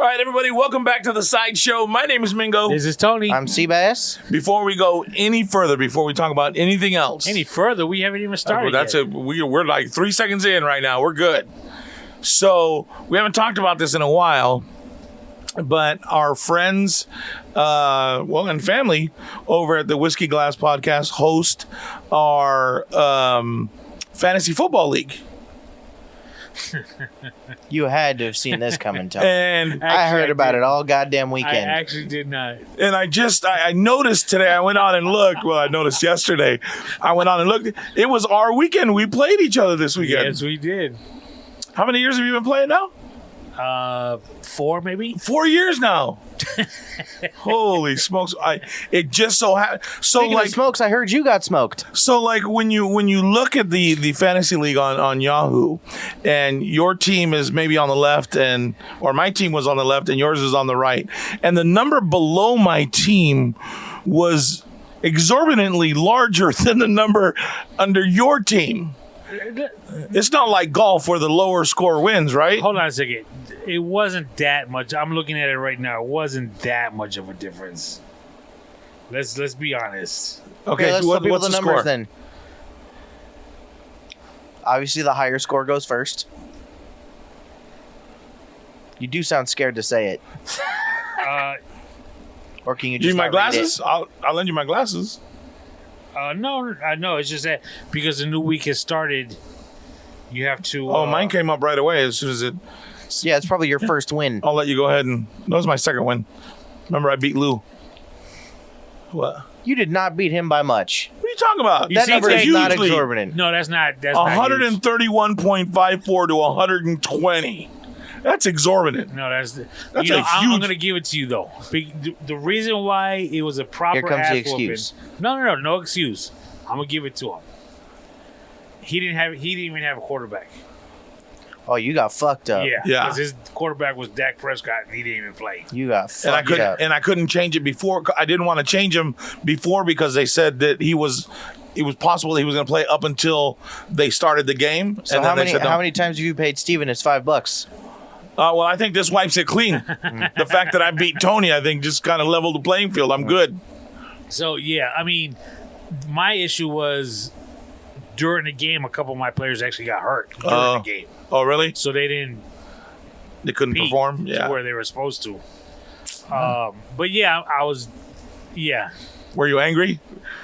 All right, everybody, welcome back to the Sideshow. My name is Mingo. This is Tony. I'm Seabass. Before we go any further, before we talk about anything else. Any further? We haven't even started That's yet. it. We're like 3 seconds in right now. We're good. So, we haven't talked about this in a while, but our friends, and family over at the Whiskey Glass Podcast host our fantasy football league. You had to have seen this coming, Tony. And I heard about it all goddamn I weekend. actually did not. And I noticed today, I went on and looked. Well, I noticed yesterday. I went on and looked. It was our weekend. We played each other this weekend. Yes, we did. How many years have you been playing now? 4 maybe. 4 years now. Holy smokes! It just so happened. So Speaking like of smokes, I heard you got smoked. So like when you look at the fantasy league on Yahoo, and your team is maybe on the left, or my team was on the left and yours is on the right, and the number below my team was exorbitantly larger than the number under your team. It's not like golf where the lower score wins, right? Hold on a second. It wasn't that much. I'm looking at it right now. It wasn't that much of a difference. Let's be honest. Okay, let's tell people what's the the numbers score? then. Obviously, the higher score goes first. You do sound scared to say it. Or can you Do you just need my not read glasses? I'll lend you my glasses. No, I know. It's just that because the new week has started, you have to. Oh, mine came up right away as soon as it. it? Yeah, it's probably your first win. I'll let you go ahead and. That was my second win. Remember, I beat Lou. What? You did not beat him by much. What are you talking about? You That see, number is Jay, not usually exorbitant. No, that's not. That's not huge. 131.54 to 120. That's exorbitant. No, that's a I'm huge- going to give it to you though. The reason why it was a proper Here comes the ass whooping- excuse. No excuse. I'm gonna give it to him. He didn't even have a quarterback. Oh, you got fucked up. Yeah, Yeah. because his quarterback was Dak Prescott, and he didn't even play. You got fucked up. And I couldn't change it before. I didn't want to change him before because they said that it was possible he was going to play up until they started the game. So and how then they many said no. how many times have you paid Steven his $5? Well, I think this wipes it clean. The fact that I beat Tony, I think, just kind of leveled the playing field. I'm good. So yeah, I mean, my issue was during the game, a couple of my players actually got hurt during the game, Oh, really? so they didn't They couldn't peak perform? to Yeah. where they were supposed to. But yeah, I was. Yeah, Were you angry?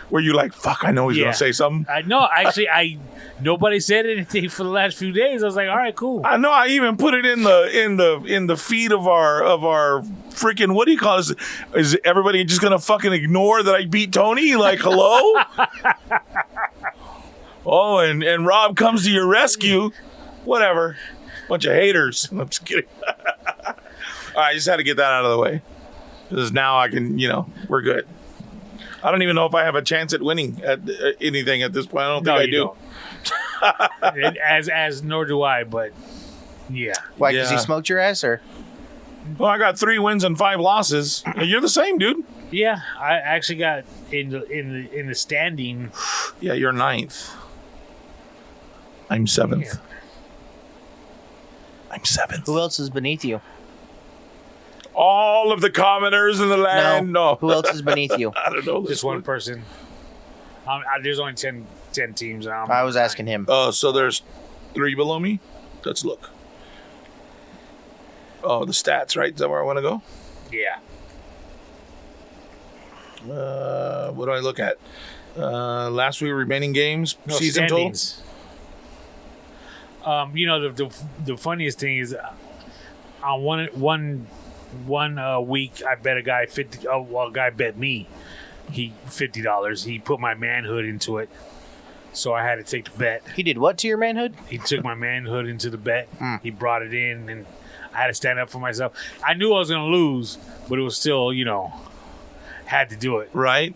Were you like, fuck, I know he's going Yeah. to say something? I know. Actually, nobody said anything for the last few days. I was like, all right, cool. I know. I even put it in the feed of our freaking, what do you call this? Is everybody just gonna fucking ignore that I beat Tony? Like, hello? Oh, and Rob comes to your rescue. Whatever. Bunch of haters. I'm just kidding. All right, I just had to get that out of the way because now I can, we're good. I don't even know if I have a chance at winning at anything at this point. I don't think I do. Don't. as nor do I, but yeah. Why? Because he Yeah. smoked your ass, or? Well, I got 3 wins and 5 losses. You're the same, dude. Yeah, I actually got in the standing. Yeah, you're 9th. I'm 7th. Yeah. I'm 7th. Who else is beneath you? All of the commoners in the land. No. Who else is beneath you? I don't know. Just one person. There's only 10 teams. I was asking him. Oh, so there's 3 below me? Let's look. Oh, the stats, right? Is that where I want to go? Yeah. What do I look at? Last week remaining games, No, season standings. The funniest thing is on one week I bet a guy $50. A guy bet me $50. He put my manhood into it, so I had to take the bet. He did what to your manhood? He took my manhood into the bet. He brought it in, and I had to stand up for myself. I knew I was going to lose, but it was still, had to do it. total, right?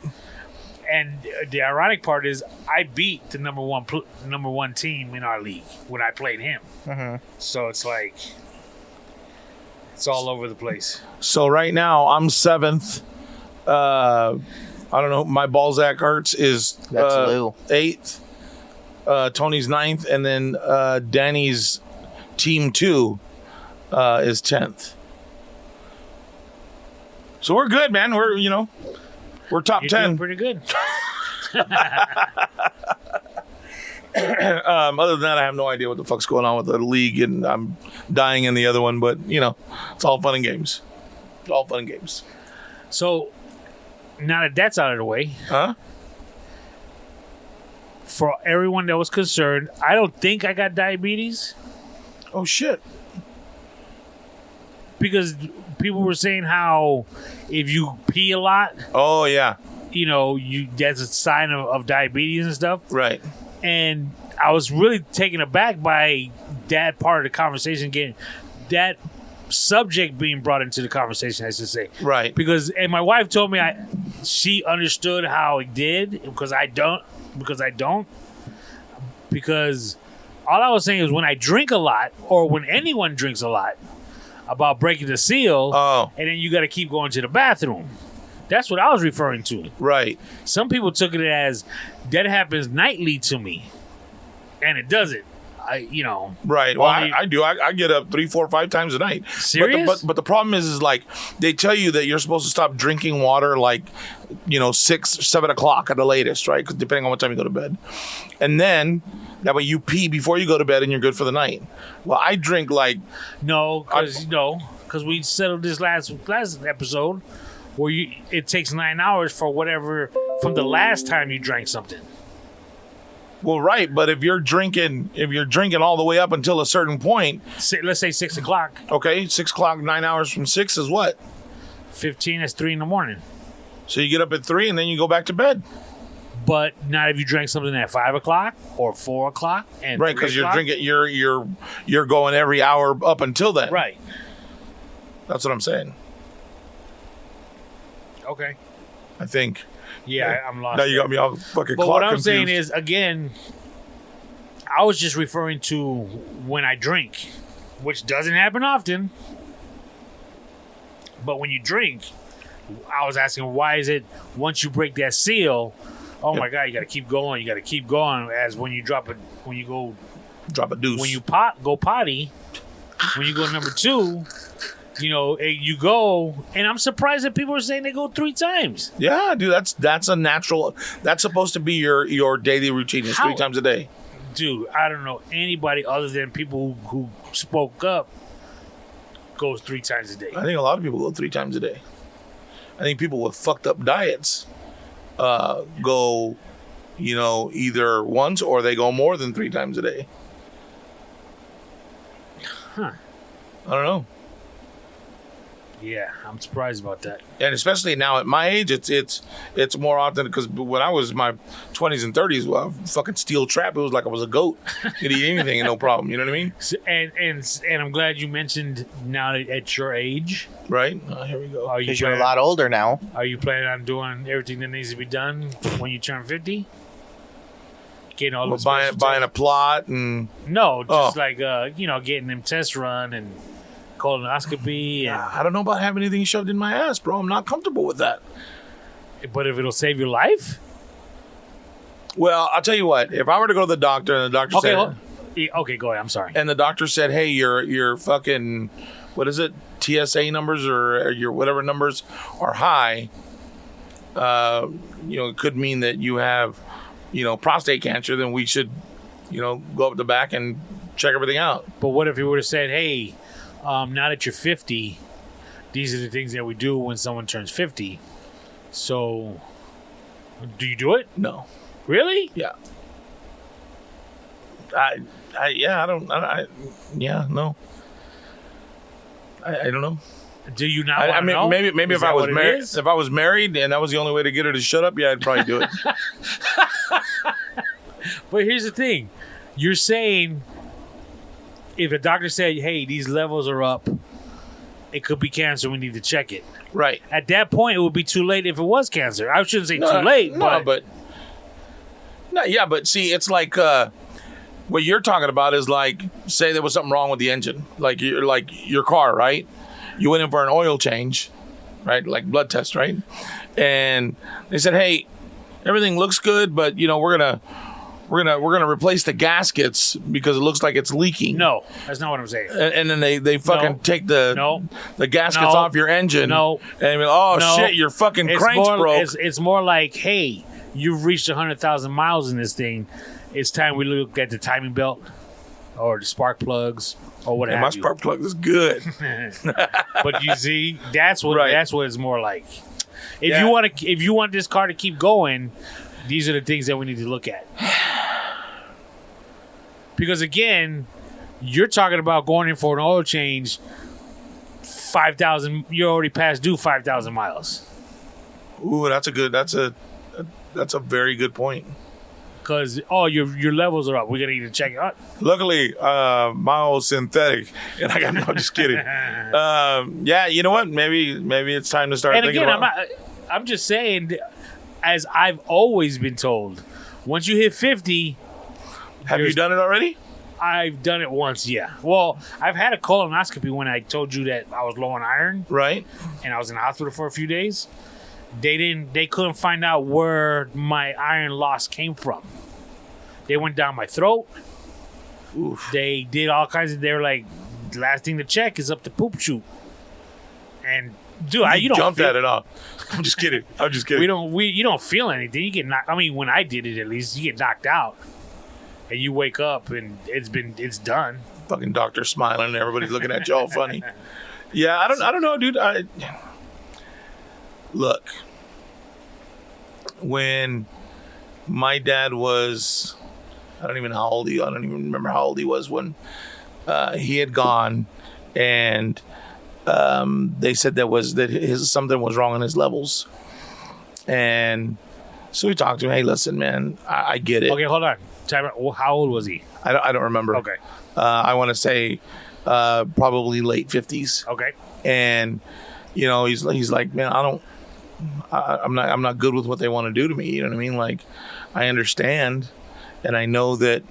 And the ironic part is, I beat the number one team in our league when I played him. So it's like it's all over the place. So right now I'm 7th. I don't know. My Balzac Hurts is That's Lou. 8th. Tony's 9th, and then Danny's team 2 is 10th. So we're good, man. We're top You're 10. doing pretty good. Other than that, I have no idea what the fuck's going on with the league, and I'm dying in the other one. But it's all fun and games. It's all fun and games. So now that that's out of the way, Huh? for everyone that was concerned, I don't think I got diabetes Oh shit. because people were saying how if you pee a lot, Oh yeah. That's a sign of diabetes and stuff. Right. And I was really taken aback by that part of the conversation, getting that subject being brought into the conversation, I should say. Right. And my wife told me she understood how it did because I don't. Because all I was saying is when I drink a lot, or when anyone drinks a lot, about breaking the seal, Oh. and then you got to keep going to the bathroom. That's what I was referring to. Right. Some people took it as that happens nightly to me, and it doesn't. Right. Well, Only- I do. I get up 3, 4, 5 times a night. Serious? But the problem is like they tell you that you're supposed to stop drinking water like 6, 7 o'clock at the latest, right? 'Cause depending on what time you go to bed, and then that way you pee before you go to bed and you're good for the night. Well, I drink like No, because we settled this last episode where it takes 9 hours for whatever from the last time you drank something. well, right. But if you're drinking all the way up until a certain point, Let's say 6 o'clock. okay, 6 o'clock, 9 hours from 6 is what? 15 is 3 in the morning. So you get up at 3 and then you go back to bed, But not if you drank something at 5 o'clock or 4 o'clock and right? 3 Because you're o'clock. drinking, you're going every hour up until then, Right. That's what I'm saying. Okay. I think. Yeah, I'm lost. Now you there. got me all fucking. But clock what I'm confused. saying is, again, I was just referring to when I drink, which doesn't happen often. But when you drink, I was asking, why is it once you break that seal, oh my God, you got to keep going. You got to keep going. As when you drop it, when you go, drop a deuce. when you go potty, when you go number 2, you go, and I'm surprised that people are saying they go 3 times. Yeah, dude, that's a natural. That's supposed to be your daily routine. It's 3 times a day. Dude, I don't know anybody other than people who spoke up goes 3 times a day. I think a lot of people go 3 times a day. I think people with fucked up diets go, either once or they go more than 3 times a day. Huh. I don't know. Yeah, I'm surprised about that. And especially now at my age, it's more often because when I was in my 20s and 30s, well, fucking steel trap. It was like I was a goat. Could eat anything and no problem. You know what I mean? And I'm glad you mentioned now that at your age, Right? Here we go. are you Because you're a lot older now. Are you planning on doing everything that needs to be done when you turn 50? Getting all Well, the buying special a plot and no, just Oh. like getting them tests run and colonoscopy, and I don't know about having anything shoved in my ass, bro. I'm not comfortable with that. but if it'll save your life, Well, I'll tell you what. If I were to go to the doctor and the doctor okay, go ahead. I'm sorry. and the doctor said, "Hey, your fucking what is it? TSA numbers or your whatever numbers are high," it could mean that you have, prostate cancer. Then we should, go up the back and check everything out. But what if he would have said, "Hey, now that you're 50, these are the things that we do when someone turns 50. So, do you do it? No. Really? Yeah. No. I don't know. Do you not? I wanna mean, know? maybe Is if I that was what it married, is? if I was married and that was the only way to get her to shut up, yeah, I'd probably do it. But here's the thing: you're saying if a doctor said, "Hey, these levels are up," it could be cancer. We need to check it. Right. At that point, it would be too late if it was cancer. I shouldn't say too late, but but see, it's like what you're talking about is like, say there was something wrong with the engine, like your car, right? You went in for an oil change, right? Like blood test, right? And they said, hey, everything looks good, but we're we're gonna replace the gaskets because it looks like it's leaking. No, that's not what I'm saying. And then they fucking take the gaskets No. off your engine. No. And be like, No. shit, your fucking crank's broke. It's more like, hey, you've reached 100,000 miles in this thing. It's time we look at the timing belt or the spark plugs or what And have my you. spark plug is good. But you see, that's what it's more like. If Yeah. you want this car to keep going, these are the things that we need to look at. Because again, you're talking about going in for an oil change. 5,000. You're already past due 5,000 miles. Ooh, that's a very good point. Because your levels are up. We're gonna need to check it out. Luckily, my old synthetic, and I got no, just kidding. Yeah, you know what? Maybe it's time to start. And thinking again, about. I'm just saying, as I've always been told, once you hit 50, Have you done it already? I've done it once. Yeah. Well, I've had a colonoscopy when I told you that I was low on iron, Right. and I was in the hospital for a few days. They couldn't find out where my iron loss came from. They went down my throat. Oof. They did all kinds of. They were like, the last thing to check is up the poop chute. And dude, you don't jumped feel, at it all. I'm just kidding. you don't feel anything. You get knocked. I mean, when I did it, at least you get knocked out, and you wake up and it's done. Fucking doctor smiling and everybody's looking at you all funny. Yeah, I don't know, dude. Look, when my dad was, I don't even remember how old he was when he had gone, and they said something was wrong in his levels, and so we talked to him. Hey, listen, man, I get it. Okay, hold on. Time out. Well, how old was he? I don't remember. Okay. I want to say probably late 50s. Okay. And he's like, man, I'm not good with what they want to do to me. You know what I mean? Like, I understand, and I know that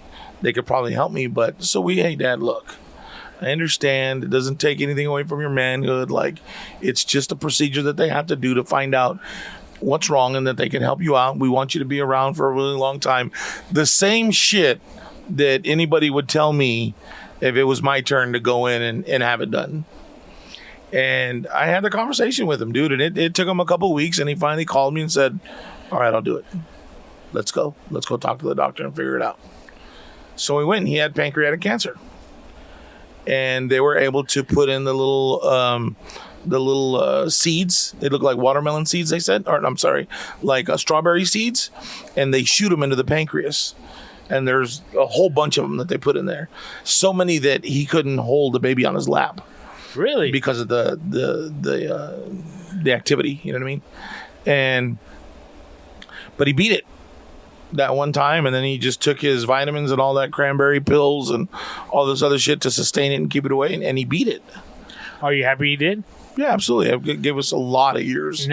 they could probably help me, but hey, Dad, look, I understand. It doesn't take anything away from your manhood. Like, it's just a procedure that they have to do to find out what's wrong and that they can help you out. We want you to be around for a really long time. The same shit that anybody would tell me if it was my turn to go in and have it done. And I had the conversation with him, dude, and it took him a couple of weeks, and he finally called me and said, all right, I'll do it. Let's go talk to the doctor and figure it out. So we went, and he had pancreatic cancer. And they were able to put in the little seeds. They look like watermelon seeds, they said. Or I'm sorry, like strawberry seeds. And they shoot them into the pancreas. And there's a whole bunch of them that they put in there. So many that he couldn't hold the baby on his lap. Really? Because of the activity, you know what I mean? But he beat it that one time, and then he just took his vitamins and all that cranberry pills and all this other shit to sustain it and keep it away, and he beat it. Are you happy he did? Yeah, absolutely. It gave us a lot of years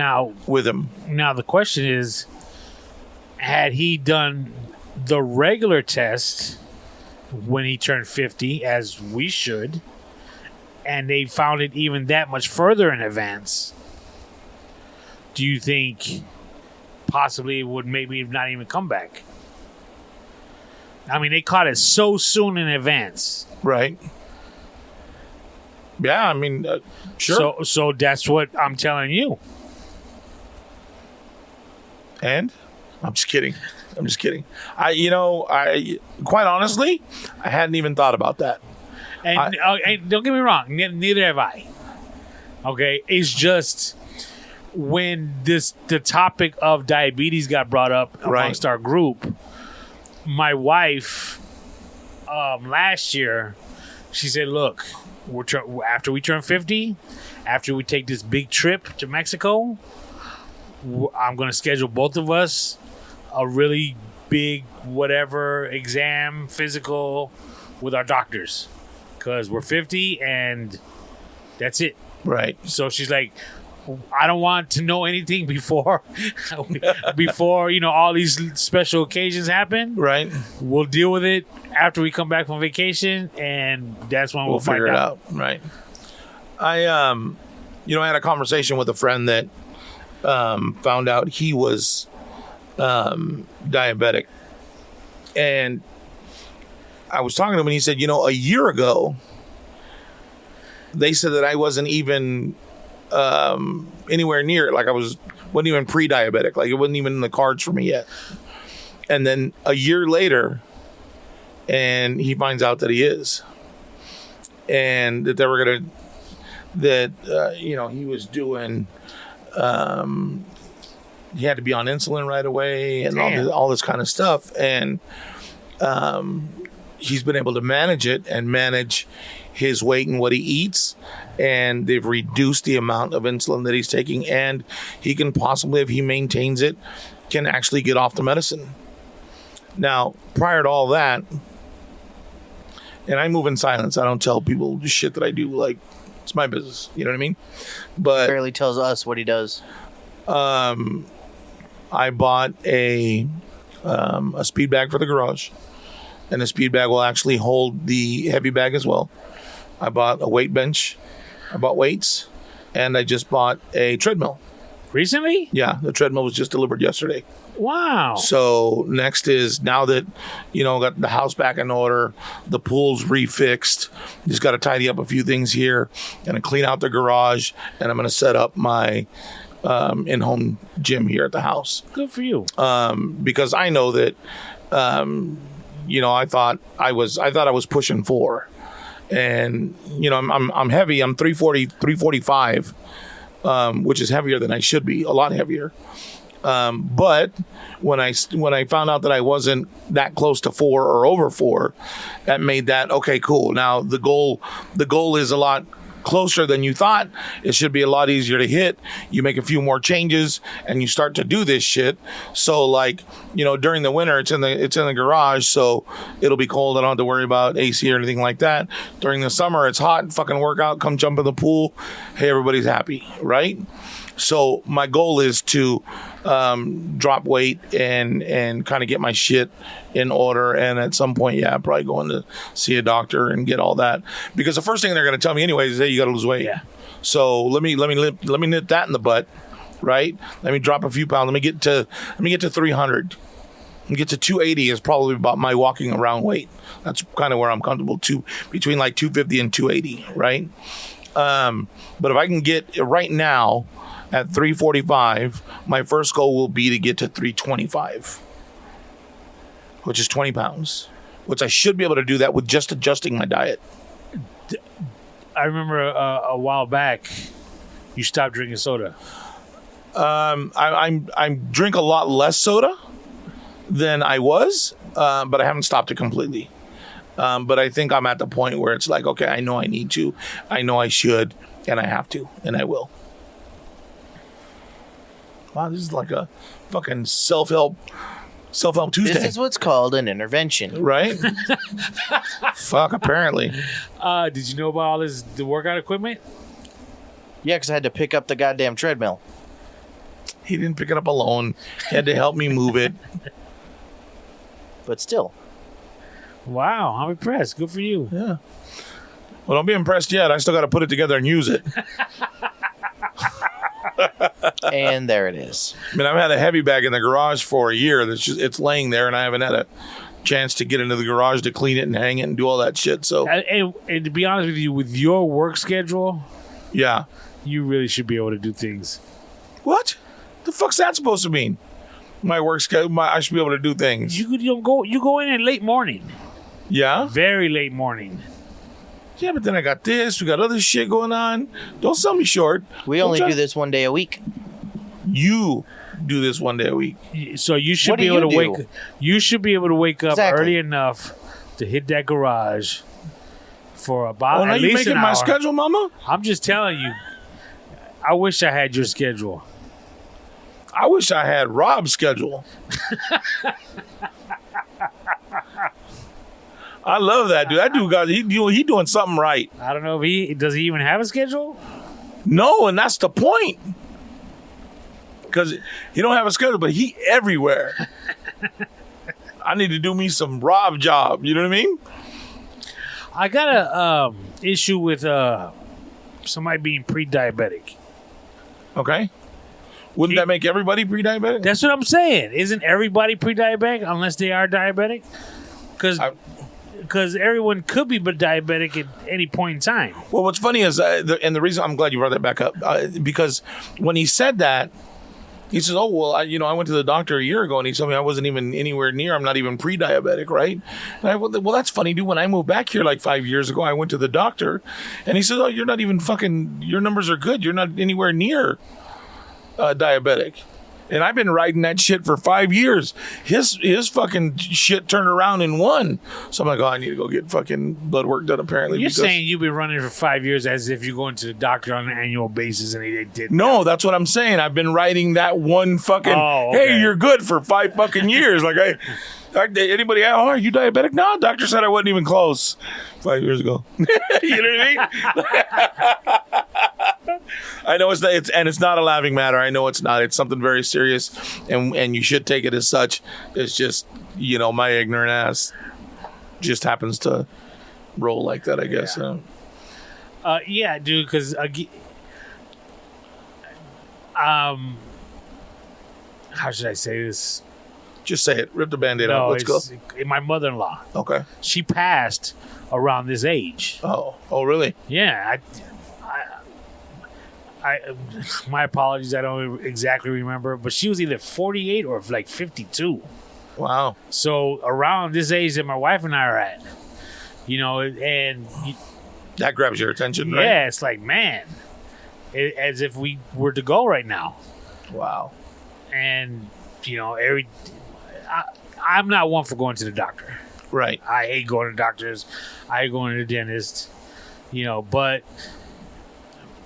with him. Now the question is, had he done the regular test when he turned 50, as we should, and they found it even that much further in advance, do you think possibly it would maybe not even come back? I mean, they caught it so soon in advance. Right. Yeah, I mean, sure. So that's what I'm telling you. And? I'm just kidding. I quite honestly, I hadn't even thought about that. And don't get me wrong, neither have I. Okay, it's just when the topic of diabetes got brought up amongst our group, my wife last year, she said, "Look, after we turn 50, after we take this big trip to Mexico, I'm going to schedule both of us a really big whatever exam, physical, with our doctors." Because we're 50 and that's it. Right. So she's like, I don't want to know anything before all these special occasions happen. Right. We'll deal with it after we come back from vacation, and that's when we'll figure find it out. Right. I had a conversation with a friend that found out he was diabetic. And I was talking to him, and he said, a year ago, they said that I wasn't even anywhere near it. Like wasn't even pre-diabetic. Like it wasn't even in the cards for me yet. And then a year later, and he finds out that he is, and that they were gonna, he was doing, he had to be on insulin right away, and all this kind of stuff, and he's been able to manage it and manage his weight and what he eats, and they've reduced the amount of insulin that he's taking, and he can possibly, if he maintains it, can actually get off the medicine. Now, prior to all that, and I move in silence. I don't tell people the shit that I do. Like, it's my business. You know what I mean? But Barely tells us what he does. I bought a speed bag for the garage, and the speed bag will actually hold the heavy bag as well. I bought a weight bench. I bought weights, and I just bought a treadmill. Recently? Yeah, the treadmill was just delivered yesterday. Wow. So next is, now that, got the house back in order, the pool's refixed, just got to tidy up a few things here, and clean out the garage, and I'm going to set up my in-home gym here at the house. Good for you. Because I know that, I thought I was pushing 4, and I'm heavy. I'm 340, 345, which is heavier than I should be, a lot heavier. But when I found out that I wasn't that close to 4 or over 4, that made that okay, cool. Now the goal is a lot closer than you thought. It should be a lot easier to hit. You make a few more changes and you start to do this shit. So during the winter, it's in the garage, so it'll be cold. I don't have to worry about AC or anything like that. During the summer, it's hot. Fucking workout. Come jump in the pool. Hey, everybody's happy, right? So my goal is to drop weight and kind of get my shit in order. And at some point, I'm probably going to see a doctor and get all that, because the first thing they're going to tell me anyways is, hey, you got to lose weight. Yeah. So let me nip that in the butt, right? Let me drop a few pounds. Let me get to 300. And get to 280 is probably about my walking around weight. That's kind of where I'm comfortable, between like 250 and 280, right? But if I can get right now at 345, my first goal will be to get to 325, which is 20 pounds, which I should be able to do that with just adjusting my diet. I remember a while back, you stopped drinking soda. I drink a lot less soda than I was, but I haven't stopped it completely. But I think I'm at the point where it's like, okay, I know I need to, I know I should, and I have to, and I will. Wow, this is like a fucking self-help Tuesday. This is what's called an intervention. Right? Fuck, apparently. Did you know about all the workout equipment? Yeah, because I had to pick up the goddamn treadmill. He didn't pick it up alone. He had to help me move it. But still. Wow, I'm impressed. Good for you. Yeah. Well, don't be impressed yet. I still got to put it together and use it. And there it is. I mean, I've had a heavy bag in the garage for a year. It's laying there, and I haven't had a chance to get into the garage to clean it and hang it and do all that shit. So, and to be honest with you, with your work schedule, yeah, you really should be able to do things. What? The fuck's that supposed to mean? My work schedule. I should be able to do things. You go in at late morning. Yeah, very late morning. Yeah, but then I got this. We got other shit going on. Don't sell me short. We only do this one day a week. You do this one day a week. So you should be able to wake. You should be able to wake up early enough to hit that garage for about at least an hour. My schedule, Mama? I'm just telling you. I wish I had your schedule. I wish I had Rob's schedule. I love that dude. That dude got he doing something right. I don't know if does he even have a schedule? No, and that's the point. Because he don't have a schedule, but he everywhere. I need to do me some Rob job. You know what I mean? I got a issue with somebody being pre-diabetic. Okay. Wouldn't that make everybody pre-diabetic? That's what I'm saying. Isn't everybody pre-diabetic unless they are diabetic? Because everyone could be diabetic at any point in time. Well, what's funny is, and the reason I'm glad you brought that back up, because when he said that, he says, "Oh well, I went to the doctor a year ago, and he told me I wasn't even anywhere near. I'm not even pre-diabetic, right?" And I went, "Well, that's funny, dude. When I moved back here like 5 years ago, I went to the doctor, and he said, "Oh, you're not even fucking. Your numbers are good. You're not anywhere near diabetic." And I've been riding that shit for 5 years. His fucking shit turned around in one. So I'm like, oh, I need to go get fucking blood work done. Apparently, You're saying you've been running for 5 years as if you're going to the doctor on an annual basis, and they did. No, that's what I'm saying. I've been riding that one fucking. Oh, okay. Hey, you're good for 5 fucking years. Like, anybody? Oh, are you diabetic? No, doctor said I wasn't even close 5 years ago. You know what I mean? I know it's not a laughing matter. I know it's not. It's something very serious, and you should take it as such. It's just, my ignorant ass just happens to roll like that, I guess. Yeah, dude. Because how should I say this? Just say it. Rip the Band-Aid off. Let's go. My mother-in-law. Okay. She passed around this age. Oh, really? Yeah. I my apologies. I don't exactly remember, but she was either 48 or like 52. Wow. So around this age that my wife and I are at, and that grabs your attention, right? Yeah, it's like, man, as if we were to go right now. Wow. And I'm not one for going to the doctor. Right. I hate going to doctors. I hate going to the dentist. But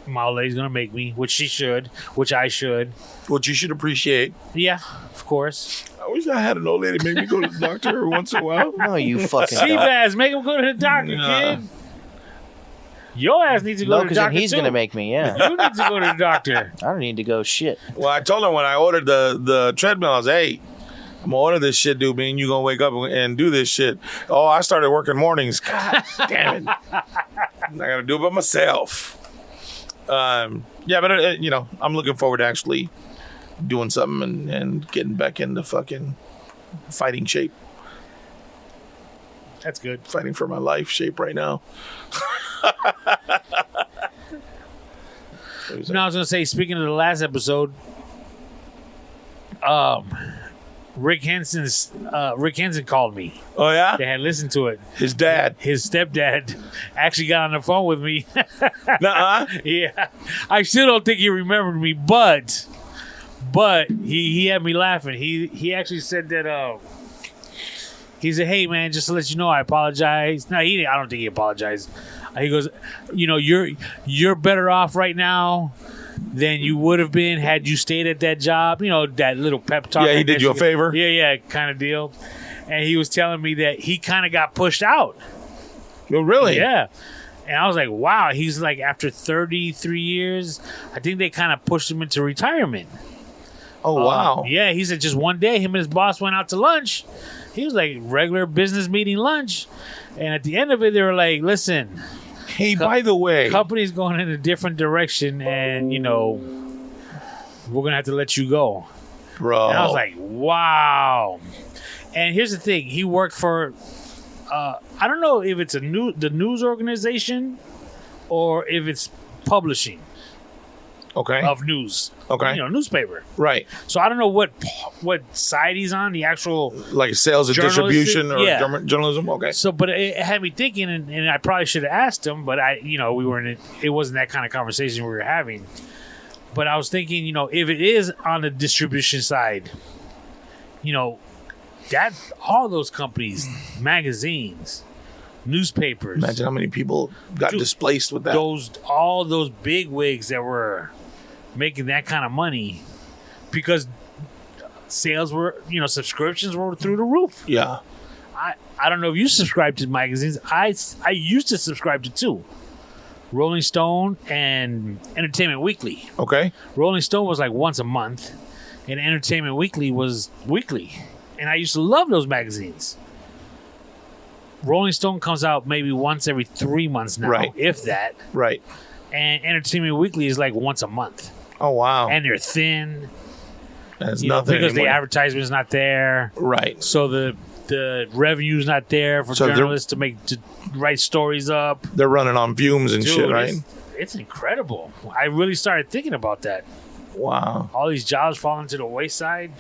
my old lady's gonna make me, which I should. Which you should appreciate. Yeah, of course. I wish I had an old lady make me go to the doctor every once in a while. No, you fucking don't. Seabass, make him go to the doctor, kid. Your ass needs to go to the doctor. He's gonna make me. Yeah. You need to go to the doctor. I don't need to go shit. Well, I told her when I ordered the treadmill, I was, hey, I'm gonna order this shit, dude. Man, you gonna wake up and do this shit? Oh, I started working mornings. God damn it! I gotta do it by myself. Yeah, but I'm looking forward to actually doing something and getting back into fucking fighting shape. That's good. Fighting for my life shape right now. No, I was gonna say, speaking of the last episode, Rick Henson called me. Oh yeah? They had listened to it. His stepdad actually got on the phone with me. Nuh-uh. Yeah. I still don't think he remembered me, but he had me laughing. He actually said that he said, "Hey man, just to let you know, I apologize." No, I don't think he apologized. He goes, you're better off right now than you would have been had you stayed at that job. That little pep talk. Yeah, he did you a favor. Yeah, kind of deal. And he was telling me that he kind of got pushed out. Oh, really? Yeah. And I was like, wow. He's like, after 33 years, I think they kind of pushed him into retirement. Oh, wow. Yeah, he said just one day, him and his boss went out to lunch. He was like, regular business meeting lunch. And at the end of it, they were like, listen. Hey, by the way, company's going in a different direction, and we're gonna have to let you go, bro. And I was like, wow. And here's the thing: he worked for, I don't know if it's the news organization, or if it's publishing. Okay. Of news. Okay. Newspaper. Right. So I don't know what side he's on, the actual... Like sales and distribution or journalism? Okay. So, but it had me thinking, and I probably should have asked him, but we weren't... It wasn't that kind of conversation we were having. But I was thinking, if it is on the distribution side, that all those companies, magazines, newspapers... Imagine how many people got displaced with that. All those big wigs that were making that kind of money because sales were, subscriptions were through the roof. Yeah. I don't know if you subscribe to magazines. I used to subscribe to two. Rolling Stone and Entertainment Weekly. Okay. Rolling Stone was like once a month and Entertainment Weekly was weekly. And I used to love those magazines. Rolling Stone comes out maybe once every 3 months now, right. If that. Right. And Entertainment Weekly is like once a month. Oh, wow. And they're thin. It's You know, nothing because the anymore. advertisement's not there. Right. So the revenue's not there for So they're- journalists to write stories up. They're running on fumes and Dude, shit, right? It's incredible. I really started thinking about that. Wow. All these jobs falling to the wayside.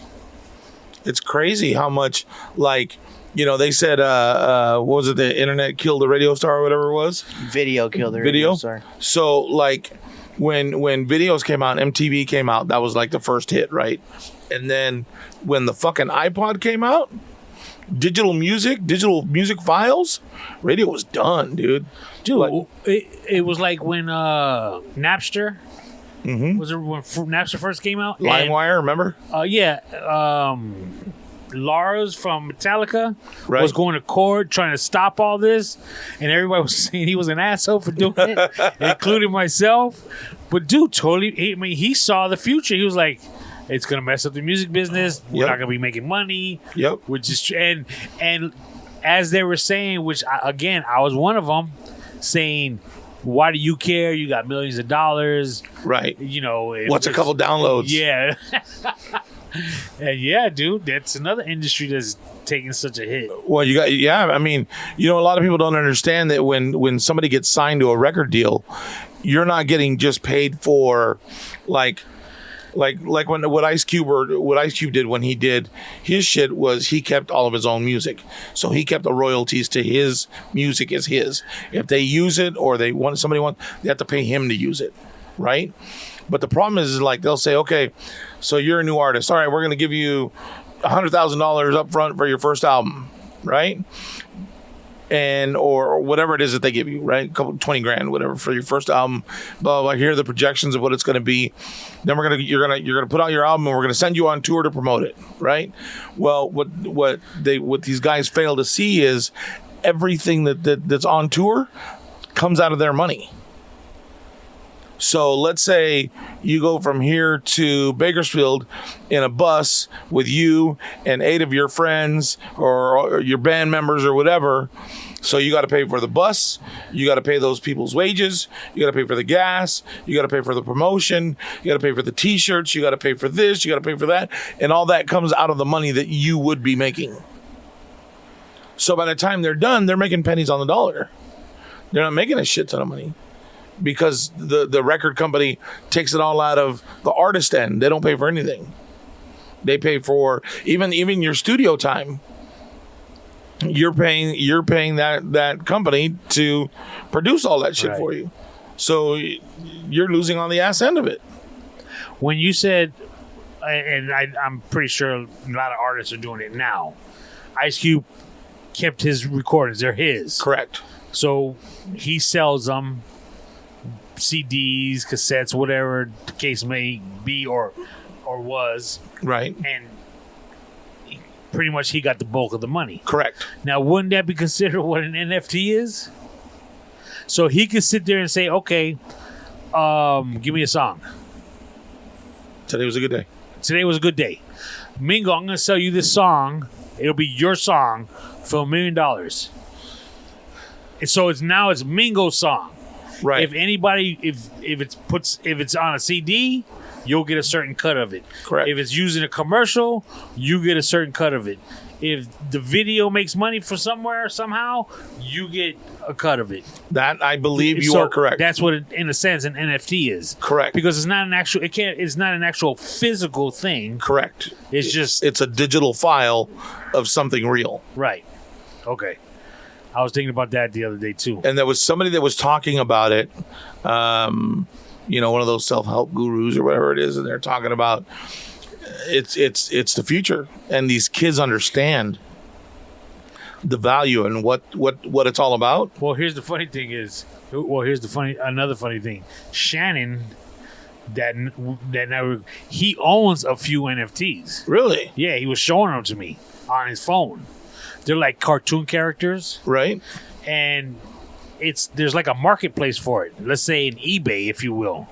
It's crazy how much, like, you know, they said, what was it, the internet killed the radio star or whatever it was? Video killed the Video? radio star. So, like, when videos came out, MTV came out, that was like the first hit, right? And then when the fucking iPod came out, digital music files, radio was done, dude. Dude, Like- it was like when Napster was it when Napster first came out? And, LimeWire, remember? Lars from Metallica Right. was going to court trying to stop all this, and everybody was saying he was an asshole for doing it, including myself. But dude, he saw the future. He was like, "It's gonna mess up the music business. We're Yep. not gonna be making money." Yep. Which is and as they were saying, which I was one of them, saying, "Why do you care? You got millions of dollars." Right. You know, What's a couple downloads? Yeah. And yeah, dude, that's another industry that's taking such a hit. Well, I mean, you know, a lot of people don't understand that when somebody gets signed to a record deal, you're not getting just paid for like when what Ice Cube did when he did his shit was he kept all of his own music, so he kept the royalties to his music as his. If they use it or they have to pay him to use it, right? But the problem is like they'll say, okay, so you're a new artist. All right, we're going to give you $100,000 up front for your first album, right? And or whatever it is that they give you, right? A couple 20 grand, whatever, for your first album. Blah, blah, blah. Here are the projections of what it's going to be. Then you're gonna put out your album, and we're gonna send you on tour to promote it, right? Well, what these guys fail to see is everything that's on tour comes out of their money. So let's say you go from here to Bakersfield in a bus with you and 8 of your friends or your band members or whatever. So you got to pay for the bus. You got to pay those people's wages. You got to pay for the gas. You got to pay for the promotion. You got to pay for the T-shirts. You got to pay for this. You got to pay for that. And all that comes out of the money that you would be making. So by the time they're done, they're making pennies on the dollar. They're not making a shit ton of money. Because the record company takes it all out of the artist end. They don't pay for anything. They pay for even your studio time. You're paying that company to produce all that shit Right. for you. So you're losing on the ass end of it. When you said, and I'm pretty sure a lot of artists are doing it now, Ice Cube kept his recordings. They're his. Correct. So he sells them. CDs, cassettes, whatever the case may be or was, Right. and pretty much he got the bulk of the money. Correct. Now, wouldn't that be considered what an NFT is? So he could sit there and say, okay, give me a song. Today was a good day. Today was a good day. Mingo, I'm going to sell you this song. It'll be your song for $1 million. And so it's Mingo's song. Right. If anybody, if it's on a CD, you'll get a certain cut of it. Correct. If it's using a commercial, you get a certain cut of it. If the video makes money for somewhere somehow, you get a cut of it. That I believe you So are correct. That's what, in a sense, an NFT is. Correct. Because it's not an actual. It's not an actual physical thing. Correct. It's just It's a digital file of something real. right. Okay. I was thinking about that the other day too. And there was somebody that was talking about it, you know, one of those self-help gurus or whatever it is, and they're talking about it's the future, and these kids understand the value and what it's all about. Well, here's the funny thing is, another funny thing. Shannon, that now he owns a few NFTs. Really? Yeah, he was showing them to me on his phone. They're like cartoon characters, Right? and there's like a marketplace for it. Let's say an eBay, if you will.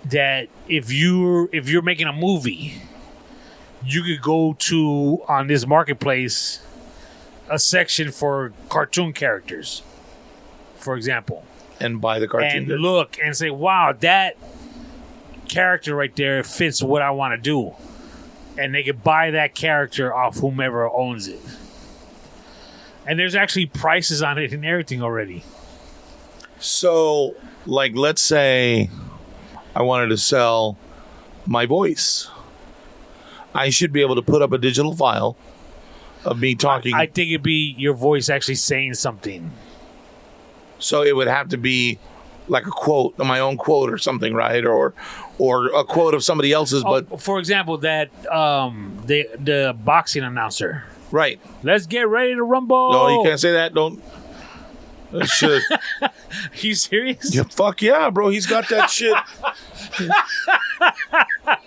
That if you're making a movie, you could go to on this marketplace a section for cartoon characters, for example, And buy the cartoon. and look and say, "Wow, that character right there fits what I want to do." and they could buy that character off whomever owns it. And there's actually prices on it and everything already. So, like, let's say I wanted to sell my voice. I should be able to put up a digital file of me talking. I think it'd be your voice actually saying something. So it would have to be like a quote, my own quote or something, right? Or a quote of somebody else's. But for example, that the boxing announcer. Right. Let's get ready to rumble. No, you can't say that. Don't. That shit. You serious? Yeah, fuck yeah, bro. He's got that shit.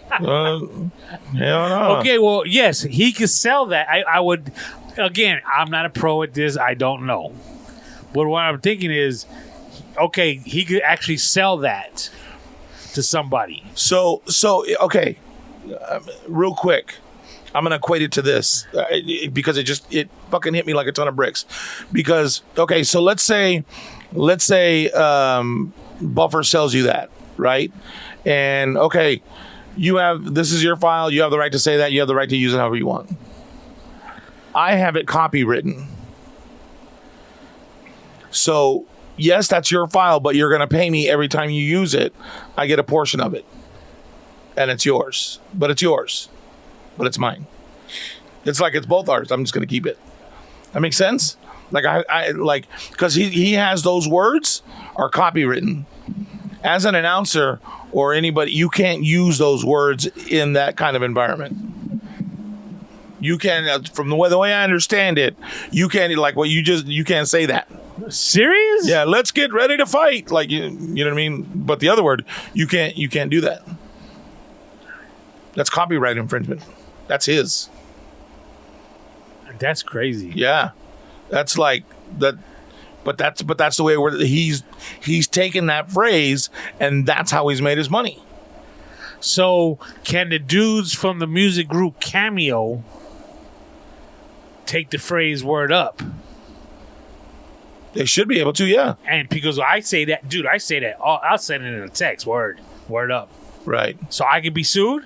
Hell no. Okay, well, yes, he could sell that. I would. Again, I'm not a pro at this. I don't know. But what I'm thinking is, okay, he could actually sell that to somebody. So okay, real quick, I'm gonna equate it to this because it fucking hit me like a ton of bricks. Because okay, so let's say Buffer sells you that, right? And okay, this is your file. You have the right to say that. You have the right to use it however you want. I have it copywritten. So yes, that's your file, but you're gonna pay me every time you use it. I get a portion of it, and it's yours. But it's yours. But it's mine. It's like it's both ours. I'm just going to keep it. That makes sense? Like I like, because he has those words are copywritten. As an announcer or anybody, you can't use those words in that kind of environment. You can, from the way I understand it, you can't, like what you can't say that. Serious? Yeah, let's get ready to fight. Like you know what I mean? But the other word, you can't do that. That's copyright infringement. That's his. That's crazy. Yeah, that's like that. But that's the way he's taken that phrase, and that's how he's made his money. So can the dudes from the music group Cameo take the phrase "word up"? They should be able to, yeah. And because I say that, dude, I say that. I'll send it in a text. Word up. Right. So I could be sued.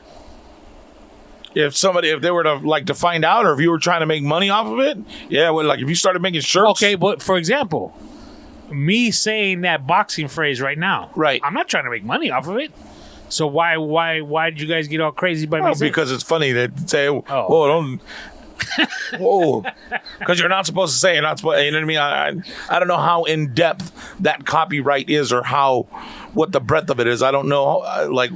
If they were to find out, or if you were trying to make money off of it, yeah, well, like if you started making shirts. Okay, but for example, me saying that boxing phrase right now, right? I'm not trying to make money off of it. So why did you guys get all crazy by me? Because it's funny to say, "Whoa, don't." Whoa, because you're not supposed to say you're not supposed. You know what I mean? I don't know how in depth that copyright is, or what the breadth of it is. I don't know, like.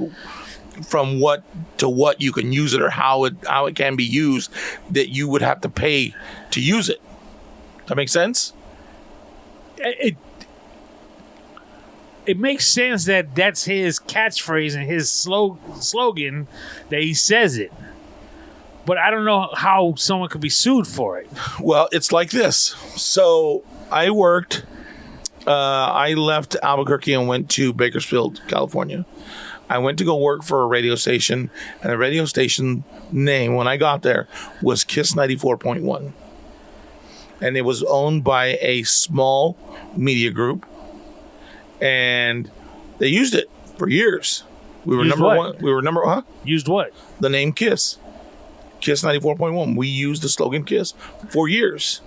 From what to what you can use it, or how it can be used, that you would have to pay to use it. That makes sense? It makes sense that that's his catchphrase and his slogan that he says it. But I don't know how someone could be sued for it. Well, it's like this. So I worked. I left Albuquerque and went to Bakersfield, California. I went to go work for a radio station, and the radio station name when I got there was Kiss 94.1. And it was owned by a small media group, and they used it for years. We were number one. We were number, Used what? The name Kiss. Kiss 94.1. We used the slogan Kiss for years.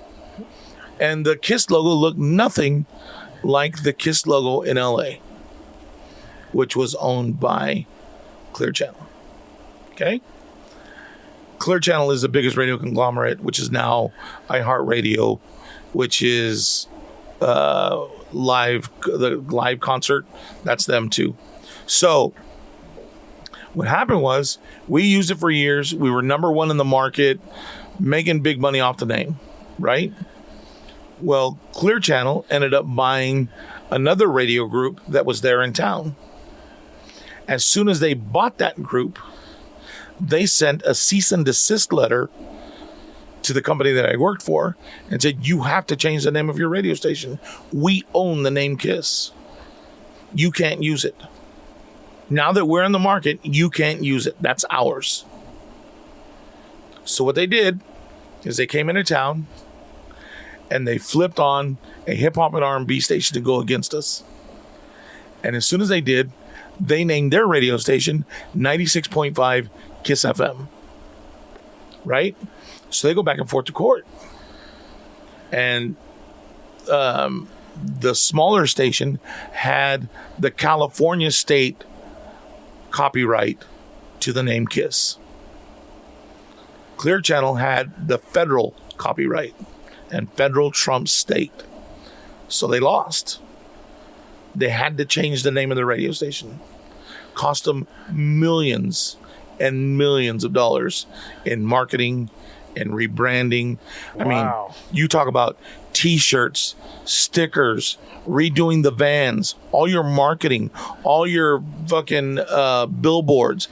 And the Kiss logo looked nothing like the Kiss logo in LA, which was owned by Clear Channel. Okay? Clear Channel is the biggest radio conglomerate, which is now iHeartRadio, which is the live concert. That's them too. So what happened was we used it for years. We were number one in the market, making big money off the name, right? Well, Clear Channel ended up buying another radio group that was there in town. As soon as they bought that group, they sent a cease and desist letter to the company that I worked for and said, you have to change the name of your radio station. We own the name Kiss. You can't use it. Now that we're in the market, you can't use it. That's ours. So what they did is they came into town and they flipped on a hip-hop and R&B station to go against us. And as soon as they did, they named their radio station 96.5 Kiss FM. right? So they go back and forth to court. And the smaller station had the California state copyright to the name Kiss. Clear Channel had the federal copyright, and federal trumps state. So they lost. They had to change the name of the radio station. Cost them millions and millions of dollars in marketing and rebranding. Wow. I mean, you talk about T-shirts, stickers, redoing the vans, all your marketing, all your fucking billboards,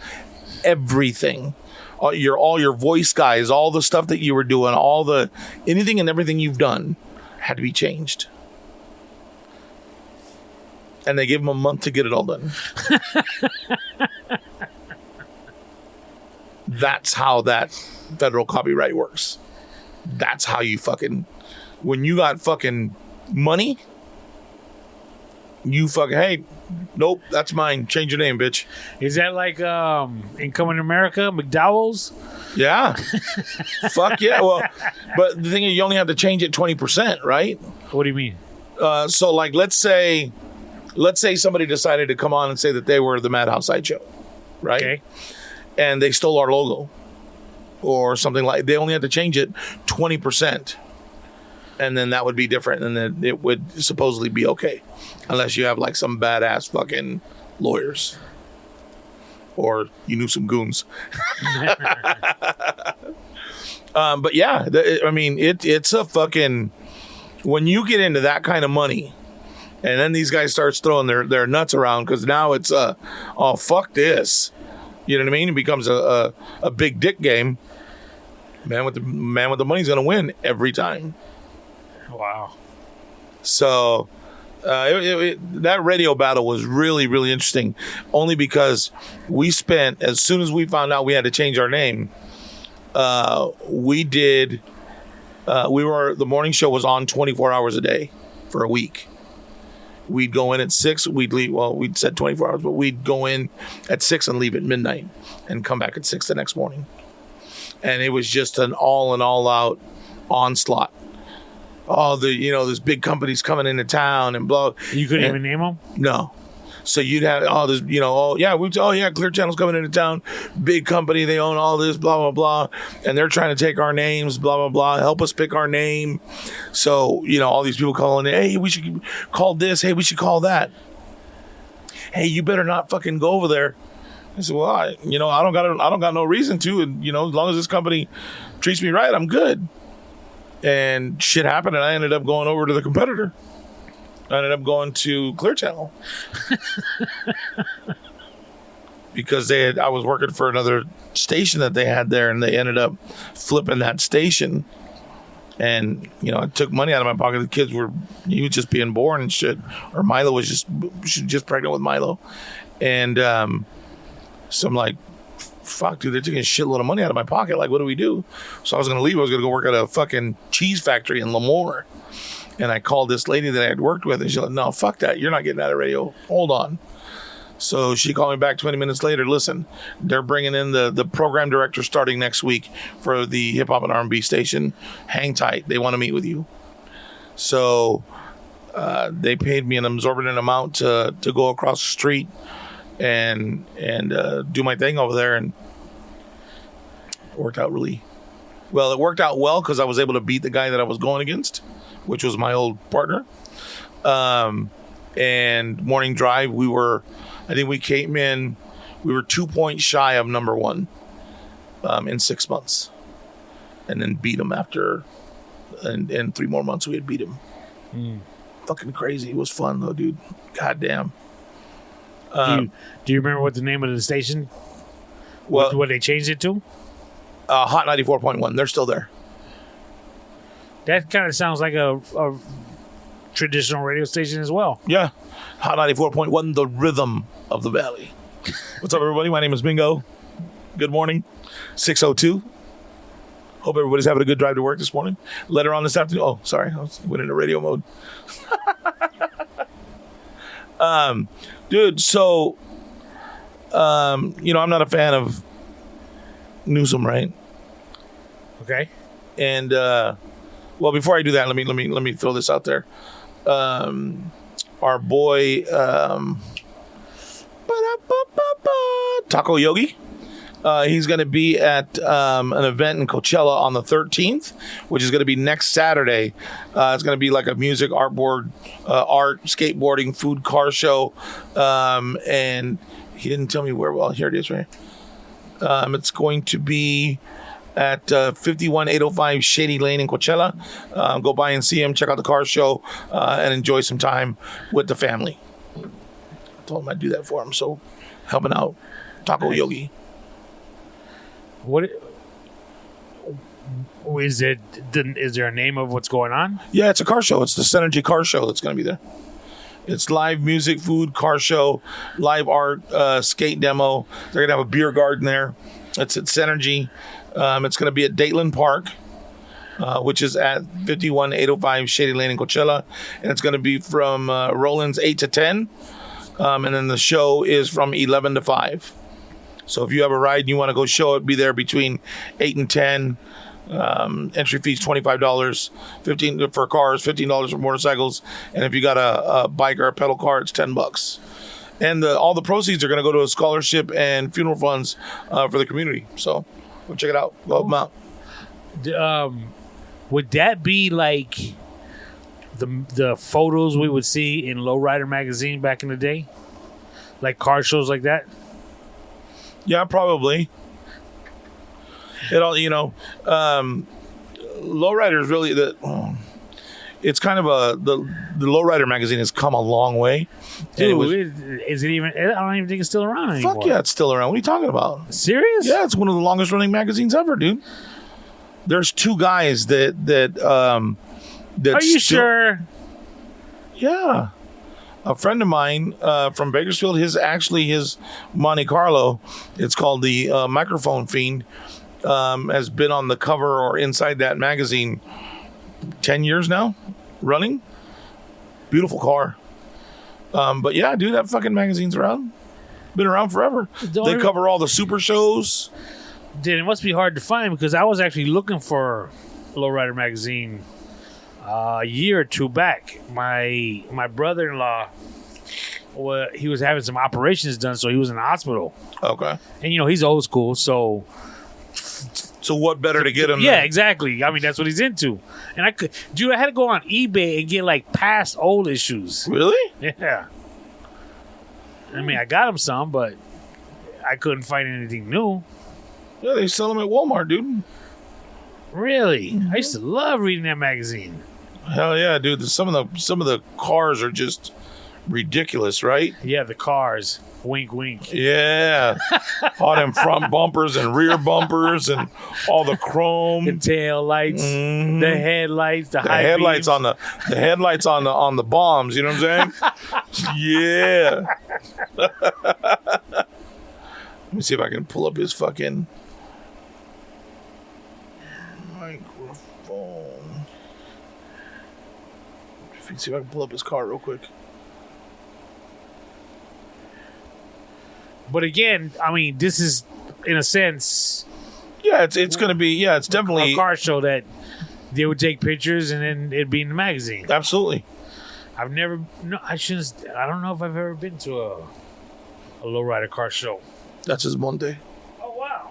everything. All your voice guys, all the stuff that you were doing, anything and everything you've done had to be changed. And they gave them a month to get it all done. That's how that federal copyright works. That's how you fucking... When you got fucking money, you fucking... Hey, nope, that's mine. Change your name, bitch. Is that like in Coming to America, McDowell's? Yeah. Fuck yeah. Well, but the thing is, you only have to change it 20%, right? What do you mean? So, like, let's say somebody decided to come on and say that they were the Madhouse Sideshow, right? Okay. And they stole our logo or something like. They only had to change it 20%, and then that would be different, and then it would supposedly be okay, unless you have like some badass fucking lawyers or you knew some goons. But yeah, I mean, it's a fucking... When you get into that kind of money, and then these guys starts throwing their nuts around, because now it's oh, fuck this. You know what I mean? It becomes a big dick game. Man with the money's gonna win every time. Wow. So that radio battle was really, really interesting. Only because we spent, as soon as we found out we had to change our name, the morning show was on 24 hours a day for a week. We'd go in at 6, we'd leave, well, we'd said 24 hours, but we'd go in at 6 and leave at midnight and come back at 6 the next morning. And it was just an all out onslaught. Oh, there's big companies coming into town and blah. You couldn't even name them? No. So you'd have Clear Channel's coming into town, big company, they own all this, blah, blah, blah, and they're trying to take our names, blah, blah, blah, help us pick our name. So, all these people calling in, hey, we should call this, hey, we should call that. Hey, you better not fucking go over there. I said, well, I don't got no reason to, and as long as this company treats me right, I'm good. And shit happened, and I ended up going over to the competitor. I ended up going to Clear Channel because I was working for another station that they had there, and they ended up flipping that station. And I took money out of my pocket. The kids he was just being born and shit, or Milo was just pregnant with Milo, and so I'm like, fuck, dude, they're taking a shitload of money out of my pocket. Like, what do we do? So I was gonna leave. I was gonna go work at a fucking cheese factory in Lemoore. And I called this lady that I had worked with, and she's like, no, fuck that. You're not getting out of radio. Hold on. So she called me back 20 minutes later. Listen, they're bringing in the program director starting next week for the hip hop and R&B station. Hang tight. They want to meet with you. So they paid me an exorbitant amount to go across the street and do my thing over there. And it worked out really well. It worked out well because I was able to beat the guy that I was going against, which was my old partner. And morning drive, we were 2 points shy of number one in 6 months. And then beat him in 3 more months we had beat him. Fucking crazy. It was fun though, dude. God damn. Do you remember what the name of the station? What they changed it to? Hot 94.1. They're still there. That kind of sounds like a traditional radio station as well. Yeah. Hot 94.1, the rhythm of the valley. What's up, everybody? My name is Bingo. Good morning. 6:02. Hope everybody's having a good drive to work this morning. Later on this afternoon. Oh, sorry. I went into radio mode. Dude, so, I'm not a fan of Newsom, right? Okay. And well, before I do that, let me throw this out there. Our boy Taco Yogi. He's going to be at an event in Coachella on the 13th, which is going to be next Saturday. It's going to be like a music, artboard, art, skateboarding, food, car show. And he didn't tell me where. Well, here it is, right? It's going to be at 51805 Shady Lane in Coachella. Go by and see him, check out the car show, and enjoy some time with the family. I told him I'd do that for him, so helping out Taco Yogi. What is it? Is there a name of what's going on? Yeah, it's a car show. It's the Synergy car show that's going to be there. It's live music, food, car show, live art, skate demo. They're going to have a beer garden there. It's at Synergy. It's going to be at Dateland Park, which is at 51805 Shady Lane in Coachella. And it's going to be from Roland's 8 to 10. And then the show is from 11 to 5. So if you have a ride and you want to go show it, be there between 8 and 10. Entry fees $25, $15 for cars, $15 for motorcycles, and if you got a bike or a pedal car, it's $10. And all the proceeds are going to go to a scholarship and funeral funds for the community. So go check it out. Go help them out. Would that be like the photos we would see in Lowrider magazine back in the day, like car shows like that? Yeah, probably. It all, Lowrider is really it's kind of the Lowrider magazine has come a long way. Dude, is it even? I don't even think it's still around anymore. Fuck yeah, it's still around. What are you talking about? Serious? Yeah, it's one of the longest running magazines ever, dude. There's two guys that Are you sure? Yeah. A friend of mine from Bakersfield, his Monte Carlo, it's called the Microphone Fiend, has been on the cover or inside that magazine 10 years now, running. Beautiful car. But yeah, dude, that fucking magazine's around. Been around forever. They cover all the super shows. Dude, it must be hard to find because I was actually looking for Lowrider magazine a year or two back. My brother-in-law, he was having some operations done, so he was in the hospital. Okay. And he's old school, so what better to get him? Yeah, exactly. I mean, that's what he's into. And I had to go on eBay and get like past old issues. Really? Yeah. I mean, I got him some, but I couldn't find anything new. Yeah, they sell them at Walmart, dude. Really? Mm-hmm. I used to love reading that magazine. Hell yeah, dude. Some of the cars are just ridiculous, right? Yeah, the cars. Wink, wink. Yeah. All them front bumpers and rear bumpers and all the chrome. The tail lights, the headlights, the high headlights beams. the headlights on the bombs, you know what I'm saying? Yeah. Let me see if I can pull up his fucking microphone. See if I can pull up his car real quick. But again, I mean, this is, in a sense... Yeah, it's going to be... Yeah, it's definitely... a car show that they would take pictures and then it'd be in the magazine. Absolutely. I've never... No, I don't know if I've ever been to a lowrider car show. That's his Monday. Oh, wow.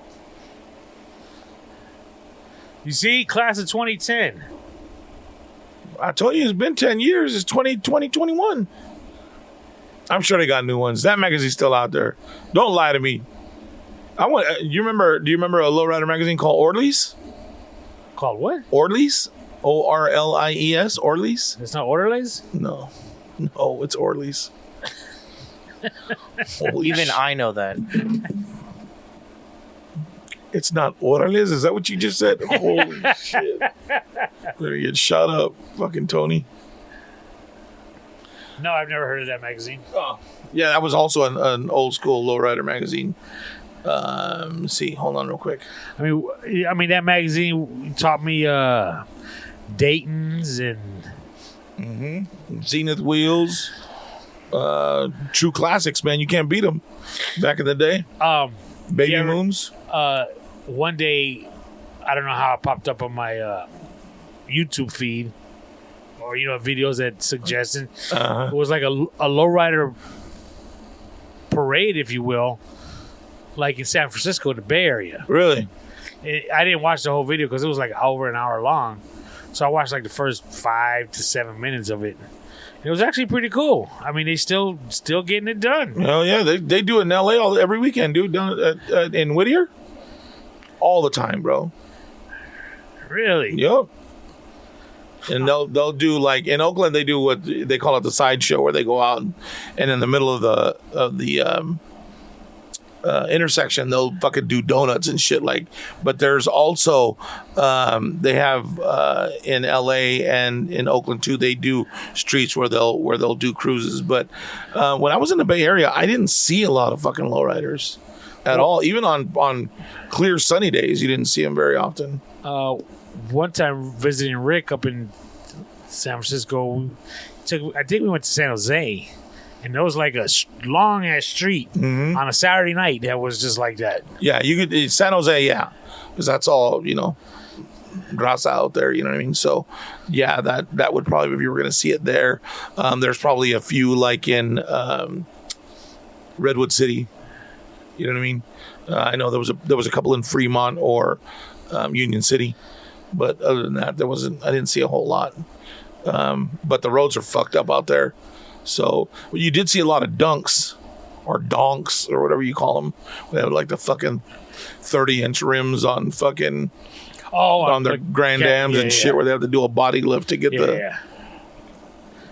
You see? Class of 2010. I told you it's been 10 years. It's 2021. I'm sure they got new ones. That magazine's still out there. Don't lie to me. Do you remember a lowrider magazine called Orleys? Called what? Orleys? Orlies? Orleys? It's not Orderlies? No, it's Orleys. Even I know that. It's not Orleys? Is that what you just said? Holy shit. Gonna get shot up, fucking Tony. No, I've never heard of that magazine. Oh. Yeah, that was also an old school lowrider magazine. Let's see, hold on real quick. I mean that magazine taught me Dayton's and Zenith wheels, true classics, man. You can't beat them. Back in the day, Baby Moons. One day, I don't know how it popped up on my YouTube feed, or videos that suggested it was like a lowrider parade, if you will, like in San Francisco, the Bay Area. Really? I didn't watch the whole video because it was like over an hour long, so I watched like the first 5 to 7 minutes of it. It was actually pretty cool. I mean, they still getting it done. Oh yeah, they do it in LA every weekend, dude. Down in Whittier, all the time, bro. Really? Yep. And they'll do, like in Oakland, they do what they call it the Sideshow, where they go out and in the middle of the intersection, they'll fucking do donuts and shit. Like, but there's also they have in LA and in Oakland too. They do streets where they'll do cruises. But when I was in the Bay Area, I didn't see a lot of fucking lowriders at all. Even on clear sunny days, you didn't see them very often. One time visiting Rick up in San Francisco, I think we went to San Jose, and there was like a long ass street on a Saturday night that was just like that. Yeah, you could San Jose, yeah, because that's all grasa out there. You know what I mean? So, yeah, that would probably, if you were going to see it there. There's probably a few like in Redwood City. You know what I mean? I know there was a couple in Fremont or Union City. But other than that, I didn't see a whole lot. But the roads are fucked up out there. So you did see a lot of dunks or donks or whatever you call them. They have like the fucking 30-inch rims on fucking on their Grand Ams and shit where they have to do a body lift to get Yeah.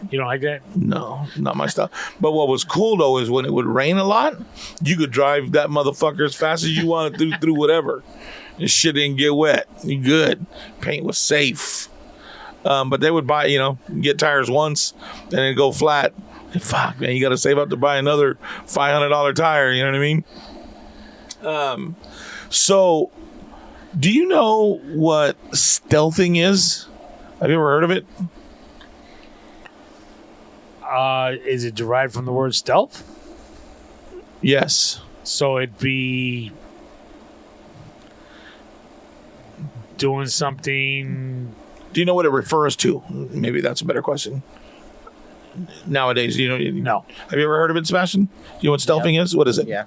You don't like that? No, not my stuff. But what was cool though is when it would rain a lot, you could drive that motherfucker as fast as you wanted through whatever. And shit didn't get wet. You good. Paint was safe. But they would buy, get tires once and then go flat. And fuck, man, you got to save up to buy another $500 tire. You know what I mean? So, do you know what stealthing is? Have you ever heard of it? Is it derived from the word stealth? Yes. So it'd be doing something. Do you know what it refers to? Maybe that's a better question. Nowadays, No. Have you ever heard of it, Sebastian? You know what stealthing is? What is it? Yeah.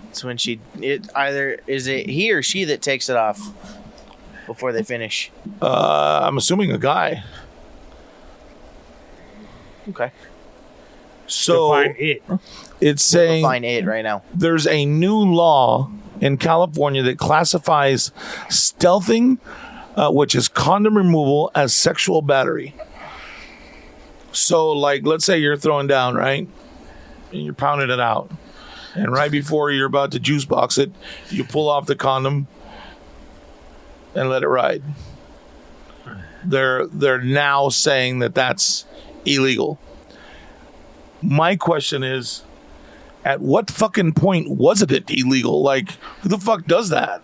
It's when is it he or she that takes it off before they finish? I'm assuming a guy. Okay. So Define it. It's saying Find it right now. there's a new law in California that classifies stealthing, which is condom removal, as sexual battery. So, like, let's say you're throwing down, right? And you're pounding it out. And right before you're about to juice box it, you pull off the condom and let it ride. They're now saying that that's illegal. My question is, at what fucking point was it illegal? Like, who the fuck does that?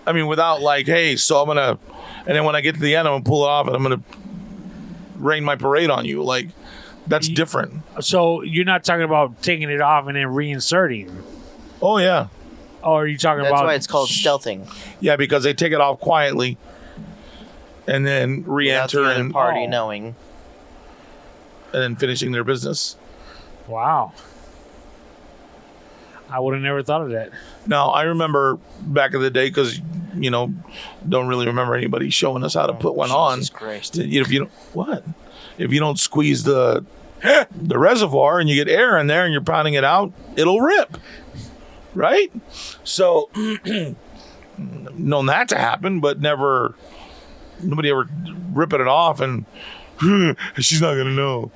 I mean, without like, hey, so I'm gonna, and then when I get to the end, I'm gonna pull it off and I'm gonna rain my parade on you. Like, that's different. So you're not talking about taking it off and then reinserting, Oh yeah, or are you talking That's about? why it's called stealthing. yeah, because they take it off quietly and then Without re-enter the other and party knowing. then finishing their business. Wow. I would have never thought of that. Now, I remember back in the day, because, don't really remember anybody showing us how to put one on. Jesus Christ. If you don't, what? If you don't squeeze the reservoir and you get air in there and you're pounding it out, it'll rip. Right? So, known that to happen, but nobody ever ripping it off and she's not going to know.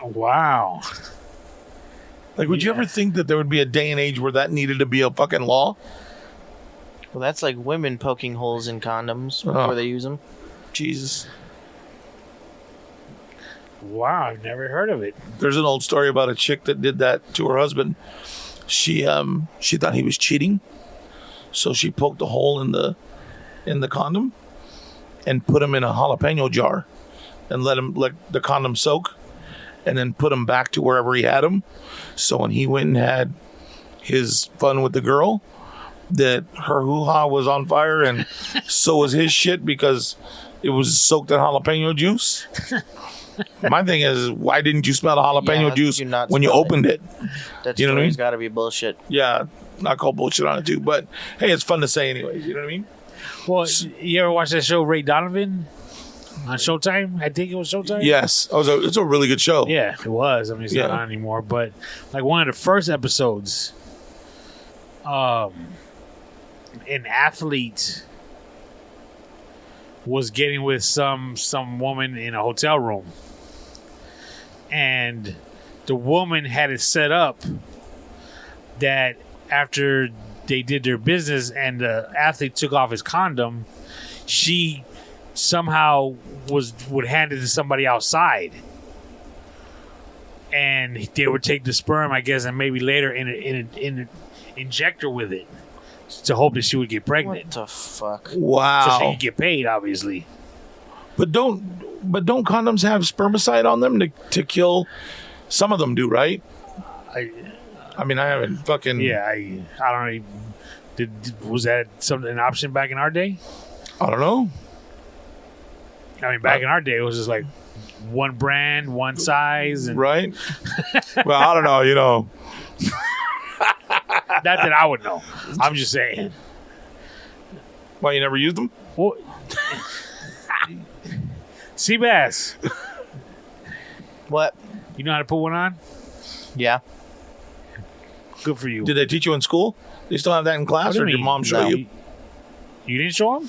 Wow. Like, would you ever think that there would be a day and age where that needed to be a fucking law? Well, that's like women poking holes in condoms before they use them. Jesus. Wow, I've never heard of it. There's an old story about a chick that did that to her husband. She thought he was cheating, so she poked a hole in the condom and put him in a jalapeno jar and let the condom soak, and then put him back to wherever he had him. So when he went and had his fun with the girl, that her hoo-ha was on fire and so was his shit because it was soaked in jalapeno juice. My thing is, why didn't you smell the jalapeno juice when you opened it? That You know what I mean? story's got to be bullshit. Yeah, not call bullshit on it too, but hey, it's fun to say anyways. You know what I mean? Well, you ever watch that show Ray Donovan on Showtime? I think it was Showtime. Yes. It's a really good show. Yeah, it was. I mean, it's not on anymore. But like one of the first episodes, an athlete was getting with some woman in a hotel room, and the woman had it set up that after they did their business and the athlete took off his condom, she somehow would hand it to somebody outside, and they would take the sperm, I guess, and maybe later inject her with it to hope that she would get pregnant. What the fuck? Wow. So she could get paid, obviously. But don't condoms have spermicide on them to kill? Some of them do, right? I mean, I haven't fucking. Yeah, I don't know. Was that an option back in our day? I don't know. I mean, back in our day, it was just like one brand, one size, and Right? Well, I don't know. You know, not that I would know. I'm just saying. why you never used them? Well, Seabass, What? you know how to put one on? Yeah. Good for you. Did they teach you in school? They still have that in class, What do or you did mean? mom show No. you? You didn't show him?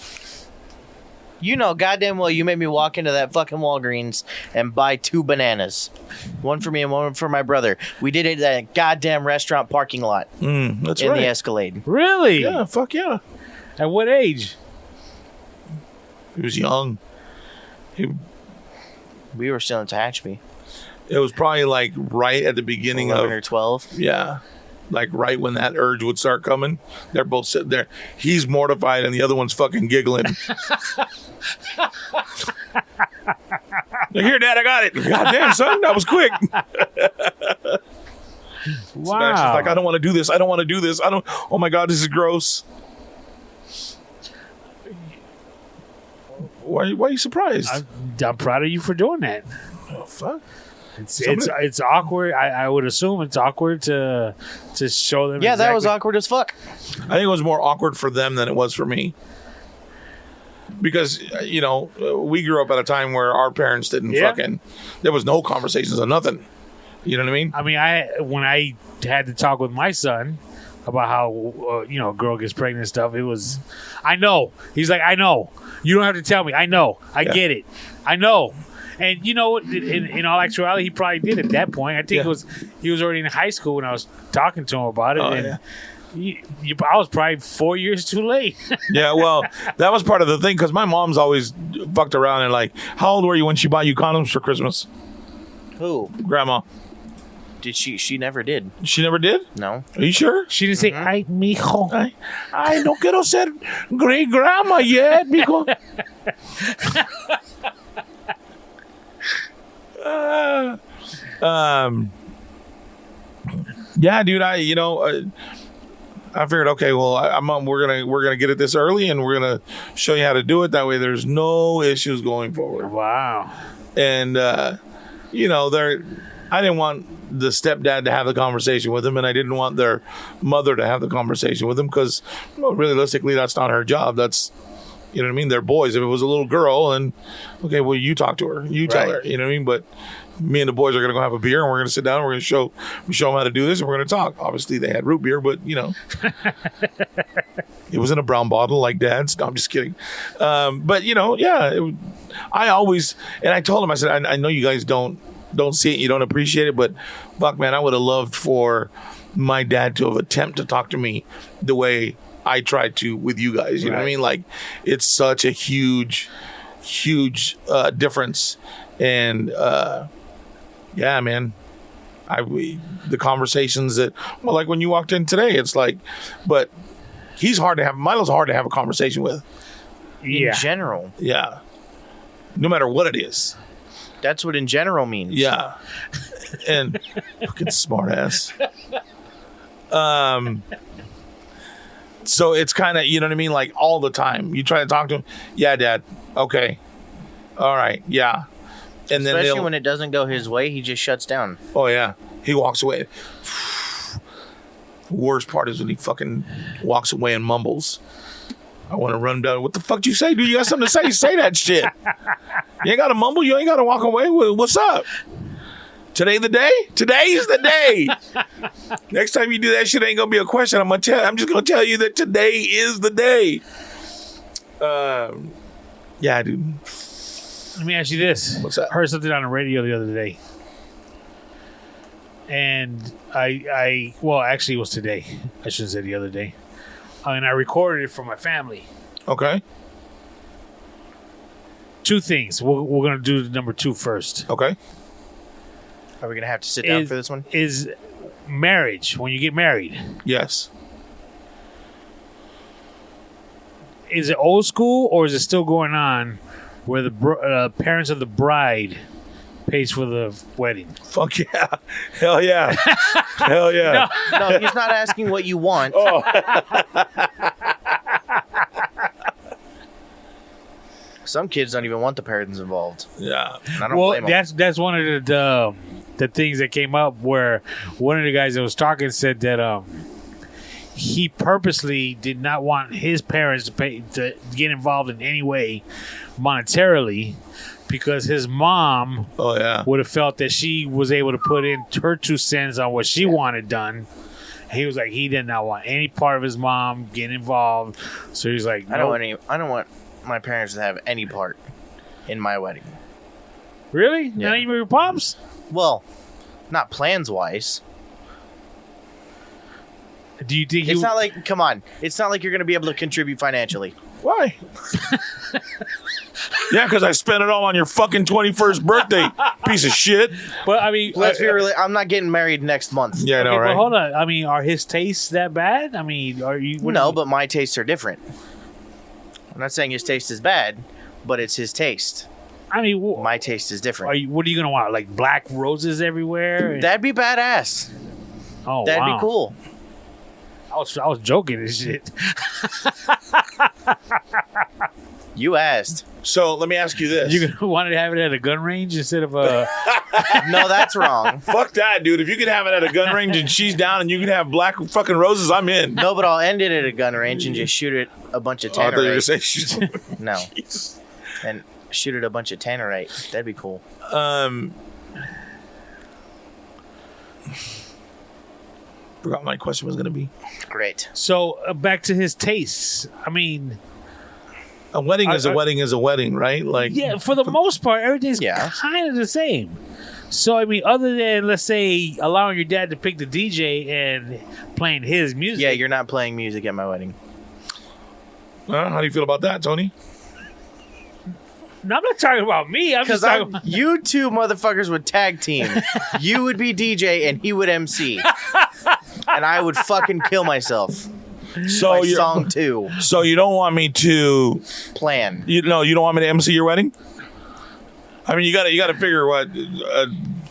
You know goddamn well you made me walk into that fucking Walgreens and buy 2 bananas. One for me and one for my brother. We did it at that goddamn restaurant parking lot That's in right. the Escalade. Really? Yeah, fuck yeah. At what age? He was young. We were still in Tehachapi. It was probably like right at the beginning 11 of or 12. Yeah. Like right when that urge would start coming. They're both sitting there. He's mortified and the other one's fucking giggling. Here, Dad, I got it. Goddamn, son, that was quick. Wow. Sebastian's like, I don't want to do this. I don't want to do this. Oh my God, this is gross. Why are you surprised? I'm proud of you for doing that. Oh, fuck. It's awkward. I would assume it's awkward to show them. Yeah, that was exactly- awkward as fuck. I think it was more awkward for them than it was for me. Because, we grew up at a time where our parents didn't there was no conversations or nothing. You know what I mean? I mean, when I had to talk with my son about how a girl gets pregnant and stuff, it was, I know. He's like, I know. You don't have to tell me. I know. I get it. I know. And you know what? In all actuality, he probably did at that point. I think he was already in high school when I was talking to him about it. I was probably 4 years too late. Yeah, well, that was part of the thing because my mom's always fucked around and like, how old were you when she bought you condoms for Christmas? Who? Grandma. Did she? She never did. She never did? No. Are you sure? She didn't say, "Ay, mijo." I no quiero ser great grandma yet, mijo. Yeah, dude. I figured, okay, well, we're gonna get it this early, and we're gonna show you how to do it. That way, there's no issues going forward. Wow. And I didn't want the stepdad to have the conversation with him, and I didn't want their mother to have the conversation with him because, realistically, that's not her job. That's, you know what I mean? They're boys. If it was a little girl, and okay, well, you talk to her, you tell her, you know what I mean? But me and the boys are gonna go have a beer, and we're gonna sit down, and we're gonna show them how to do this, and we're gonna talk. Obviously, they had root beer, but it was in a brown bottle like Dad's. No, I'm just kidding. But I always, and I told him, I said, I know you guys don't see it, you don't appreciate it, but fuck, man, I would have loved for my dad to have attempted to talk to me the way I tried to with you guys. You know what I mean? Like, it's such a huge difference. And yeah, man, the conversations that, well, like when you walked in today, it's like, but Milo's hard to have a conversation with. In general. Yeah. No matter what it is. That's what in general means. Yeah. And fucking smart ass. So it's kind of, you know what I mean? Like all the time. You try to talk to him. Yeah, Dad. Okay. All right. Yeah. And then Especially when it doesn't go his way, he just shuts down. Oh, yeah. He walks away. The worst part is when he fucking walks away and mumbles. I want to run down. What the fuck do you say, dude? You got something to say? Say that shit. You ain't got to mumble. You ain't got to walk away. What's up? Today the day? Today's the day. Next time you do that shit, ain't going to be a question. I'm just going to tell you that today is the day. Yeah, dude. Let me ask you this. What's that? I heard something on the radio the other day. And well, actually it was today. I shouldn't say the other day. And I recorded it for my family. Okay. Two things. We're going to do number 2 first. Okay. Are we going to have to sit down for this one? Is marriage, when you get married, Yes. is it old school or is it still going on where the parents of the bride pays for the wedding? Fuck yeah. Hell yeah. Hell yeah. No, he's not asking what you want. Oh. Some kids don't even want the parents involved. Yeah. And I don't Well, blame them. that's one of the things that came up where one of the guys that was talking said that he purposely did not want his parents to get involved in any way monetarily because his mom Oh, yeah. would have felt that she was able to put in her 2 cents on what she wanted done. He was like, he did not want any part of his mom getting involved. So he's like, I don't want my parents to have any part in my wedding. Really? Yeah. Not even your pops? Well, not plans wise. Do you think It's not like, come on. It's not like you're going to be able to contribute financially. Why? Yeah, because I spent it all on your fucking 21st birthday, piece of shit. But I mean, Let's be really. I'm not getting married next month. Yeah, I know, okay, right? but hold on. I mean, are his tastes that bad? I mean, are you? No, but my tastes are different. I'm not saying his taste is bad, but it's his taste. I mean, My taste is different. what are you gonna want? Like black roses everywhere? That'd be badass. Oh, That'd wow. be cool. I was joking and shit. You asked. So let me ask you this. You gonna want to have it at a gun range instead of a? No, that's wrong. Fuck that, dude. If you could have it at a gun range and she's down and you can have black fucking roses, I'm in. No, but I'll end it at a gun range and just shoot it a bunch of Oh, I thought you were going to tannerite. say she's... No, Jeez. and shoot it a bunch of tannerite. That'd be cool. Forgot what my question was going to be. Great. So back to his tastes. I mean, A wedding is a wedding is a wedding, right? Like, yeah, for the most part, everything's Yeah. kind of the same. So I mean, other than let's say allowing your dad to pick the DJ and playing his music. Yeah, you're not playing music at my wedding. how do you feel about that, Tony? No, I'm not talking about me. I'm just Because talking about. you two motherfuckers would tag team. You would be DJ and he would MC. And I would fucking kill myself. So By you're, song 2. so you don't want me to? Plan. You don't want me to MC your wedding? I mean, you got to figure what.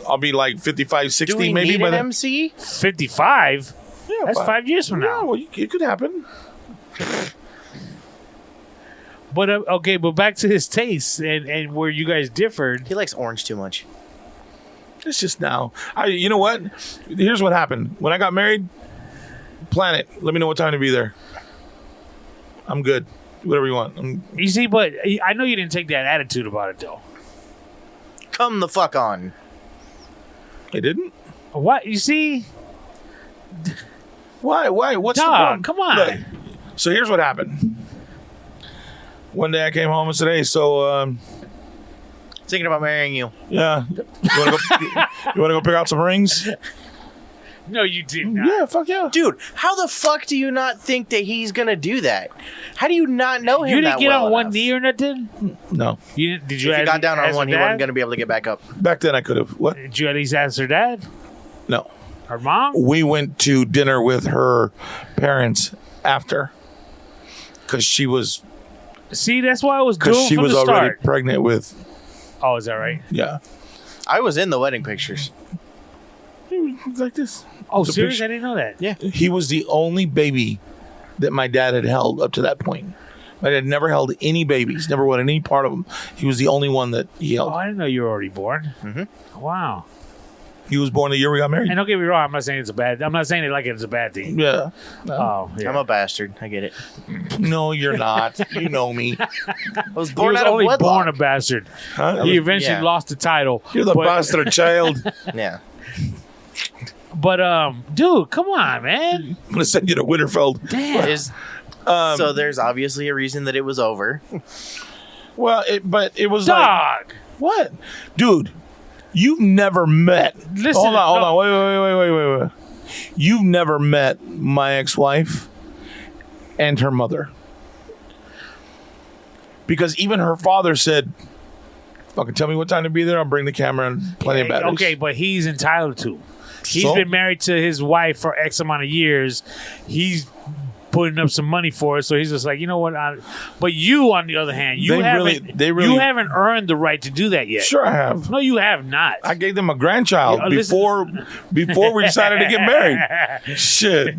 I'll be like 55, 60 Do we maybe. need by an then. MC? 55. Yeah, That's 5 years from Yeah, now. well, it could happen. But okay, but back to his tastes and where you guys differed. He likes orange too much. It's just now. You know what? Here's what happened. When I got married, plan it. Let me know what time to be there. I'm good. Whatever you want. You see, but I know you didn't take that attitude about it though. Come the fuck on. I didn't? What you see? Why? What's the Dog, problem? come on. Look, so here's what happened. One day I came home and said, hey, so, Thinking about marrying you. yeah. You want to go pick out some rings? No, you did not. Yeah, fuck yeah. Dude, how the fuck do you not think that he's gonna do that? How do you not know him You didn't that get well on one enough? knee or nothing. No. You didn't, did you? If he got down on ask one, her he wasn't dad? gonna be able to get back up. Back then I could have. What? Did you at least ask her dad? No. Her mom? We went to dinner with her parents after. Because she was See, that's why I was doing from the already start. pregnant with, Oh, is that right? yeah. I was in the wedding pictures. He was like this. Oh, The serious? picture- I didn't know that. Yeah. He was the only baby that my dad had held up to that point. My dad never held any babies, never wanted any part of them. He was the only one that he held. Oh, I didn't know you were already born. Mm-hmm. Wow. He was born the year we got married. And don't get me wrong, I'm not saying it like it's a bad thing. Yeah. Oh, yeah. I'm a bastard. I get it. No, you're not. You know me. I was He born was out of only wedlock. born a bastard. Huh? He eventually Yeah. lost the title. You're the bastard child. Yeah. But dude, come on, man. I'm gonna send you to Winterfeld. Damn. So there's obviously a reason that it was over. Well, but it was Dog. like what, dude? You've never met. Listen, hold on. Wait. You've never met my ex-wife and her mother, because even her father said, "Fucking tell me what time to be there. I'll bring the camera and plenty of batteries." Okay, but he's entitled to. He's So? been married to his wife for X amount of years. He's putting up some money for it, so he's just like, you know what? But you, on the other hand, you haven't earned the right to do that yet. Sure, I have. No, you have not. I gave them a grandchild before we decided to get married. Shit.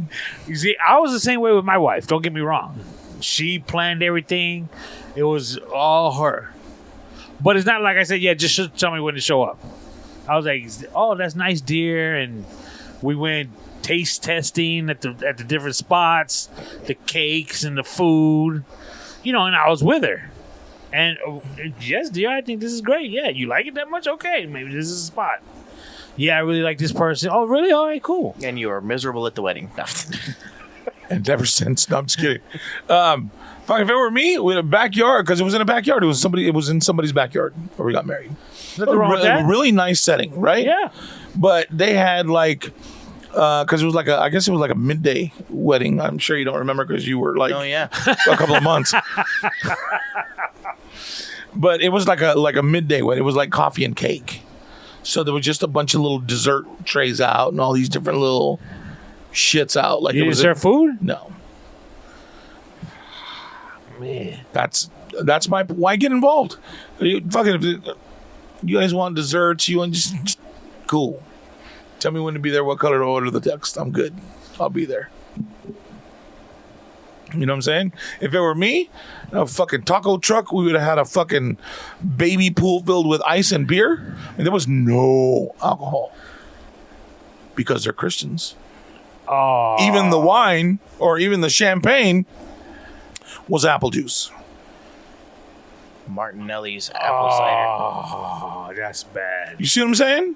You see, I was the same way with my wife. Don't get me wrong. She planned everything. It was all her. But it's not like I said, yeah, just tell me when to show up. I was like, oh, that's nice, dear. And we went taste testing at the different spots, the cakes and the food, and I was with her. And yes, dear, I think this is great. Yeah, you like it that much? Okay, maybe this is a spot. Yeah, I really like this person. Oh, really? All right, cool. And you were miserable at the wedding. No. And ever since, no, I'm just kidding. Fuck, if it were me, we had a backyard, because it was in a backyard. It was in somebody's backyard where we got married. Nothing wrong with that. Really nice setting, right? Yeah. But they had like, because it was like I guess it was like a midday wedding. I'm sure you don't remember because you were like, Oh yeah. a couple of months. But it was like a midday wedding. It was like coffee and cake. So there was just a bunch of little dessert trays out and all these different little shits out. Like You it didn't was serve food? No. Man. That's my why get involved. If you guys want desserts, you want just cool. Tell me when to be there, what color to order the text. I'm good. I'll be there. You know what I'm saying? If it were me, a fucking taco truck, we would have had a fucking baby pool filled with ice and beer. And there was no alcohol. Because they're Christians. Oh. Even the wine or even the champagne was apple juice. Martinelli's apple cider. Oh, that's bad. You see what I'm saying?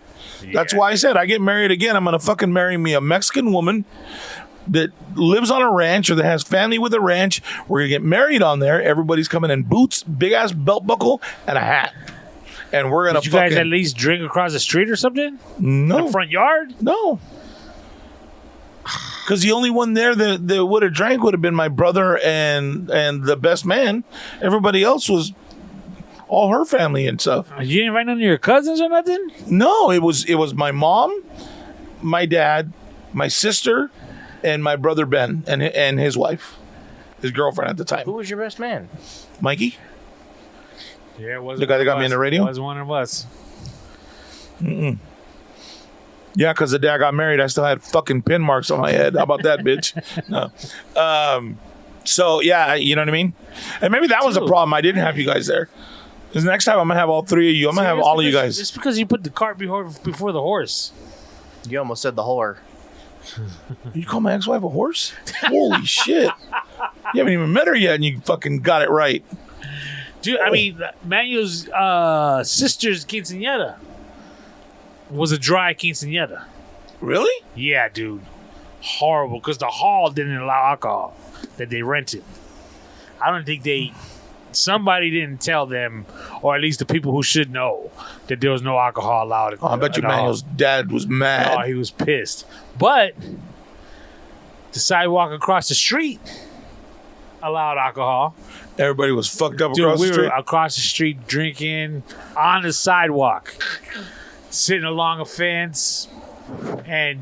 That's why I said I get married again. I'm going to fucking marry me a Mexican woman that lives on a ranch or that has family with a ranch. We're going to get married on there. Everybody's coming in boots, big ass belt buckle, and a hat. And we're going to Did you guys at least drink across the street or something? No. In the front yard? No. Because the only one there that would have drank would have been my brother and the best man. Everybody else was all her family and stuff. You didn't invite none of your cousins or nothing? No, it was my mom, my dad, my sister, and my brother Ben and his wife, his girlfriend at the time. Who was your best man? Mikey? Yeah, it was The guy that got me in the radio? Was one of us. Yeah, because the day I got married, I still had fucking pin marks on my head. How about that, bitch? No. So, yeah, you know what I mean? And maybe that was a problem. I didn't have you guys there. Because next time I'm going to have all three of you. I'm going to have all of you guys. Just because you put the cart before the horse. You almost said the whore. You call my ex-wife a horse? Holy shit. You haven't even met her yet and you fucking got it right. Dude, I mean, Manuel's sister's quinceañera was a dry quinceañera. Really? Yeah, dude. Horrible, because the hall didn't allow alcohol that they rented. I don't think somebody didn't tell them, or at least the people who should know, that there was no alcohol allowed. Oh, I bet you Manuel's dad was mad. Oh, he was pissed. But the sidewalk across the street allowed alcohol. Everybody was fucked up Dude, across we the street. were across the street drinking on the sidewalk, sitting along a fence, and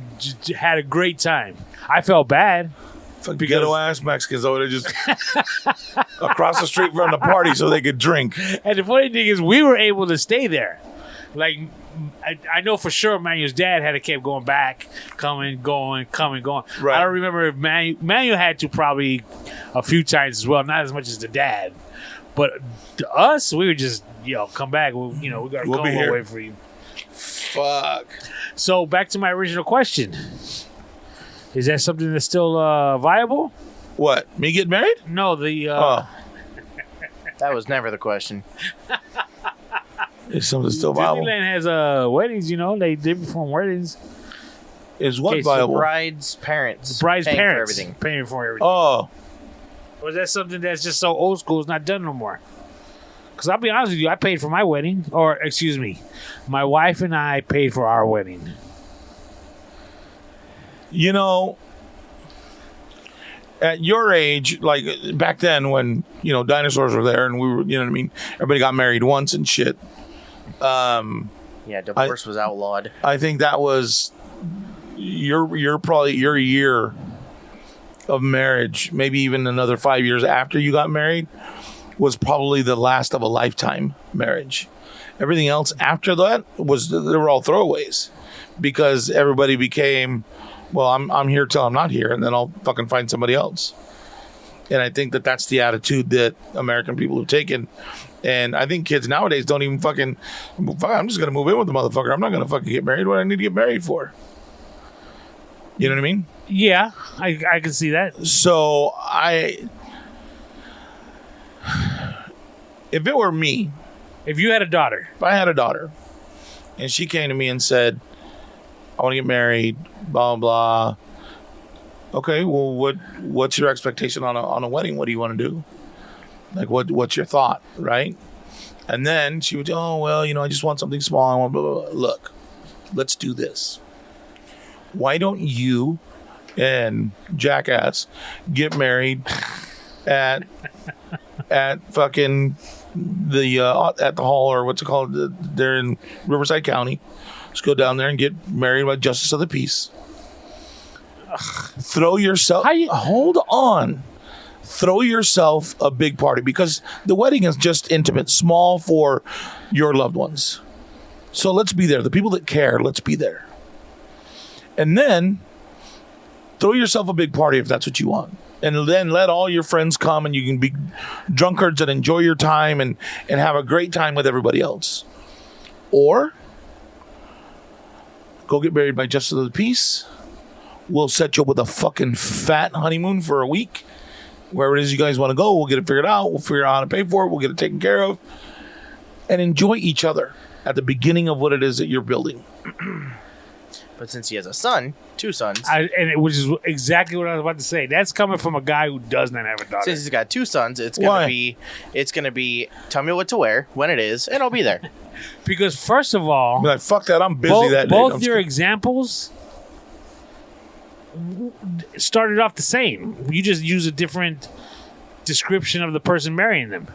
had a great time. I felt bad. Fucking ghetto ass Mexicans over there just across the street from the party so they could drink. And the funny thing is, we were able to stay there Like, I know for sure Manuel's dad had to keep going back, coming, going. Right. I don't remember if Manuel had to probably a few times as well, not as much as the dad. But to us, we would just, come back. We got to We'll come be here. away for you. Fuck. So back to my original question. Is that something that's still viable? What? Me get married? No, the... That was never the question. Is something still viable? Disneyland has weddings, they perform weddings. Is what Okay, so viable? Bride's parents. Bride's paying parents for everything. paying for everything. Oh, Or is that something that's just so old school it's not done no more? Because I'll be honest with you, I paid for my wedding. Or, excuse me, my wife and I paid for our wedding. at your age, like back then when, dinosaurs were there and we were, what I mean? Everybody got married once and shit. Yeah, divorce was outlawed. I think that was probably your year of marriage, maybe even another 5 years after you got married, was probably the last of a lifetime marriage. Everything else after that they were all throwaways, because everybody became, well, I'm here till I'm not here, and then I'll fucking find somebody else. And I think that's the attitude that American people have taken. And I think kids nowadays don't even fucking, I'm just going to move in with the motherfucker. I'm not going to fucking get married. What do I need to get married for? You know what I mean? Yeah, I can see that. So if it were me, If you had a daughter, if I had a daughter and she came to me and said, I want to get married, blah, blah, blah. Okay, well, what's your expectation on a wedding? What do you want to do? Like, what's your thought, right? And then she would, I just want something small. I want blah, blah, blah. Look, let's do this. Why don't you and Jackass get married at fucking at the hall, or what's it called? They're in Riverside County. Let's go down there and get married by Justice of the Peace. Throw yourself. Hold on. Throw yourself a big party, because the wedding is just intimate, small for your loved ones. So let's be there. The people that care, let's be there. And then throw yourself a big party if that's what you want. And then let all your friends come, and you can be drunkards and enjoy your time and have a great time with everybody else. Or go get married by Justice of the Peace. We'll set you up with a fucking fat honeymoon for a week. Wherever it is you guys want to go, we'll get it figured out. We'll figure out how to pay for it. We'll get it taken care of. And enjoy each other at the beginning of what it is that you're building. But since he has a son, two sons. which is exactly what I was about to say. That's coming from a guy who does not have a daughter. Since he's got two sons, it's Why? gonna be tell me what to wear when it is, and I'll be there. Because first of all, Be like, fuck that, I'm busy that day. both your examples started off the same. You just use a different description of the person marrying them.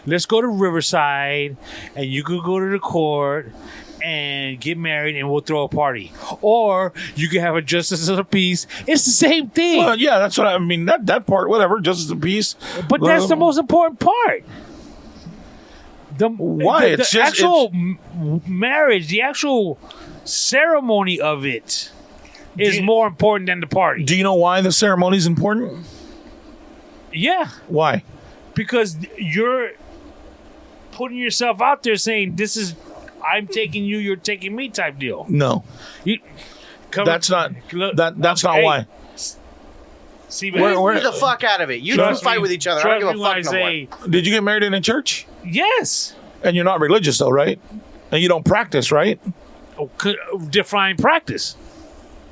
Let's go to Riverside, and you could go to the court and get married, and we'll throw a party. Or you could have a Justice of the Peace. It's the same thing. Well, yeah, that's what I mean. That part, whatever, Justice of the Peace. But that's the most important part. Why? The actual marriage, the actual ceremony of it is more important than the party. Do you know why the ceremony is important? Yeah. Why? Because you're putting yourself out there saying, this is, I'm taking you, you're taking me type deal. No. That's not why. See, Get the fuck out of it. You two fight with each other. I don't give a fuck no more. Did you get married in a church? Yes. And you're not religious though, right? And you don't practice, right? Define practice.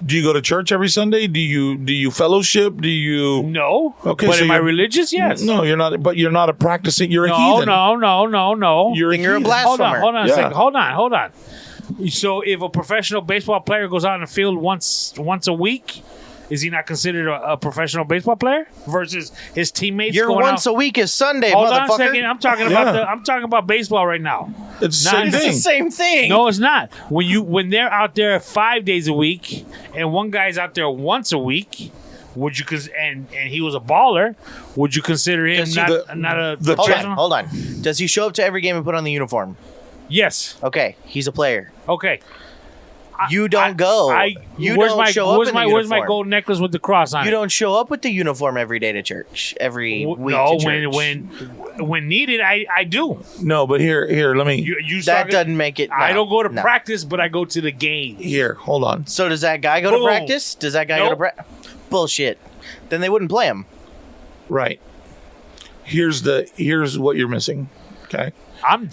Do you go to church every Sunday? Do you fellowship? Do you? No. Okay, but so am I you're- religious? Yes. No, you're not. But you're not a practicing. You're a heathen. No. You're a Then you're a heathen. blasphemer. Hold on a Yeah. second. Hold on. So if a professional baseball player goes out on the field once a week, is he not considered a professional baseball player versus his teammates? Your going once out? a week is Sunday, Hold motherfucker. on a second. I'm talking about baseball right now. It's the Nah, same It's the thing. same thing. No, it's not. When they're out there 5 days a week and one guy's out there once a week, would you and he was a baller? Would you consider him Does he- not a the Hold professional? on. Does he show up to every game and put on the uniform? Yes. Okay, he's a player. Okay. You don't go. You where's don't my, show up where's in my the Where's my uniform. gold necklace with the cross on You it? don't show up with the uniform every day to church. Every week No, to church. when needed, I do. No, but here, let me. You That doesn't make it. I no, don't go to no. practice, but I go to the game. Here, hold on. So does that guy go to Boom. practice? Does that guy go to Nope. practice? Bullshit. Then they wouldn't play him. Right. Here's what you're missing. Okay.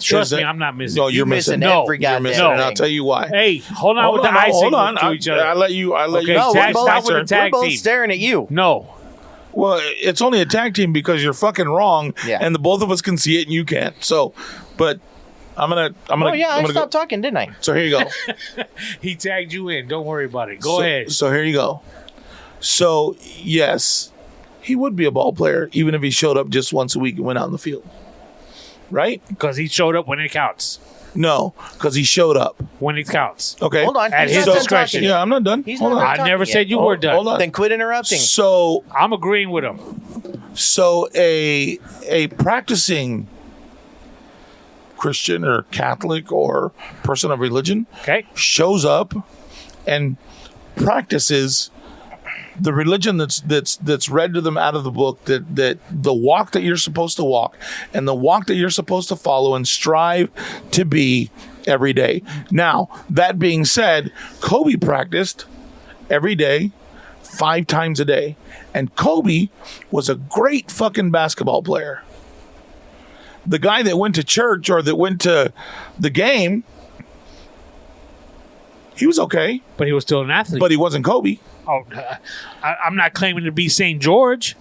Trust Is me, that- I'm not missing. No, you're missing. No, every You're goddamn missing, thing. and I'll tell you why. Hey, hold on with the no, eye hold signal on. to each other. I let you. Okay, No, tag- we're tag both, for the we're tag both team. staring at you. No. Well, it's only a tag team because you're fucking wrong, Yeah. and the both of us can see it and you can't. So, but I'm gonna. Oh yeah, I'm I gonna stopped talking, didn't I? So here you go. He tagged you in. Don't worry about it. Go ahead. So here you go. So yes, he would be a ball player even if he showed up just once a week and went out in the field. Right? Because he showed up when it counts. No, because he showed up. When it counts. Okay. Hold on. At he's his not done discretion. talking. Yeah, I'm not done. He's Hold not on. done I talking never yet. said you were done. Hold on. Then quit interrupting. So I'm agreeing with him. So a practicing Christian or Catholic or person of religion Okay. shows up and practices the religion that's read to them out of the book, that the walk that you're supposed to walk and the walk that you're supposed to follow and strive to be every day. Now, that being said, Kobe practiced every day, 5 times a day. And Kobe was a great fucking basketball player. The guy that went to church or that went to the game, he was okay, But he was still an athlete. but he wasn't Kobe. Oh, I'm not claiming to be St. George,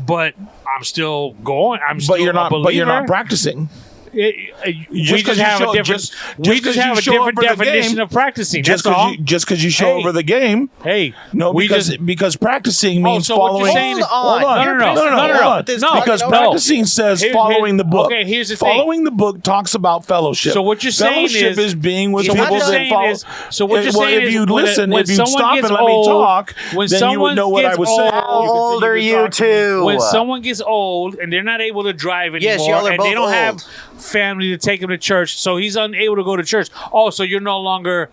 but I'm still going. I'm still But you're not. a believer. But you're not practicing. We Just 'cause just you have show- a different. just We 'cause just you have a show different up for the definition game, of practicing. Just That's all. because you show Hey. over the game. Hey, No, we because just because practicing means so what you're following. saying is- Hold on. No, no, no, You're no, pissing no, me no, off no. with this No, fucking Because over. practicing says following the book. Okay, here's the thing. Following the book talks about fellowship. So what you're saying fellowship is being with So people what you're that saying follow. is- so what you're well, saying if is you when listen, when if you someone stop gets and let me old- talk, when then you would someone know what I gets was old- saying. How You old are continue to you talk. two? When someone gets old and they're not able to drive anymore, Yes, y'all are and they both don't have old. family to take him to church, so he's unable to go to church. Oh, so you're no longer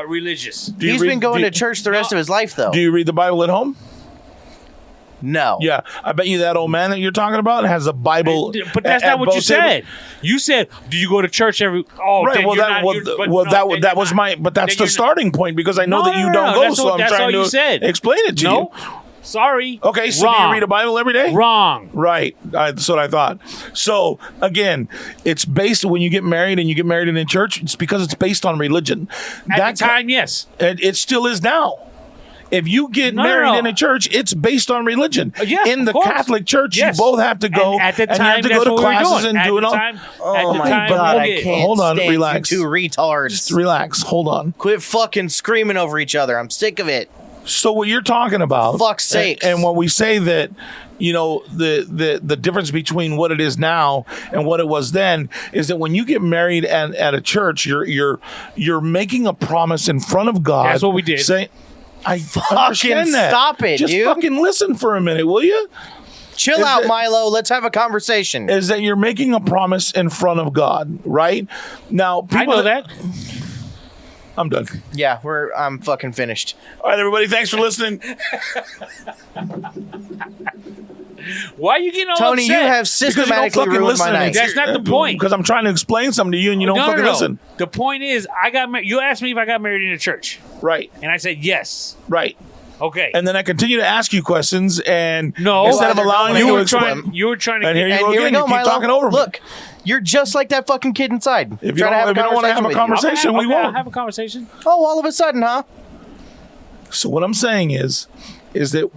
religious. Do you He's read- been going do- to church the rest of his life, though. Do you read the Bible at home? No. Yeah, I bet you that old man that you're talking about has a Bible. But that's at not what you both tables. said. You said, "Do you go to church every?" Oh, Right. then Well, you're that not- well, you're- but well no, that then that you're was not. my. But that's Then the you're not. starting point because I know No, that you no, don't no, go. that's So what- I'm that's trying all to you said. explain it to No, you. sorry. Okay, so do Wrong. you read a Bible every day? Wrong. Right. That's what I thought. So again, it's based when you get married and you get married in a church. It's because it's based on religion. At the time, yes. it still is now. If you get No, married no. in a church, it's based on religion. Yeah, in the of course. Catholic Church, Yes. you both have to go And at the and time, you have to that's go to what we were classes doing. and At do it the all. time- Oh at the my time, god, we I did. can't Hold on, stand relax. you two retards. Relax. Hold on. Quit fucking screaming over each other. I'm sick of it. So what you're talking about? Fuck's sakes. And when we say that, you know, the difference between what it is now and what it was then is that when you get married at a church, you're making a promise in front of God. That's what we did. Say, I understand that. stop it, Just dude. fucking listen for a minute, will you? Chill Is out, it- Milo. Let's have a conversation. Is that you're making a promise in front of God, right? Now, people I know that. I'm done. Yeah, I'm fucking finished. All right, everybody. Thanks for listening. Why are you getting all Tony, you upset? have Because you don't systematically fucking ruined my listen. night. That's not the point. Because I'm trying to explain something to you and you don't fucking listen. The point is, I got you asked me if I got married in a church, Right, and I said yes. right. Okay. And then I continue to ask you questions, and No, instead of Well, allowing you you were to explain, trying- you were trying to. And here you And go here we again. go, You keep Milo. talking over me. Look, you're just like that fucking kid inside. If you don't want to have a conversation, we I'll won't. have a conversation. Oh, all of a sudden, huh? So what I'm saying is that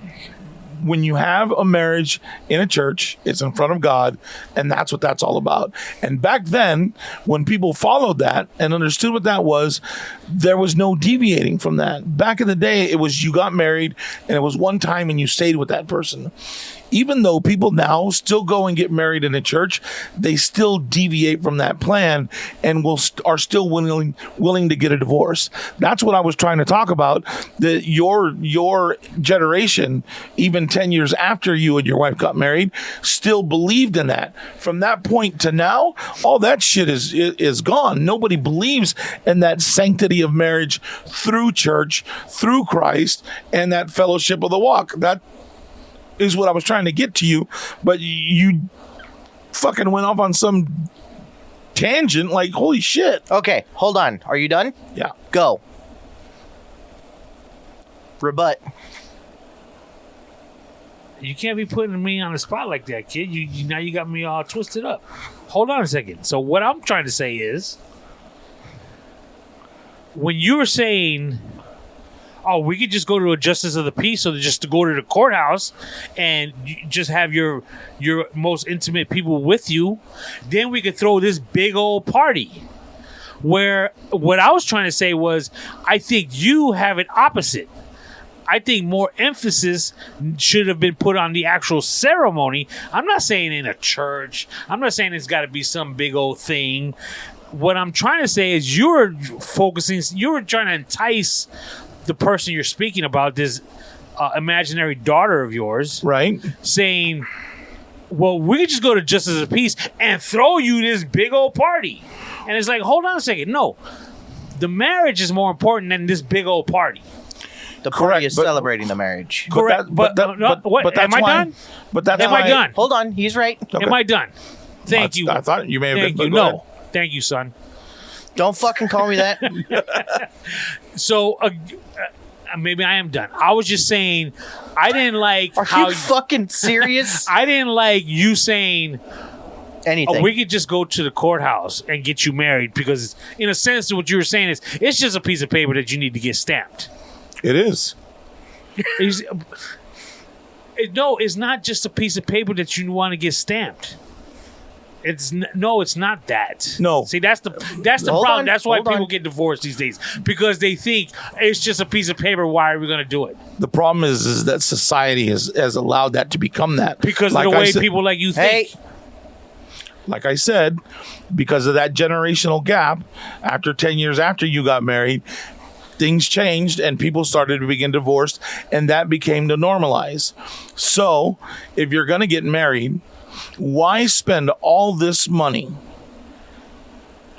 when you have a marriage in a church, it's in front of God, and that's what that's all about. And back then, when people followed that and understood what that was, there was no deviating from that. Back in the day, it was you got married, and it was one time, and you stayed with that person. even though people now still go and get married in a church, they still deviate from that plan and are still willing to get a divorce. That's what I was trying to talk about. That your generation, even 10 years after you and your wife got married, still believed in that. From that point to now, all that shit is gone. Nobody believes in that sanctity of marriage through church, through Christ, and that fellowship of the walk. That is what I was trying to get to you, but you fucking went off on some tangent like, holy shit. Okay, hold on. Are you done? Yeah. Go. Rebut. You can't be putting me on the spot like that, kid. Now you got me all twisted up. Hold on a second. So what I'm trying to say is, when you were saying, oh, we could just go to a justice of the peace, or just to go to the courthouse and just have your most intimate people with you, then we could throw this big old party. Where what I was trying to say was, I think you have it opposite. I think more emphasis should have been put on the actual ceremony. I'm not saying in a church. I'm not saying it's got to be some big old thing. What I'm trying to say is you're trying to entice the person you're speaking about, this imaginary daughter of yours, Right. saying, well, we could just go to Justice of Peace and throw you this big old party. And it's like, hold on a second. No, the marriage is more important than this big old party. The party Correct, is but- celebrating the marriage. Correct. But that's am I why- done? But that's Am why I done? Hold on, he's right. Okay. Am I done? Thank you. I thought you may have Thank been. you. but go No. ahead. Thank you, son. Don't fucking call me that. So maybe I am done. I was just saying, I didn't like Are how you fucking serious? I didn't like you saying, Anything. oh, we could just go to the courthouse and get you married, because in a sense what you were saying is it's just a piece of paper that you need to get stamped. It is. No, it's not just a piece of paper that you want to get stamped. It's not that. No. See, that's the Hold problem. on, That's why hold people on. get divorced these days, because they think it's just a piece of paper. Why are we going to do it? The problem is that society has allowed that to become that. Because Like of the I way said- people like you Hey, think. Like I said, because of that generational gap, after 10 years after you got married, things changed and people started to begin divorced, and that became the normalize. So if you're going to get married, why spend all this money?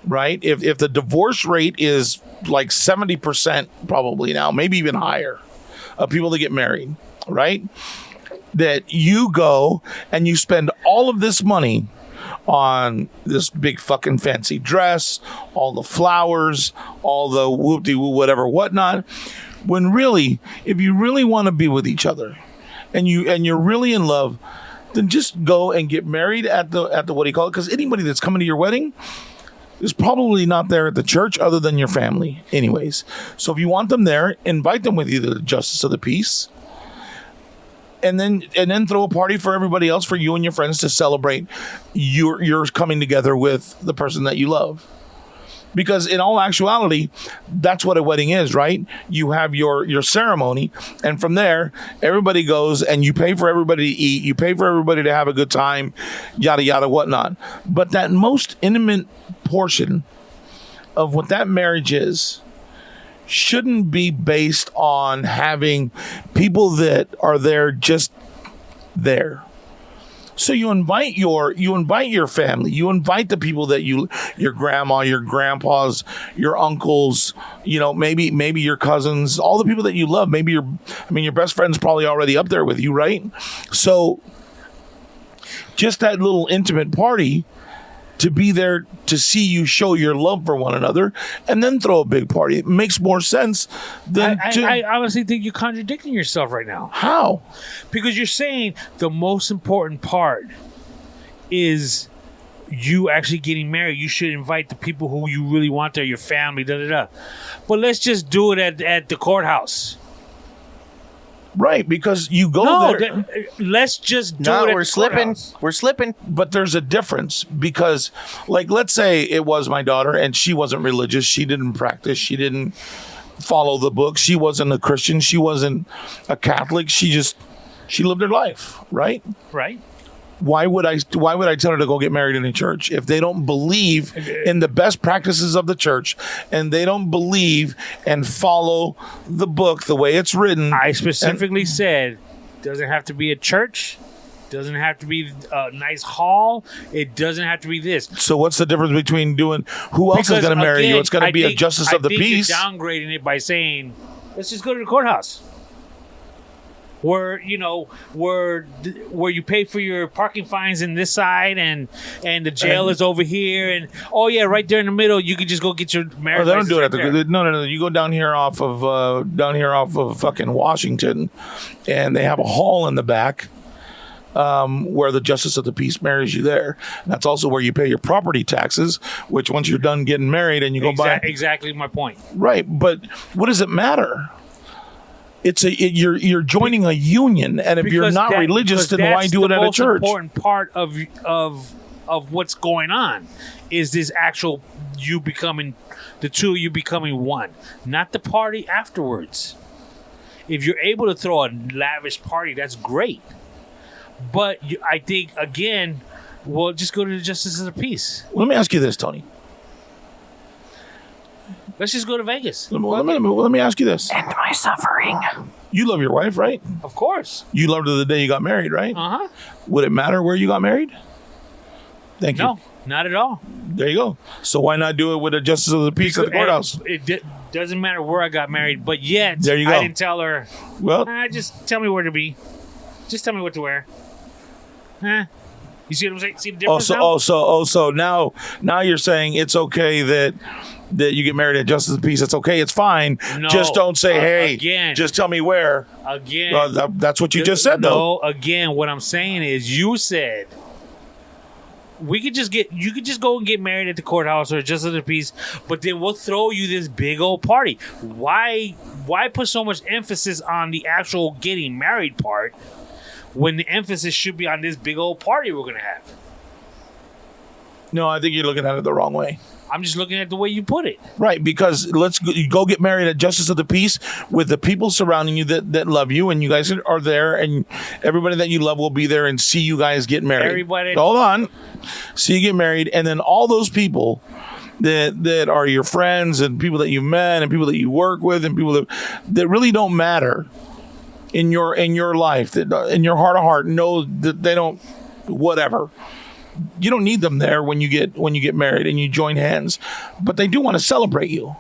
Right? If the divorce rate is like 70% probably now, maybe even higher, of people that get married, right? That you go and you spend all of this money on this big fucking fancy dress, all the flowers, all the whoop-de-woo, whatever, whatnot. When really, if you really want to be with each other and you're really in love, then just go and get married at the what do you call it? Because anybody that's coming to your wedding is probably not there at the church other than your family anyways. So if you want them there, invite them with you to the justice of the peace. And then throw a party for everybody else, for you and your friends, to celebrate your coming together with the person that you love. Because in all actuality, that's what a wedding is, right? You have your ceremony, and from there, everybody goes and you pay for everybody to eat, you pay for everybody to have a good time, yada, yada, whatnot. But that most intimate portion of what that marriage is shouldn't be based on having people that are there just there. So you invite your family, you invite the people that your grandma, your grandpas, your uncles, maybe your cousins, all the people that you love. Maybe your best friend's probably already up there with you, right? So just that little intimate party, to be there to see you show your love for one another, and then throw a big party. It makes more sense than I honestly think you're contradicting yourself right now. How? Because you're saying the most important part is you actually getting married. You should invite the people who you really want there, your family, da-da-da. But let's just do it at the courthouse. Right, because you go there. Let's just do no, it at we're the slipping. courthouse. We're slipping. But there's a difference, because, like, let's say it was my daughter and she wasn't religious. She didn't practice. She didn't follow the book. She wasn't a Christian. She wasn't a Catholic. She She lived her life, right? Right. Why would I tell her to go get married in a church if they don't believe in the best practices of the church and they don't believe and follow the book the way it's written? I specifically said, doesn't have to be a church, doesn't have to be a nice hall, it doesn't have to be this. So what's the difference between doing who else is going to marry you? It's going to be a justice of the peace. You're downgrading it by saying, let's just go to the courthouse. Where you pay for your parking fines in this side and the jail is over here, and right there in the middle you could just go get your marriage. Oh, they don't do it at the no. You go down here off of fucking Washington, and they have a hall in the back where the justice of the peace marries you there. And that's also where you pay your property taxes, which once you're done getting married and you go buy. Exactly my point. Right, but what does it matter? You're joining a union, and if you're not religious, then why do it at a church? The most important part of what's going on is this actual you becoming the two of you becoming one, not the party afterwards. If you're able to throw a lavish party, that's great. But I think again, well, just go to the justice of the peace. Let me ask you this, Tony. Let's just go to Vegas. Let me ask you this. End my suffering. You love your wife, right? Of course. You loved her the day you got married, right? Uh-huh. Would it matter where you got married? Thank you. No, not at all. There you go. So why not do it with the justice of the peace at the courthouse? It doesn't matter where I got married, but yet there you go. I didn't tell her, well, just tell me where to be. Just tell me what to wear. You see what I'm saying? See the difference so now you're saying it's okay that you get married at justice of the peace. It's okay. It's fine. No, just don't say, hey, again, just tell me where. Again. That's what you just said, though. No, again, what I'm saying is you said you could just go and get married at the courthouse or justice of the peace, but then we'll throw you this big old party. Why put so much emphasis on the actual getting married part when the emphasis should be on this big old party we're going to have? No, I think you're looking at it the wrong way. I'm just looking at the way you put it. Right, because you go get married at justice of the peace with the people surrounding you that love you, and you guys are there, and everybody that you love will be there and see you guys get married. Everybody. Hold on. See you get married, and then all those people that are your friends and people that you've met and people that you work with and people that really don't matter in your life, that in your heart of heart know that they don't, whatever. You don't need them there when you get married and you join hands, but they do want to celebrate you.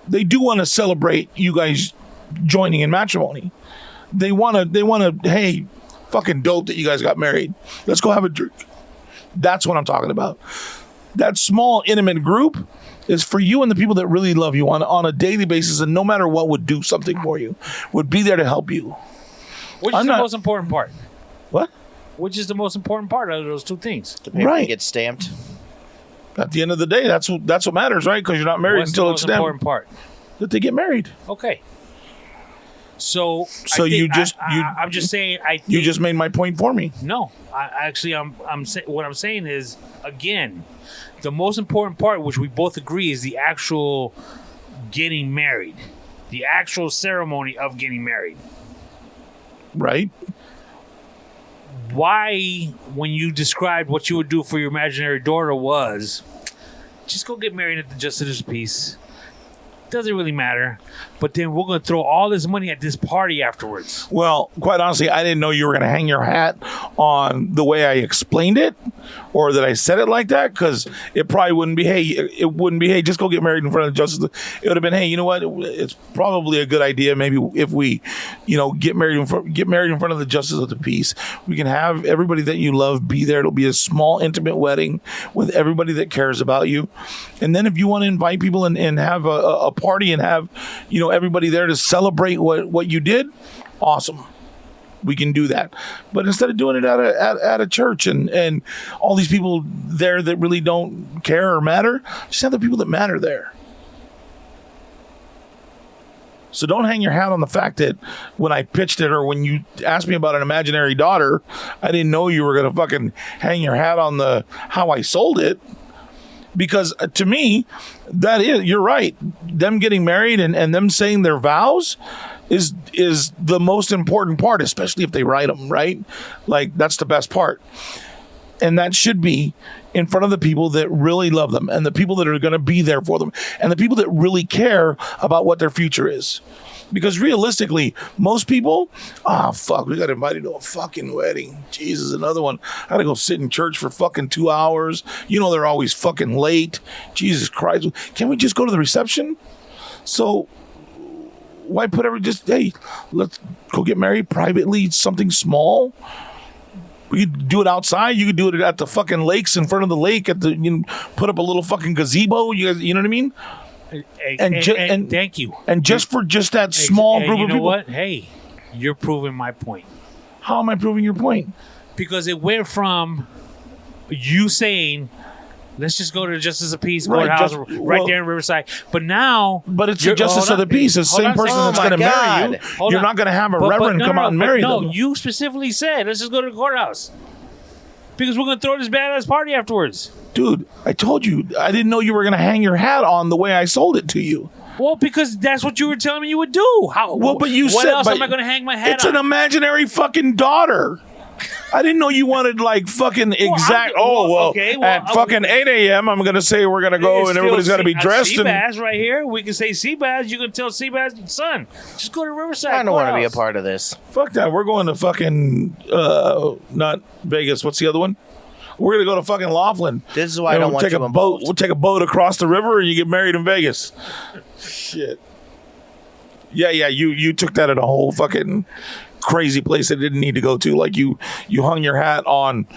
They do want to celebrate you guys joining in matrimony. They want to. Hey, fucking dope that you guys got married. Let's go have a drink. That's what I'm talking about. That small intimate group is for you and the people that really love you on a daily basis, and no matter what would do something for you, would be there to help you. Which is the most important part? What? Which is the most important part out of those two things? The paper gets stamped. At the end of the day, that's what matters, right? Because you're not married until it's stamped. What's the most important part? That they get married. Okay. So I'm just saying. You just made my point for me. No, what I'm saying is, again, the most important part, which we both agree, is the actual getting married, the actual ceremony of getting married. Right. Why, when you described what you would do for your imaginary daughter, was just go get married at the justice of peace. Doesn't really matter. But then we're going to throw all this money at this party afterwards. Well, quite honestly, I didn't know you were going to hang your hat on the way I explained it or that I said it like that, because it probably wouldn't be, hey, just go get married in front of the justice. It would have been, hey, you know what? It's probably a good idea maybe if we, get married in front of the justice of the peace. We can have everybody that you love be there. It'll be a small, intimate wedding with everybody that cares about you. And then if you want to invite people and have a party and have, everybody there to celebrate what you did, awesome. We can do that. But instead of doing it at a church and all these people there that really don't care or matter, just have the people that matter there. So don't hang your hat on the fact that when I pitched it or when you asked me about an imaginary daughter, I didn't know you were going to fucking hang your hat on how I sold it. Because to me, you're right. Them getting married and them saying their vows is the most important part, especially if they write them, right? Like, that's the best part. And that should be in front of the people that really love them and the people that are going to be there for them and the people that really care about what their future is. Because realistically, most people, fuck, we got invited to a fucking wedding. Jesus, another one. I got to go sit in church for fucking 2 hours. You know, they're always fucking late. Jesus Christ. Can't we just go to the reception? So why put hey, let's go get married privately, something small. We could do it outside. You could do it at the fucking lakes in front of the lake. Put up a little fucking gazebo. You know what I mean? And thank you. And just for that small group of people. You know what? Hey, you're proving my point. How am I proving your point? Because it went from you saying, let's just go to the Justice of Peace courthouse there in Riverside. But now... But it's the Justice of the Peace. It's the same person that's going to marry you. You're not going to have a reverend come out and marry them. No, you specifically said, let's just go to the courthouse. Because we're going to throw this badass party afterwards. Dude, I told you, I didn't know you were going to hang your hat on the way I sold it to you. Well, because that's what you were telling me you would do. But you what said... else am I going to hang my hat on? It's an imaginary fucking daughter. I didn't know you wanted like fucking exact. At fucking 8 a.m. I'm gonna say we're gonna go and everybody's gonna be dressed. Seabass right here. We can say Seabass. You can tell Seabass, son, just go to Riverside. I don't want to be a part of this. Fuck that. We're going to fucking not Vegas. What's the other one? We're gonna go to fucking Laughlin. This is why I don't want you involved. We'll take a boat across the river and you get married in Vegas. Shit. Yeah. You took that at a whole fucking crazy place that didn't need to go to. Like you hung your hat on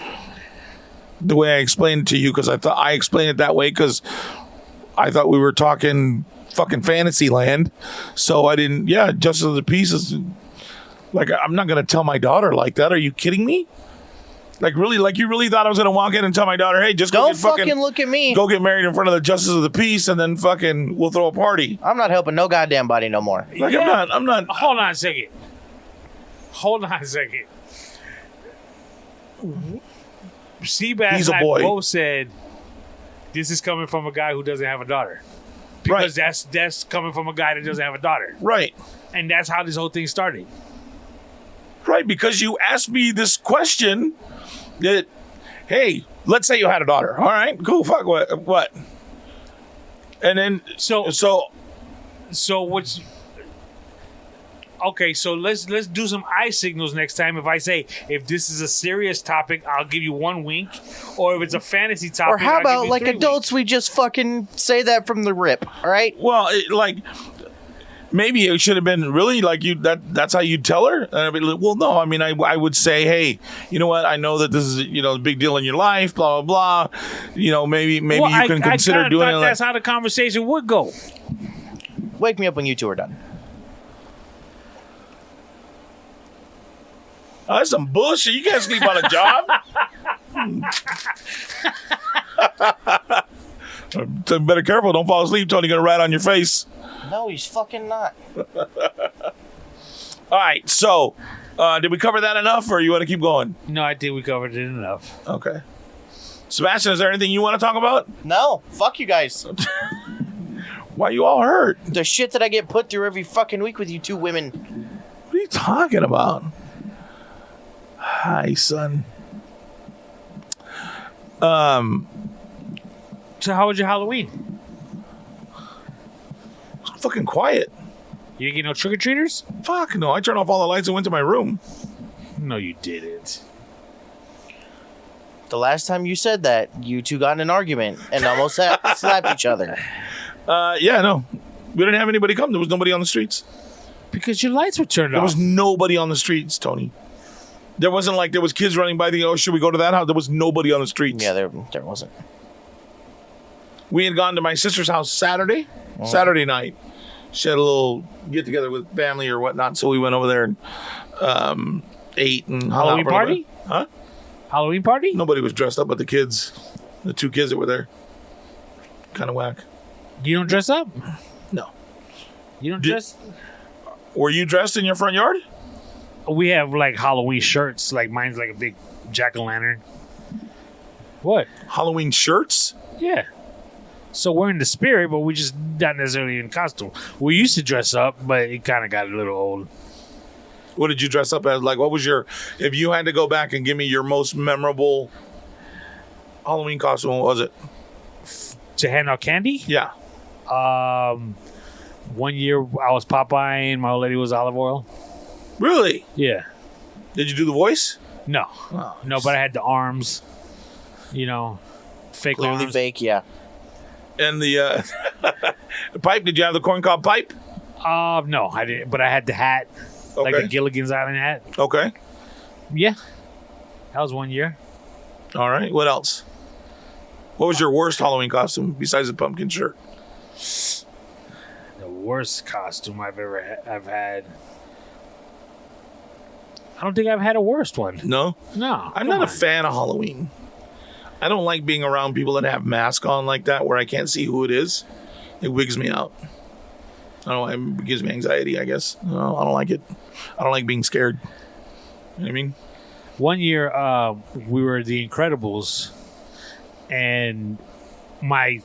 the way I explained it to you because I thought I explained it that way because I thought we were talking fucking fantasy land. So I didn't. Yeah, Justice of the Peace is like, I'm not gonna tell my daughter like that. Are you kidding me? Like really? Like you really thought I was gonna walk in and tell my daughter, hey, just don't fucking look at me. Go get married in front of the Justice of the Peace, and then fucking we'll throw a party. I'm not helping no goddamn body no more. Like I'm not. Hold on a second. Seabass and I both said this is coming from a guy who doesn't have a daughter. Because that's coming from a guy that doesn't have a daughter. Right. And that's how this whole thing started. Right, because you asked me this question that, hey, let's say you had a daughter. All right, cool, fuck, what? And then, so what's... Okay, so let's do some eye signals next time. If I say, if this is a serious topic, I'll give you 1 wink. Or if it's a fantasy topic, or how about like adults, winks. we just fucking say that from the rip, all right? Well, maybe it should have been really like you. That's how you'd tell her. And I'd be like, well, no. I mean, I would say, hey, you know what? I know that this is a big deal in your life. Blah blah blah. Maybe you can consider doing it. That's how the conversation would go. Wake me up when you two are done. Oh, that's some bullshit. You can't sleep on a job. Better careful. Don't fall asleep. Tony's going to rat on your face. No, he's fucking not. All right. So, did we cover that enough or you want to keep going? No, I think we covered it enough. Okay. Sebastian, is there anything you want to talk about? No. Fuck you guys. Why you all hurt? The shit that I get put through every fucking week with you two women. What are you talking about? Hi, son. So how was your Halloween? It's fucking quiet. You didn't get no trick-or-treaters? Fuck no. I turned off all the lights and went to my room. No, you didn't. The last time you said that, you two got in an argument and almost slapped each other. Yeah, no. We didn't have anybody come. There was nobody on the streets. Because your lights were turned off. There was nobody on the streets, Tony. There wasn't like there was kids running by the, should we go to that house? There was nobody on the streets. Yeah, there wasn't. We had gone to my sister's house Saturday night. She had a little get-together with family or whatnot, so we went over there and ate and hung Halloween out. Party? Huh? Halloween party? Nobody was dressed up but the kids. The 2 kids that were there. Kind of whack. You don't dress up? No. You don't dress? Were you dressed in your front yard? We have like Halloween shirts. Like mine's like a big jack-o'-lantern. What? Halloween shirts? Yeah. So we're in the spirit, but we just not necessarily in costume. We used to dress up, but it kind of got a little old. What did you dress up as? Like, what was your? If you had to go back and give me your most memorable Halloween costume, what was it? To hand out candy? Yeah. 1 year I was Popeye and my old lady was Olive Oil. Really? Yeah. Did you do the voice? No. Oh, No, but I had the arms. Fake Clearly arms. fake, yeah. And the the pipe? Did you have the corncob pipe? No, I didn't. But I had the hat, like Okay. the Gilligan's Island hat. Okay. Yeah, that was 1 year. All right. What else? What was your worst Halloween costume besides the pumpkin shirt? The worst costume I've had. I don't think I've had a worst one. No. No, I'm come not a on. fan of Halloween. I don't like being around people that have masks on like that where I can't see who it is. It wigs me out. I don't know. It gives me anxiety, I guess. No, I don't like it. I don't like being scared. You know what I mean? 1 year, we were the Incredibles, and my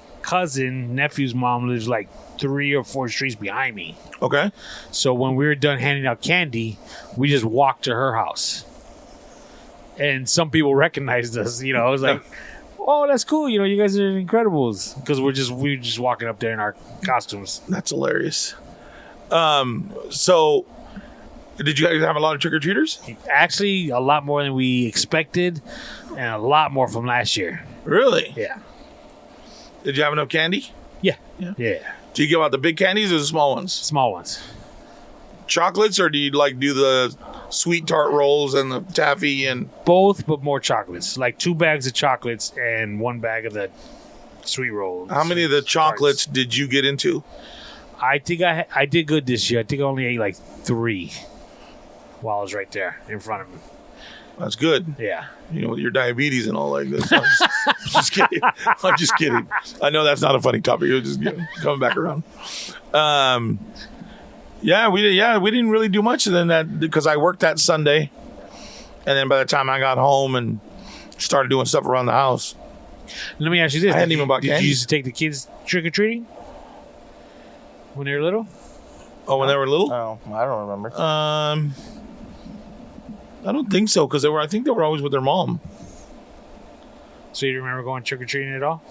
nephew's mom lives like 3 or 4 streets behind me. Okay. So when we were done handing out candy, we just walked to her house. And some people recognized us, It was like, oh, that's cool. You guys are Incredibles. Because we were just walking up there in our costumes. That's hilarious. So, did you guys have a lot of trick-or-treaters? Actually, a lot more than we expected, and a lot more from last year. Really? Yeah. Did you have enough candy? Yeah. Do you give out the big candies or the small ones? Small ones. Chocolates, or do you do the sweet tart rolls and the taffy and? Both, but more chocolates. Like 2 bags of chocolates and 1 bag of the sweet rolls. How many of the chocolates did you get into? I think I did good this year. I think I only ate like 3 while I was right there in front of me. That's good. Yeah. With your diabetes and all like this. I'm just kidding. I'm just kidding. I know that's not a funny topic. You're just coming back around. We didn't really do much than that because I worked that Sunday, and then by the time I got home and started doing stuff around the house, Let me ask you this: I hadn't even bought Did candy. you used to take the kids trick or treating when they were little? Oh, when they were little? Oh, I don't remember. I don't think so because I think they were always with their mom. So you remember going trick or treating at all?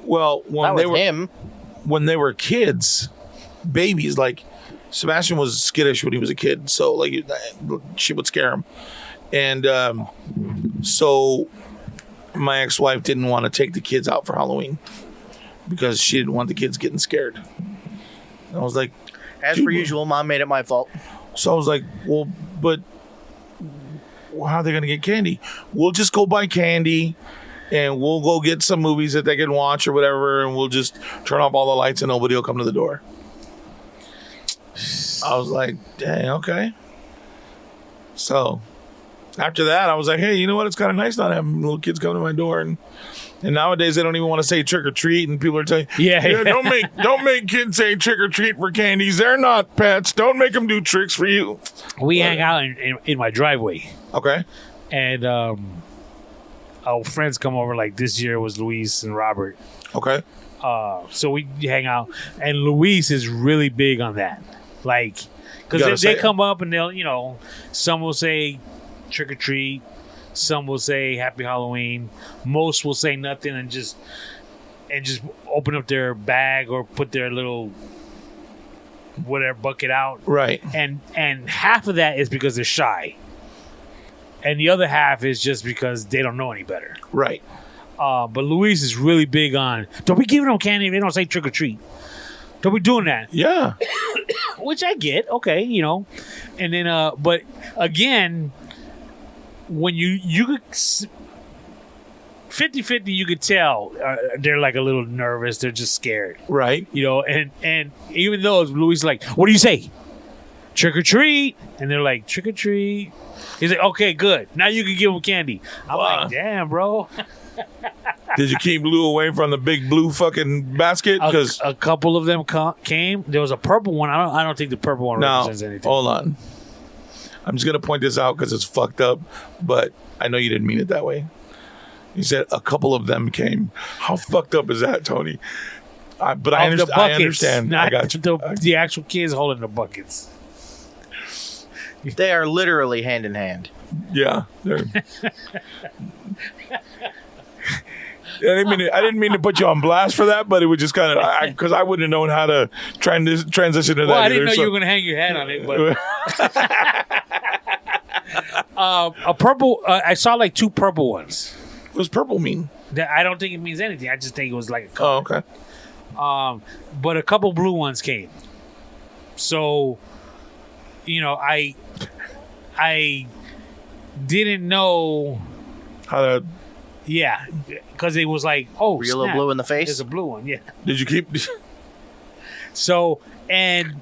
Well, Not with him. when they were kids, babies, like Sebastian was skittish when he was a kid, so like she would scare him, and so my ex-wife didn't want to take the kids out for Halloween because she didn't want the kids getting scared. And I was like, As per usual, Mom made it my fault. so I was like, well, but how are they going to get candy? We'll just go buy candy and we'll go get some movies that they can watch or whatever, and we'll just turn off all the lights and nobody will come to the door. I was like, dang, okay. So after that, I was like, hey, you know what? It's kind of nice not having little kids come to my door. And nowadays they don't even want to say trick or treat, and people are telling, Yeah. don't make kids say trick or treat for candies. They're not pets. Don't make them do tricks for you. We hang out in my driveway, Okay. and our friends come over. Like this year was Luis and Robert. Okay. So we hang out, and Luis is really big on that. Like, You gotta because say they it. come up and they'll, some will say trick or treat, some will say happy Halloween, most will say nothing and just open up their bag or put their little whatever bucket out. Right. And half of that is because they're shy, and the other half is just because they don't know any better. Right. But Luis is really big on, don't be giving them candy if they don't say trick or treat. Don't be doing that. Yeah. Which I get, okay, And then, but again, when you could 50-50, you could tell they're like a little nervous. They're just scared, Right. And even though Luis is like, what do you say? Trick or treat. And they're like, trick or treat. He's like, okay, good. Now you can give them candy. I'm Wow. like, damn, bro. Did you keep Blue away from the big blue fucking basket? Because A couple of them came. There was a purple one. I don't think the purple one now, represents anything. hold on. I'm just gonna point this out because it's fucked up, but I know you didn't mean it that way. He said a couple of them came. How fucked up is that, Tony? But I, Of the I buckets, understand. I not got you. the actual kids holding the buckets. They are literally hand in hand. Yeah. I didn't mean to put you on blast for that, but it was just kind of because I wouldn't have known how to transition to that. Well, I didn't either, know you were going to hang your hat on it, but a purple. I saw like 2 purple ones. What does purple mean? I don't think it means anything. I just think it was like a color. Oh, okay. But a couple blue ones came. So, I didn't know. How to? Yeah, because it was like, oh, Were you a little snap, blue in the face? There's a blue one, yeah. Did you keep? So, and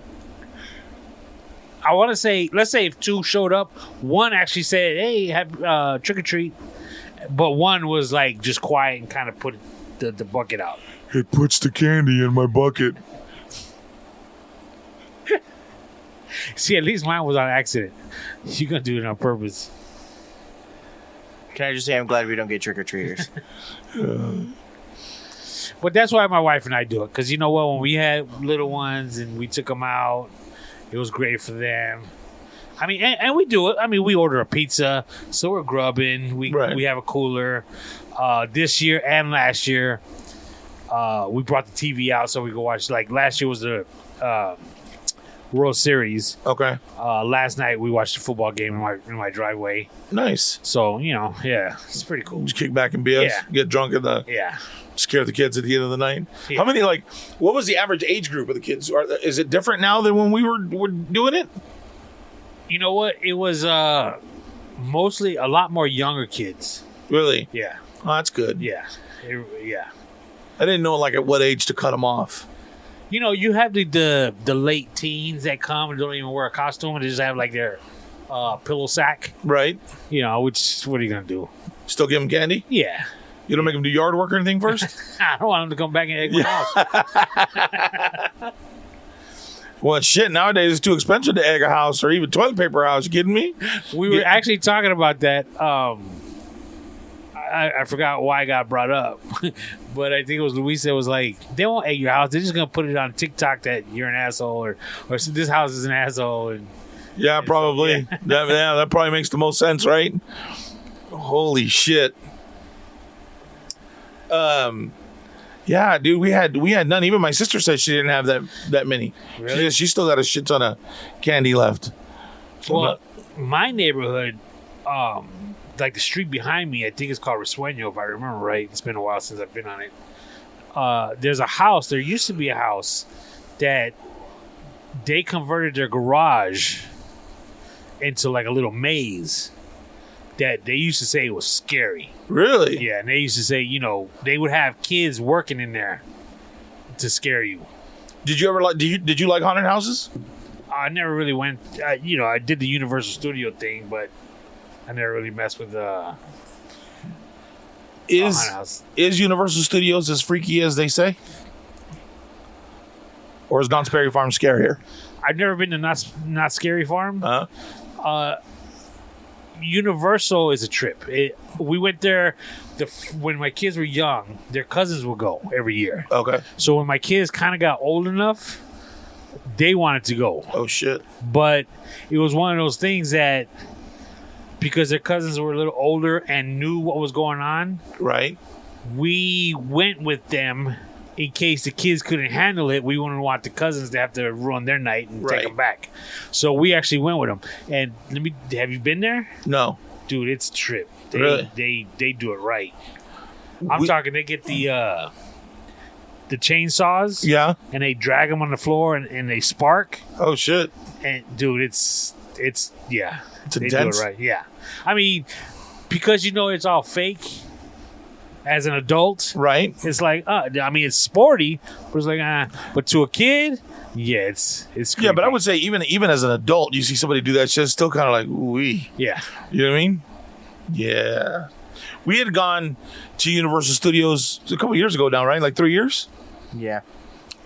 I want to say, let's say if 2 showed up, one actually said, hey, have trick or treat. But one was like just quiet and kind of put the bucket out. It puts the candy in my bucket. See, at least mine was on accident. You're going to do it on purpose. Can I just say I'm glad we don't get trick-or-treaters? But that's why my wife and I do it. Because you know what? When we had little ones and we took them out, it was great for them. I mean, and we do it. I mean, we order a pizza, so we're grubbing. We have a cooler. This year and last year, we brought the TV out so we could watch. Like last year was the World Series. Okay. Last night we watched a football game in my driveway. Nice. So yeah, it's pretty cool. Just kick back and BS. Yeah. Get drunk scare the kids at the end of the night. Yeah. How many? What was the average age group of the kids? Is it different now than when we were doing it? You know what? It was mostly a lot more younger kids. Really? Yeah. Oh, that's good. Yeah. Yeah. I didn't know at what age to cut them off. You have the late teens that come and don't even wear a costume and they just have like their pillow sack. Right. Which what are you gonna do? Still give them candy? Yeah. You don't make them do yard work or anything first? I don't want them to come back and egg my house. Well, shit, nowadays it's too expensive to egg a house or even toilet paper a house. You kidding me? We were actually talking about that. I forgot why I got brought up. But I think it was Luisa was like, they won't egg your house. They're just going to put it on TikTok that you're an asshole or this house is an asshole. And yeah, probably. Yeah. That probably makes the most sense, right? Holy shit. Yeah, dude, we had none. Even my sister said she didn't have that many. Really? She still got a shit ton of candy left. Well, my neighborhood, like the street behind me, I think it's called Resueño, if I remember right. It's been a while since I've been on it. There's a house. There used to be a house that they converted their garage into like a little maze that they used to say it was scary. Really? Yeah, and they used to say, they would have kids working in there to scare you. Did you ever did you like haunted houses? I never really went, I did the Universal Studio thing, but I never really messed with haunted house. Is Universal Studios as freaky as they say? Or is Knott's Berry Farm scarier? I've never been to Not Scary Farm. Universal is a trip. We went there when my kids were young. Their cousins would go every year. Okay. So when my kids kind of got old enough, they wanted to go. Oh, shit. But it was one of those things that because their cousins were a little older and knew what was going on, right? We went with them in case the kids couldn't handle it. We wouldn't want the cousins to have to ruin their night and take them back. So we actually went with them. And have you been there? No. Dude, it's a trip. Really? They do it right. I'm talking, they get the chainsaws. Yeah. And they drag them on the floor and they spark. Oh, shit. And dude, it's yeah. It's they intense. do it right. Yeah. I mean, because it's all fake. As an adult, right? It's like, it's sporty, but it's like, But to a kid, yeah, it's creepy. Yeah, but I would say even as an adult, you see somebody do that shit, it's still kind of like, ooh-wee. Yeah. You know what I mean? Yeah. We had gone to Universal Studios a couple years ago now, right? Like 3 years? Yeah.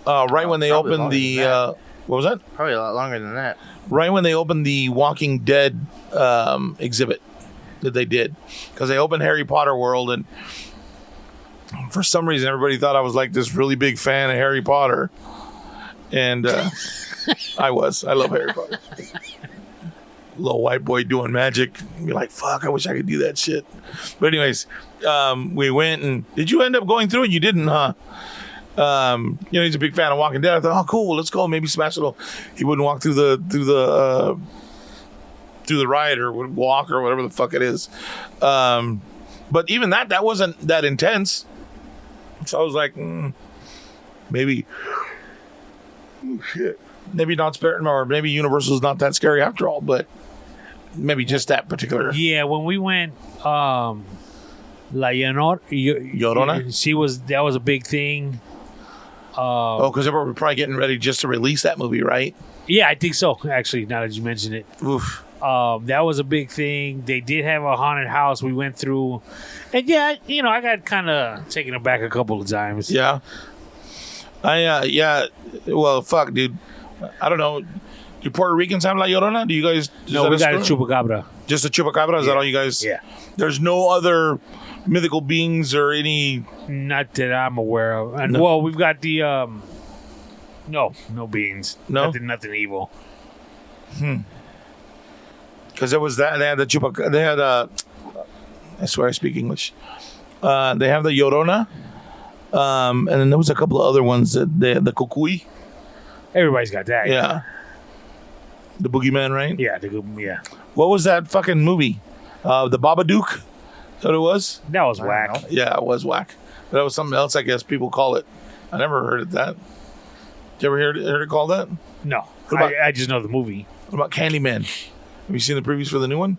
Right when they opened the... what was that? Probably a lot longer than that. Right when they opened the Walking Dead exhibit. that they did, because they opened Harry Potter World, and for some reason everybody thought I was like this really big fan of Harry Potter, and I love Harry Potter. Little white boy doing magic. You're like, fuck, I wish I could do that shit. But anyways, we went, and did you end up going through it? You didn't, huh? He's a big fan of Walking Dead. I thought, oh, cool, let's go. Maybe smash it all. He wouldn't walk through the ride, or would walk, or whatever the fuck it is. But even that wasn't that intense. So I was like, maybe, oh shit, maybe not Spartan, or maybe Universal's not that scary after all. But maybe just that particular. Yeah, when we went, La Llorona, that was a big thing. Because they were probably getting ready just to release that movie, right? Yeah, I think so. Actually, now that you mention it, Oof. that was a big thing. They did have a haunted house we went through, and yeah, I got kind of taken aback a couple of times. Yeah. Well, fuck, dude. I don't know. Do Puerto Ricans have La Llorona? Do you guys? No, we got a chupacabra. Just a chupacabra? Is that all you guys? Yeah. There's no other mythical beings or any. Not that I'm aware of. And well, we've got the no beings. No? Nothing evil. Because there was that. They had the chupacabra. They had I swear I speak English. They have the Llorona. And then there was a couple of other ones that the Cucuy. Everybody's got that. Yeah. The boogeyman, right? Yeah. What was that fucking movie? The Babadook? Is that what it was? That was whack. Yeah, it was whack. But that was something else, I guess people call it. I never heard of that. Did you ever heard it called that? No. What about- I just know the movie. What about Candyman? Have you seen the previews for the new one?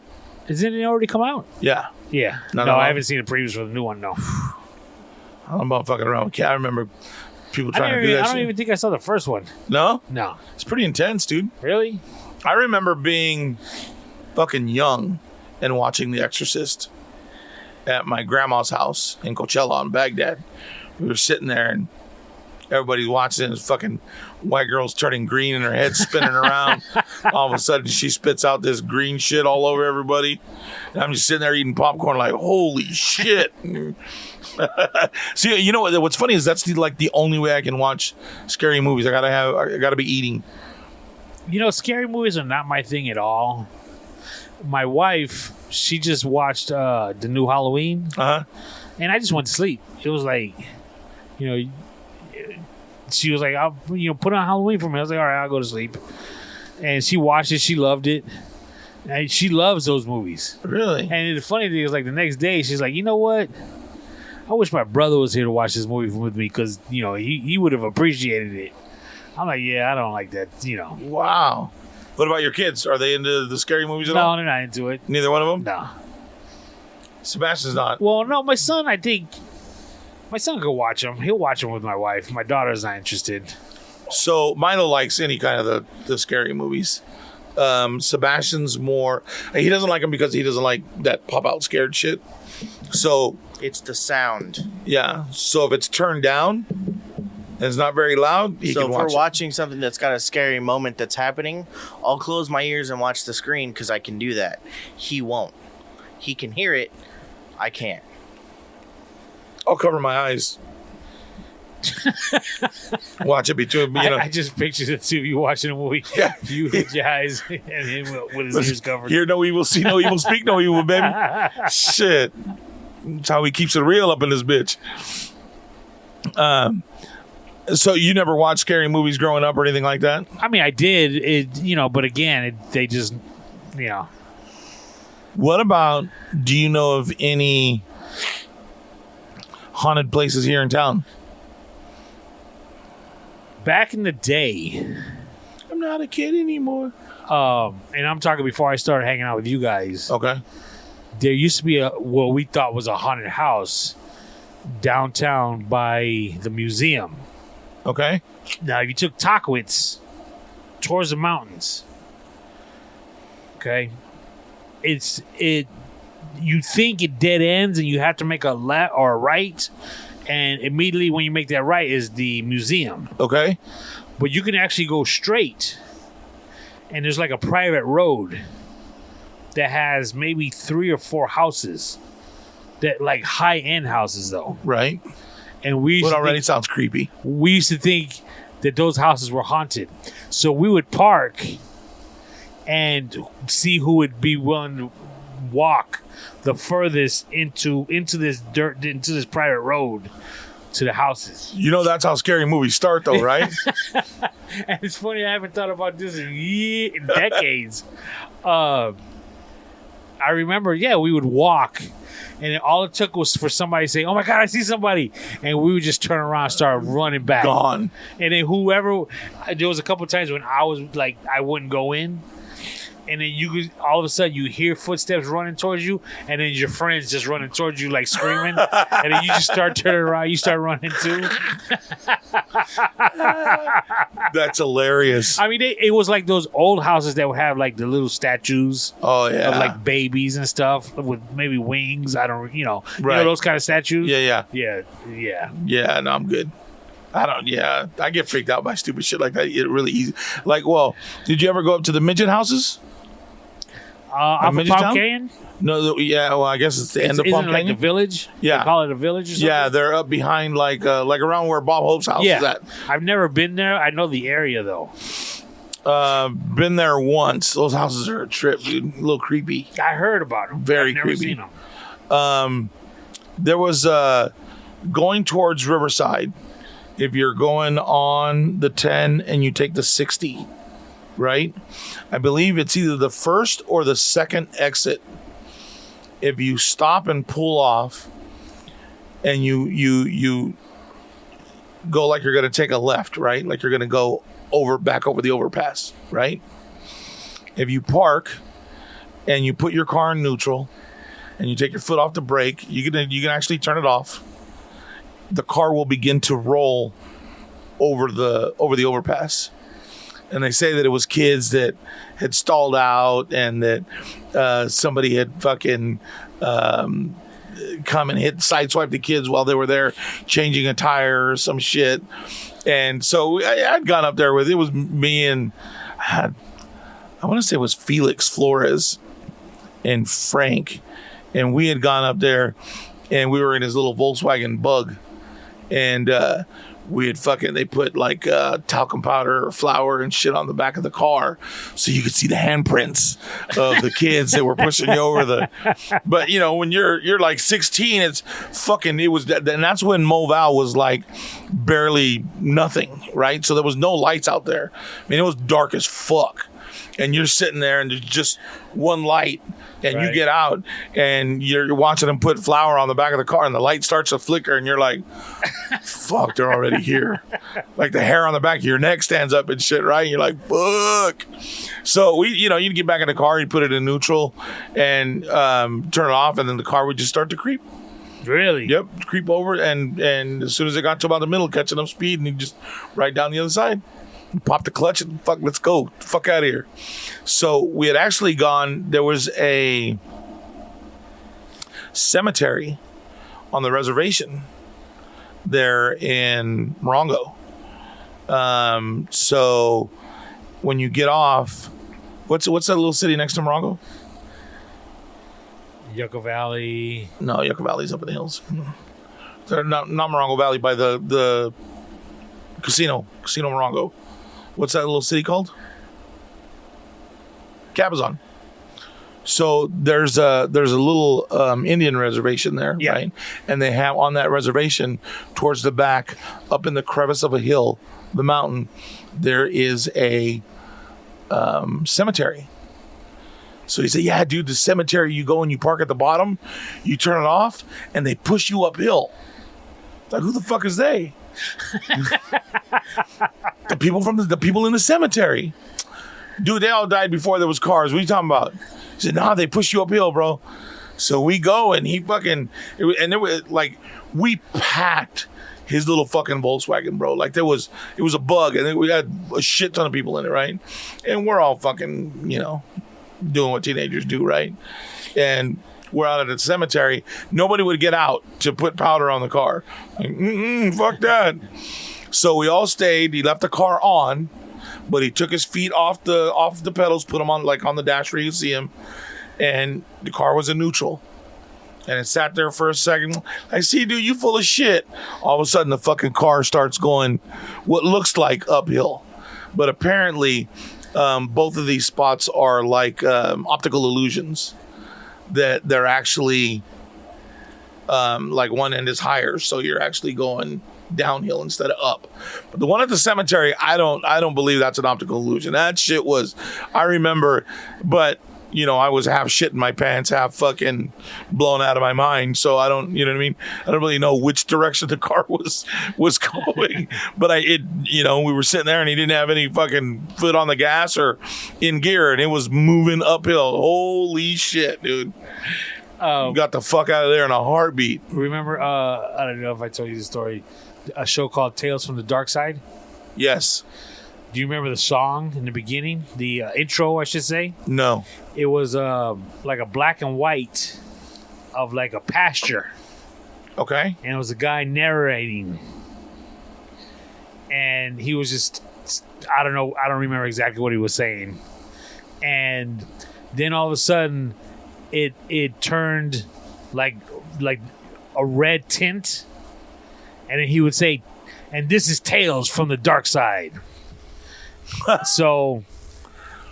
Isn't it already come out? Yeah. Yeah. No, I haven't seen the previews for the new one, no. I don't know about fucking around. I remember people trying to do that I don't shit. even think I saw the first one. No? No. It's pretty intense, dude. Really? I remember being fucking young and watching The Exorcist at my grandma's house in Coachella in Baghdad. We were sitting there and everybody's watching, and fucking white girl's turning green and her head spinning around. All of a sudden she spits out this green shit all over everybody. And I'm just sitting there eating popcorn like, holy shit. See, you know what's funny is that's the only way I can watch scary movies. I gotta be eating. Scary movies are not my thing at all. My wife, she just watched the new Halloween, and I just went to sleep. It was like, she was like, "I'll put on Halloween for me." I was like, "All right, I'll go to sleep." And she watched it. She loved it. And she loves those movies. Really? And the funny thing is, like, the next day, she's like, "You know what? I wish my brother was here to watch this movie with me because he would have appreciated it." I'm like, "Yeah, I don't like that." Wow. What about your kids? Are they into the scary movies at all? No, they're not into it. Neither one of them? No. Sebastian's not. Well, no, my son, I think, my son could watch them. He'll watch them with my wife. My daughter's not interested. So Milo likes any kind of the scary movies. Sebastian's more, he doesn't like them because he doesn't like that pop out scared shit. So It's the sound. yeah. So if it's turned down and it's not very loud, he So can if watch we're it. watching something that's got a scary moment that's happening, I'll close my ears and watch the screen because I can do that. He won't. He can hear it. I can't. I'll cover my eyes. Watch it between, I just pictured the two of you watching a movie. Yeah. You with your eyes and him with his ears covered. Hear no evil, see no evil, speak no evil, baby. Shit. That's how he keeps it real up in this bitch. So you never watched scary movies growing up or anything like that? I mean, I did, but again, they just, What about, do you know of any haunted places here in town? back in the day, I'm not a kid anymore. and I'm talking before I started hanging out with you guys, Okay. there used to be what we thought was a haunted house downtown by the museum. Okay. Now, if you took Tockwitz towards the mountains, okay, you think it dead ends and you have to make a left or a right, and immediately when you make that right is the museum. Okay. But you can actually go straight, and there's like a private road that has maybe 3 or 4 houses, that like high-end houses though. Right. And we used It to already think, sounds creepy. we used to think that those houses were haunted. So we would park and see who would be willing to walk the furthest into this private road to the houses. You know that's how scary movies start, though, right? And it's funny, I haven't thought about this in decades. I remember, we would walk, and all it took was for somebody to say, "Oh my God, I see somebody," and we would just turn around and start running back. Gone. And then there was a couple times when I was like, I wouldn't go in. And then you could, all of a sudden you hear footsteps running towards you, and then your friends just running towards you like screaming, and then you just start turning around, you start running too. That's hilarious. I mean, it was like those old houses that would have like the little statues Oh yeah. of like babies and stuff with maybe wings. I don't, Right. those kind of statues. Yeah. Yeah. No, I'm good. I get freaked out by stupid shit like that. It really easy. Like, well, did you ever go up to the midget houses? Off of Midget Palm Town? Canyon? Well, I guess it's the end of Palm Isn't it like the Canyon. village? Yeah. They call it a village or something? Yeah, they're up behind like around where Bob Hope's house is at. I've never been there. I know the area though. Been there once. Those houses are a trip, dude. A little creepy. I heard about them. Very I've never creepy. seen them. There was going towards Riverside. If you're going on the 10 and you take the 60, right? I believe it's either the first or the second exit. If you stop and pull off and you go like you're going to take a left, right? Like you're going to go back over the overpass, right? If you park and you put your car in neutral and you take your foot off the brake, you can actually turn it off. The car will begin to roll over the overpass. And they say that it was kids that had stalled out and that somebody had fucking come and sideswiped the kids while they were there changing a tire or some shit. And so I'd gone up there with, it was me and I want to say it was Felix Flores and Frank. And we had gone up there and we were in his little Volkswagen Bug. And we had they put like talcum powder or flour and shit on the back of the car so you could see the handprints of the kids that were pushing you over but when you're like 16, it was, and that's when Moval was like barely nothing, right? So there was no lights out there. I mean, it was dark as fuck. And you're sitting there and there's just one light and you get out and you're watching them put flour on the back of the car and the light starts to flicker and you're like, fuck, they're already here. Like the hair on the back of your neck stands up and shit, right? And you're like, fuck. So you'd get back in the car, you'd put it in neutral and turn it off, and then the car would just start to creep. Really? Yep, creep over and as soon as it got to about the middle, catching up speed, and you just right down the other side. Pop the clutch and fuck, let's go. Fuck out of here. So we had actually gone, there was a cemetery on the reservation there in Morongo. So when you get off, what's that little city next to Morongo? Yucca Valley. No, Yucca Valley's up in the hills. They're not Morongo Valley, by the casino Morongo. What's that little city called? Cabazon. So there's a little Indian reservation there, right? And they have on that reservation, towards the back, up in the crevice of a hill, the mountain, there is a cemetery. So he said, yeah, dude, the cemetery, you go and you park at the bottom, you turn it off, and they push you uphill. Like, who the fuck is they? The people in the cemetery. Dude, they all died before there was cars. What are you talking about? He said, nah, they push you uphill, bro. So we go, and he fucking, and it was like, we packed his little fucking Volkswagen, bro. Like, it was a Bug, and we had a shit ton of people in it, right? And we're all fucking, doing what teenagers do, right? And we're out at the cemetery. Nobody would get out to put powder on the car. Like, fuck that. So we all stayed. He left the car on, but he took his feet off the pedals, put them on the dash where you see him, and the car was in neutral. And it sat there for a second. I see, dude, you full of shit. All of a sudden, the fucking car starts going what looks like uphill. But apparently, both of these spots are like optical illusions. That they're actually like one end is higher, so you're actually going downhill instead of up. But the one at the cemetery, I don't believe that's an optical illusion. That shit was, I remember, but you know, I was half shit in my pants, half fucking blown out of my mind. So I don't, you know what I mean? I don't really know which direction the car was going. But you know, we were sitting there and he didn't have any fucking foot on the gas or in gear, and it was moving uphill. Holy shit, dude. Got the fuck out of there in a heartbeat. Remember, I don't know if I told you the story, a show called Tales from the Dark Side? Yes. Do you remember the song in the beginning? The intro, I should say? No. It was like a black and white of like a pasture. Okay. And it was a guy narrating. And he was just, I don't know, I don't remember exactly what he was saying. And then all of a sudden, it turned like a red tint. And then he would say, and this is Tales from the Dark Side. So,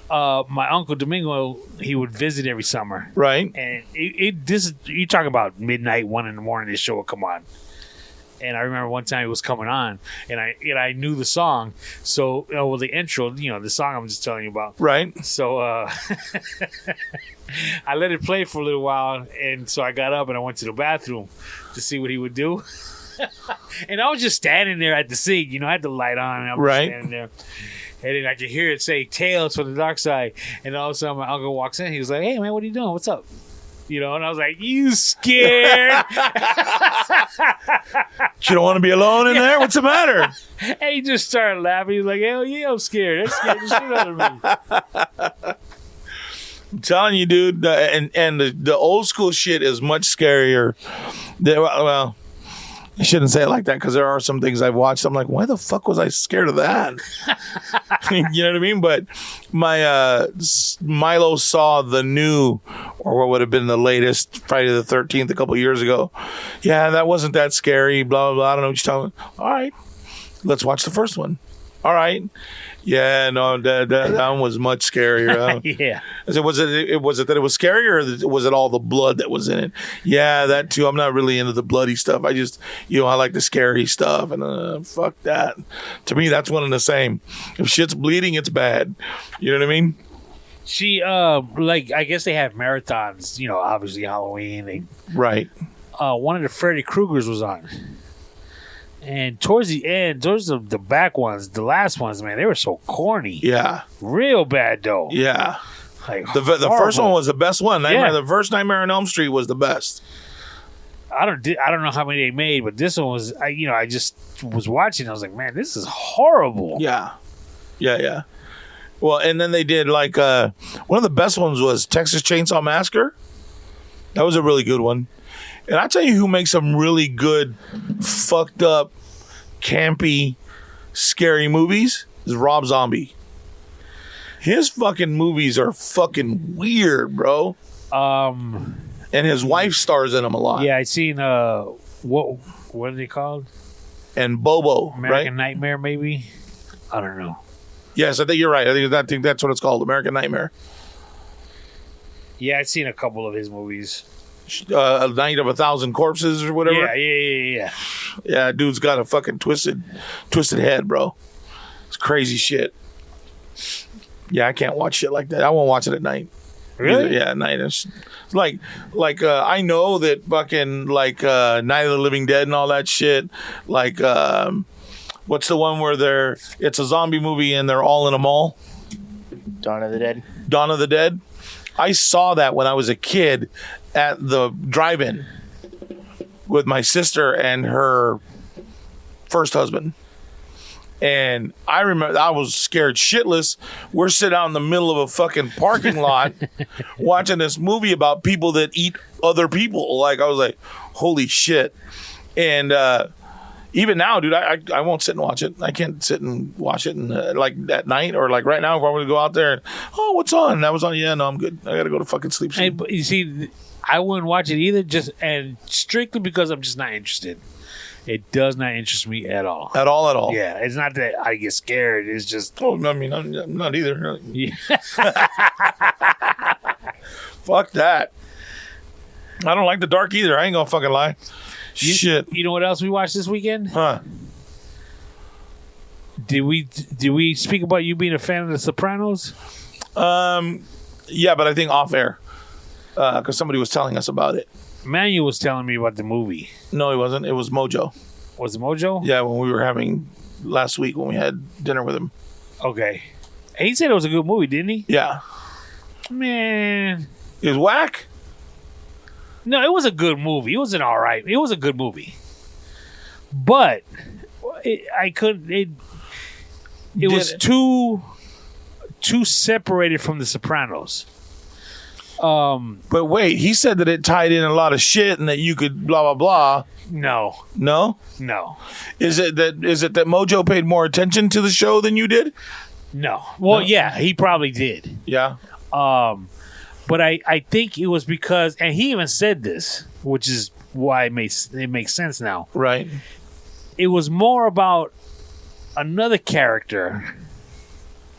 my uncle Domingo, he would visit every summer, right? And you talk about midnight, 1 a.m. This show would come on, and I remember one time it was coming on, and I knew the song, so well the intro, you know, the song I'm just telling you about, right? So, I let it play for a little while, and so I got up and I went to the bathroom to see what he would do, and I was just standing there at the sink, you know, I had the light on, and I was right standing there. And then I could hear it say Tales from the Dark Side. And all of a sudden my uncle walks in. He was like, hey, man, what are you doing? What's up? You know, and I was like, you scared? You don't want to be alone in there? What's the matter? And he just started laughing. He was like, hell yeah, I'm scared. That scared the shit out of me. I'm telling you, dude. The old school shit is much scarier. Well, I shouldn't say it like that because there are some things I've watched. I'm like, why the fuck was I scared of that? You know what I mean? But my Milo saw the new, or what would have been the latest, Friday the 13th a couple years ago. Yeah, that wasn't that scary. Blah blah blah. I don't know what you're talking about. All right, let's watch the first one. All right. Yeah, no, that one was much scarier. Yeah. I said, was it that it was scary, or was it all the blood that was in it? Yeah, that too. I'm not really into the bloody stuff. I just, you know, I like the scary stuff, and fuck that. To me, that's one and the same. If shit's bleeding, it's bad. You know what I mean? She, like, I guess they have marathons, you know, obviously Halloween. Right. One of the Freddy Kruegers was on. And towards the end, those are the back ones, the last ones, man, they were so corny. Yeah. Real bad, though. Yeah. Like, the first one was the best one. The first Nightmare on Elm Street was the best. I don't know how many they made, but this one was, I just was watching. I was like, man, this is horrible. Yeah. Yeah. Well, and then they did like one of the best ones was Texas Chainsaw Massacre. That was a really good one. And I tell you who makes some really good, fucked up, campy, scary movies is Rob Zombie. His fucking movies are fucking weird, bro. And his wife stars in them a lot. Yeah, I seen what are they called? And Bobo, American right? Nightmare, maybe. I don't know. Yes, I think you're right. I think that's what it's called, American Nightmare. Yeah, I've seen a couple of his movies. A Night of 1,000 Corpses or whatever. Yeah. Yeah, dude's got a fucking twisted head, bro. It's crazy shit. Yeah, I can't watch shit like that. I won't watch it at night. Really? Either. Yeah, at night. It's like I know that fucking like Night of the Living Dead and all that shit. Like what's the one where it's a zombie movie and they're all in a mall? Dawn of the Dead. Dawn of the Dead. I saw that when I was a kid at the drive-in with my sister and her first husband. And I remember I was scared shitless. We're sitting out in the middle of a fucking parking lot watching this movie about people that eat other people. Like, I was like, holy shit. And Even now, dude, I won't sit and watch it. I can't sit and watch it like at night or like right now if I were to go out there. And, oh, what's on? That was on. Yeah, no, I'm good. I got to go to fucking sleep. Hey, but you see, I wouldn't watch it either, and strictly because I'm just not interested. It does not interest me at all. At all. Yeah, it's not that I get scared. It's just. Oh, I mean, I'm not either. Yeah. Fuck that. I don't like the dark either. I ain't gonna fucking lie. Shit. You know what else we watched this weekend? Huh? Did we speak about you being a fan of The Sopranos? Yeah, but I think off air because somebody was telling us about it. Manuel was telling me about the movie. No, he wasn't. It was Mojo. Was it Mojo? Yeah, when we were having last week when we had dinner with him. Okay. He said it was a good movie, didn't he? Yeah. Man. It was whack? No, it was a good movie. It was an all right. It was a good movie. But it was too separated from The Sopranos. But wait, he said that it tied in a lot of shit and that you could blah blah blah. No. Is it that Mojo paid more attention to the show than you did? No. Well, yeah, he probably did. Yeah. But I think it was because, and he even said this, which is why it makes sense now. Right. It was more about another character.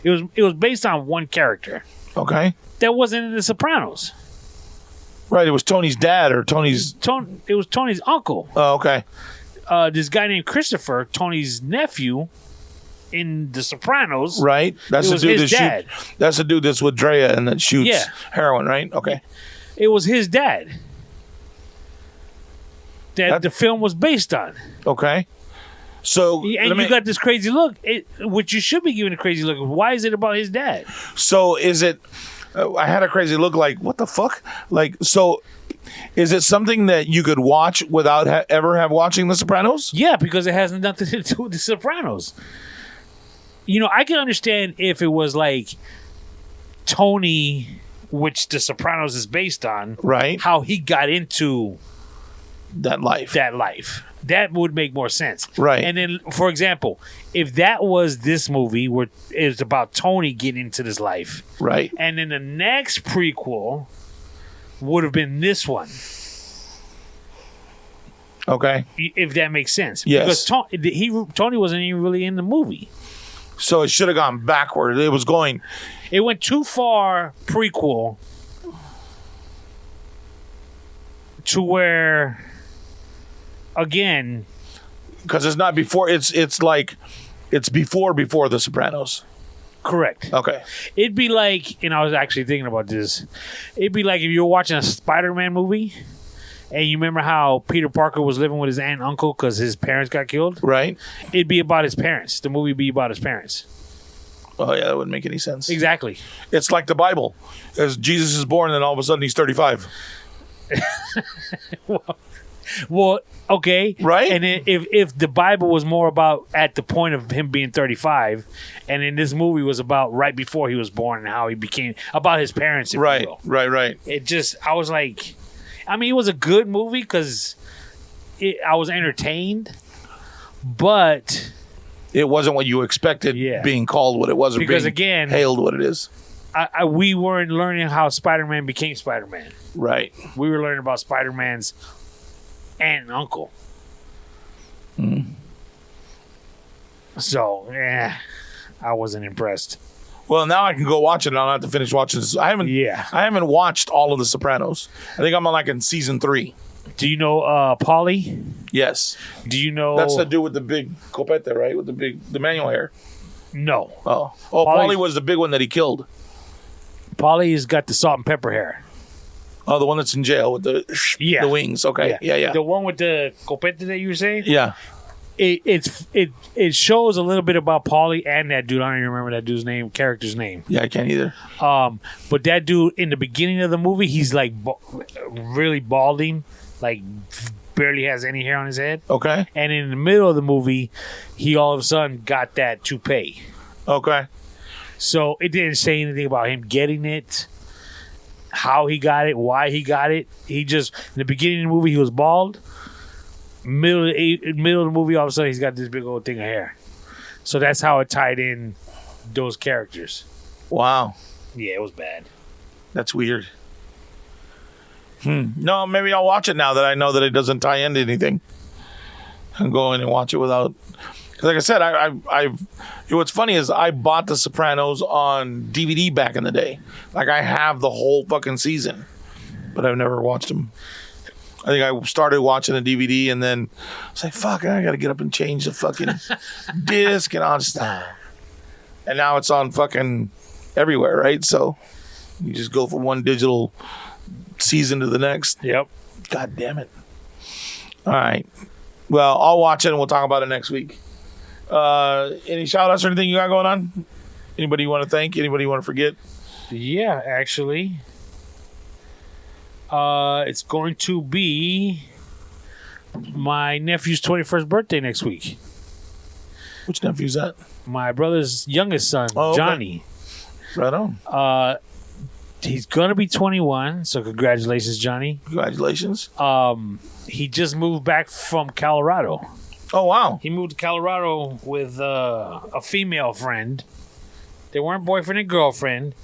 It was based on one character. Okay. That wasn't in The Sopranos. Right. It was Tony's dad or Tony's. It was Tony's uncle. Oh, okay. This guy named Christopher, Tony's nephew, in The Sopranos. Right. That's the dude dad. That's the dude that's with Drea and that shoots heroin. Right. Okay. It was his dad. That the film was based on. Okay. So and you got this crazy look, which you should be giving a crazy look. Why is it about his dad? So is it? I had a crazy look. Like what the fuck? Like so. Is it something that you could watch without ever have watching The Sopranos? Yeah, because it has nothing to do with The Sopranos. You know, I can understand if it was like Tony, which The Sopranos is based on, right? How he got into that life. That would make more sense. Right. And then, for example, if that was this movie where it's about Tony getting into this life. Right. And then the next prequel would have been this one. Okay. If that makes sense. Yes. Because Tony wasn't even really in the movie. So it should have gone backward. It went too far prequel to where, again, because it's not before. It's like it's before The Sopranos. Correct. Okay. It'd be like, and I was actually thinking about this. It'd be like if you were watching a Spider-Man movie, and you remember how Peter Parker was living with his aunt and uncle because his parents got killed. Right. It'd be about his parents. The movie would be about his parents. Oh yeah, that wouldn't make any sense. Exactly. It's like the Bible, as Jesus is born, and then all of a sudden he's 35. Well, okay, right. And then if the Bible was more about at the point of him being 35, and then this movie was about right before he was born and how he became about his parents. If right. You will. Right. It just, I was like, I mean, it was a good movie because I was entertained, but it wasn't what you expected. Being called what it was, or because being again hailed what it is. We weren't learning how Spider-Man became Spider-Man. Right. We were learning about Spider-Man's aunt and uncle. So, I wasn't impressed. Well, now I can go watch it and I'll have to finish watching this. I haven't watched all of The Sopranos. I think I'm in season 3. Do you know Paulie? Yes. Do you know... That's the dude with the big copete, right? With the manual hair. No. Oh, Paulie was the big one that he killed. Paulie's got the salt and pepper hair. Oh, the one that's in jail with the wings. Okay. Yeah. The one with the copete that you were saying? Yeah. It shows a little bit about Paulie and that dude. I don't even remember that dude's character's name. Yeah, I can't either. But that dude in the beginning of the movie, he's like really balding, like barely has any hair on his head. Okay. And in the middle of the movie, he all of a sudden got that toupee. Okay. So it didn't say anything about him getting it, how he got it, why he got it. He just, in the beginning of the movie, he was bald. Middle of the movie, all of a sudden he's got this big old thing of hair. So that's how it tied in those characters. Wow. Yeah, it was bad. That's weird. No, maybe I'll watch it now that I know that it doesn't tie into anything. I'll go in and watch it without. Because like I said, what's funny is I bought The Sopranos on DVD back in the day. Like I have the whole fucking season, but I've never watched them. I think I started watching the DVD and then I was like, fuck, I got to get up and change the fucking disc and all this. And now it's on fucking everywhere, right? So you just go from one digital season to the next. Yep. God damn it. All right. Well, I'll watch it and we'll talk about it next week. Any shout outs or anything you got going on? Anybody you want to thank? Anybody you want to forget? Yeah, actually. It's going to be my nephew's 21st birthday next week. Which nephew's that? My brother's youngest son, okay. Johnny. Right on. He's going to be 21, so congratulations, Johnny. Congratulations. He just moved back from Colorado. Oh, wow. He moved to Colorado with a female friend. They weren't boyfriend and girlfriend,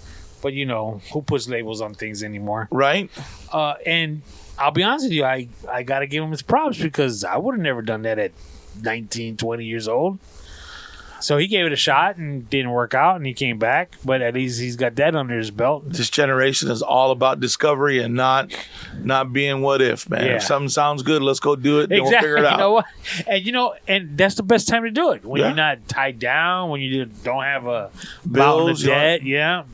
but you know, who puts labels on things anymore? Right. And I'll be honest with you, I got to give him his props because I would have never done that at 19, 20 years old. So he gave it a shot and didn't work out, and he came back. But at least he's got that under his belt. This generation is all about discovery and not being what if, man. Yeah. If something sounds good, let's go do it. And we'll figure it out. You know what? And that's the best time to do it when Yeah. you're not tied down, when you don't have a mountain Bills, of debt. Yeah.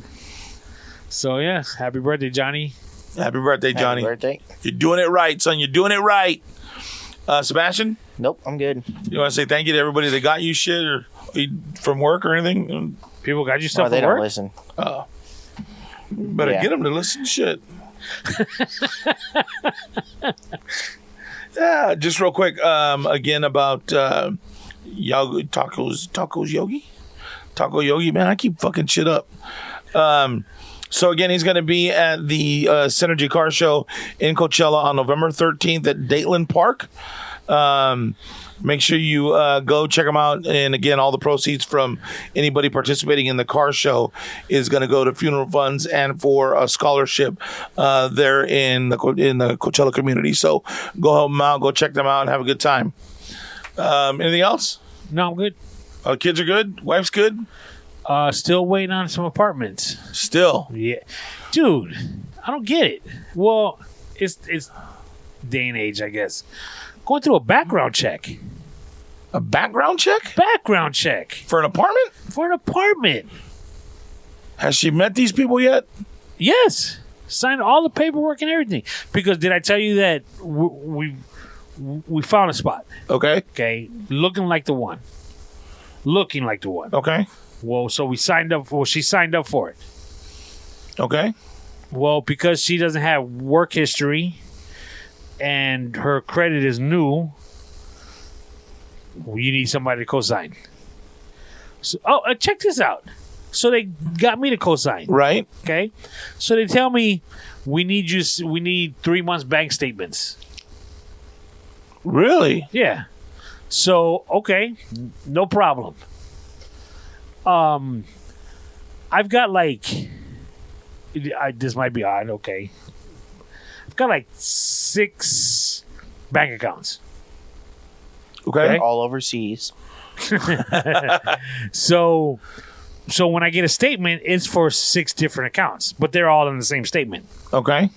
So yeah, happy birthday, Johnny. Happy birthday, Johnny. Happy birthday. You're doing it right, son. You're doing it right. Sebastian, Nope, I'm good. you want to say thank you to everybody that got you shit or from work or anything? People got you Oh, stuff they at don't work? listen. Better Yeah. get them to listen to shit. Yeah, just real quick, again about Taco Yogi, man, I keep fucking shit up. So again, he's going to be at the Synergy Car Show in Coachella on November 13th at Dateland Park. Make sure you go check him out. And again, all the proceeds from anybody participating in the car show is going to go to funeral funds and for a scholarship there in the Coachella community. So go help them out, go check them out, and have a good time. Anything else? No, I'm good. Kids are good. Wife's good. Still waiting on some apartments. Still. Yeah, dude, I don't get it. Well, it's day and age, I guess. Going through a background check. A background check Background check for an apartment? for an apartment. Has she met these people yet? Yes, signed all the paperwork and everything. Because did I tell you that we found a spot? Okay. Okay, looking like the one. Okay. Well, so we signed up for. She signed up for it. Okay. Well, because she doesn't have work history and her credit is new, you need somebody to co-sign. So, check this out. So they got me to co-sign. Right. Okay. So they tell me we need 3 months bank statements. Really? Yeah. So, okay, no problem. I've got this might be odd, okay. I've got 6 bank accounts. Okay. All overseas. So when I get a statement, it's for 6 different accounts, but they're all in the same statement. Okay.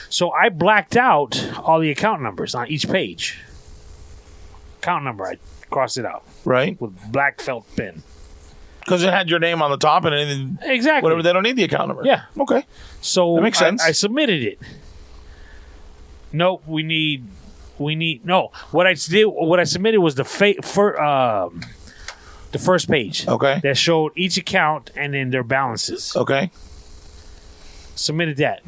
So I blacked out all the account numbers on each page. Account number, I crossed it out Right. with black felt pen. Because it had your name on the top and then Exactly. whatever. They don't need the account number. Yeah. Okay. So That makes sense. I submitted it. Nope, we need no. What I submitted was the first page. Okay. That showed each account and then their balances. Okay. Submitted that.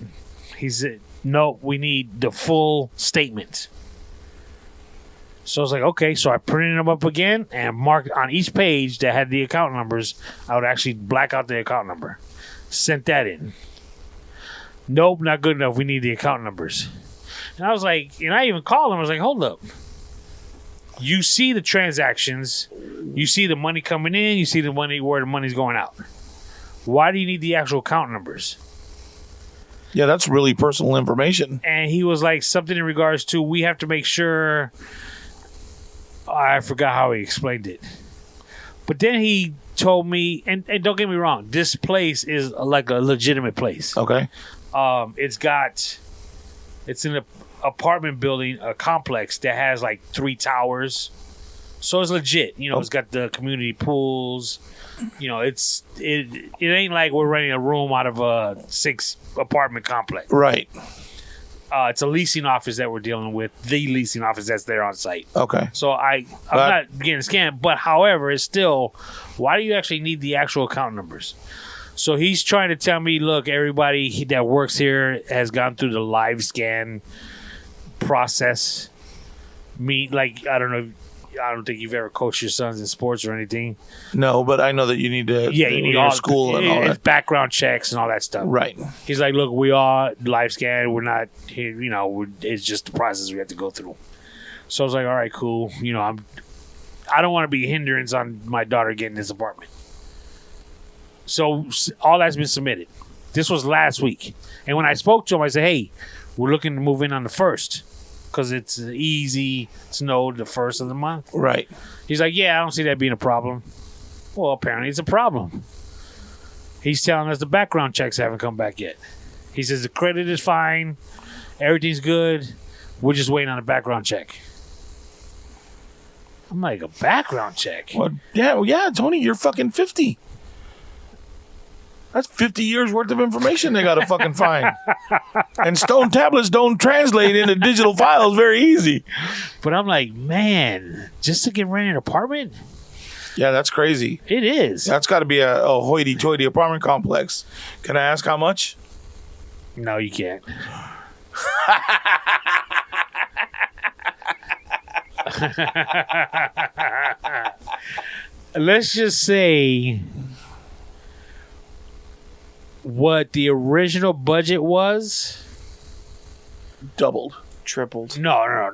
He said, "No, we need the full statement." So I was like, okay. So I printed them up again and marked on each page that had the account numbers. I would actually black out the account number. Sent that in. Nope, not good enough. We need the account numbers. And I was like, and I even called him. I was like, hold up. You see the transactions, you see the money coming in, you see the money where the money's going out. Why do you need the actual account numbers? Yeah, that's really personal information. And he was like something in regards to we have to make sure. I forgot how he explained it, but then he told me, and don't get me wrong, this place is like a legitimate place. Okay. It's in an apartment building, a complex that has like 3 towers. So it's legit. It's got the community pools. It ain't like we're renting a room out of a 6 apartment complex. Right. It's a leasing office that we're dealing with, the leasing office that's there on site. Okay. So I'm not getting scammed, but however, it's still, why do you actually need the actual account numbers? So he's trying to tell me, look, everybody that works here has gone through the live scan process. I don't think you've ever coached your sons in sports or anything. No, but I know that you need to. Yeah, you need all all school and all that. background checks and all that stuff. Right. He's like, look, we are live scan. We're not here. It's just the process we have to go through. So I was like, all right, cool. I don't want to be a hindrance on my daughter getting this apartment. So all that's been submitted. This was last week. And when I spoke to him, I said, hey, we're looking to move in on the 1st because it's easy to know the 1st of the month. Right. He's like, yeah, I don't see that being a problem. Well, apparently it's a problem. He's telling us the background checks haven't come back yet. He says the credit is fine. Everything's good. We're just waiting on a background check. I'm like, a background check? Well, yeah, Tony, you're fucking 50. That's 50 years worth of information they got to fucking find. And stone tablets don't translate into digital files very easy. But I'm like, man, just to get rented an apartment? Yeah, that's crazy. It is. That's got to be a hoity-toity apartment complex. Can I ask how much? No, you can't. Let's just say what the original budget was. Doubled. Tripled. No, not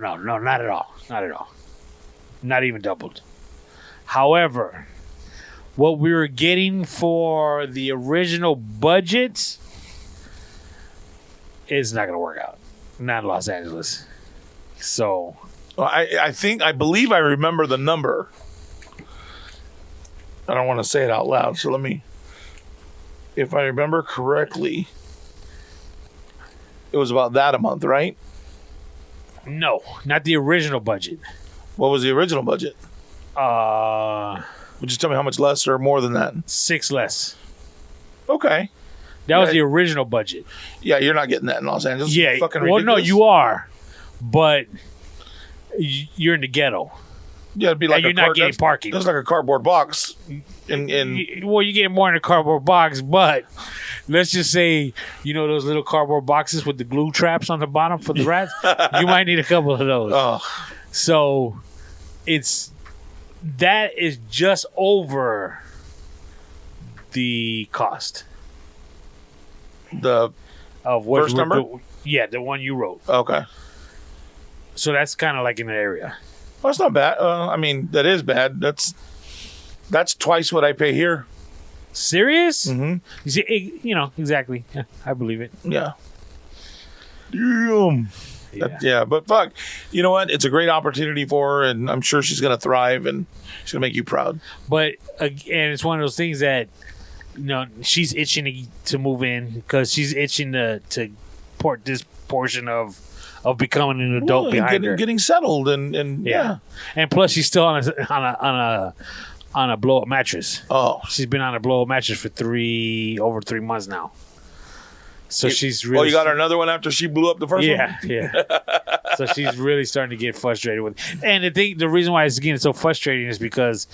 at all. Not at all. Not even doubled. However, what we were getting for the original budget is not going to work out. Not in Los Angeles. So, Well, I believe I remember the number. I don't want to say it out loud, so let me. If I remember correctly, it was about that a month, right? no, not the original budget. What was the original budget? Would you tell me how much less or more than that? 6 less. Okay. That was the original budget. Yeah, you're not getting that in Los Angeles. Yeah. Fucking Well, no, ridiculous. you are, but you're in the ghetto. Yeah, it'd be like and you're not getting parking. That's like a cardboard box. Well, you get more in a cardboard box, but let's just say, those little cardboard boxes with the glue traps on the bottom for the rats? You might need a couple of those. Oh, So that is just over the cost the of what First number? Yeah, the one you wrote. okay. So that's kind of like in the area. Well, that's not bad. I mean, that is bad. That's twice what I pay here. Serious? Mm-hmm. You see, exactly. Yeah, I believe it. Yeah. Damn. Yeah, but fuck. You know what? It's a great opportunity for her, and I'm sure she's going to thrive, and she's going to make you proud. But again, it's one of those things that she's itching to move in because she's itching to port this portion of becoming an adult behind her, getting settled, and yeah. And plus, she's still on a blow up mattress. Oh, She's been on a blow up mattress for over 3 months now. So she's really. Oh, you got her another one after she blew up the first one? Yeah. So she's really starting to get frustrated with it. And the reason why it's getting so frustrating is because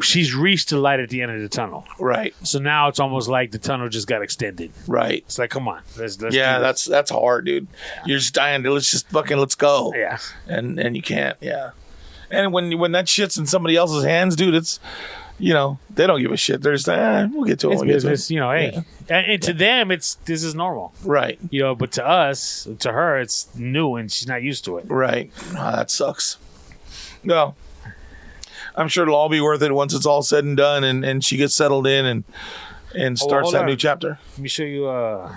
she's reached the light at the end of the tunnel. Right. So now it's almost like the tunnel just got extended. Right. It's like, come on, let's Yeah, do this. that's hard, dude. You're just dying to let's go. Yeah. And you can't. Yeah. And when that shit's in somebody else's hands, dude, it's they don't give a shit. They're just like, we'll get to it. It's we'll get to business, it. hey. And to them, this is normal. Right. But to her, it's new and she's not used to it. Right. Oh, that sucks. No. I'm sure it'll all be worth it once it's all said and done and she gets settled in and starts hold that on. new chapter. Let me show you.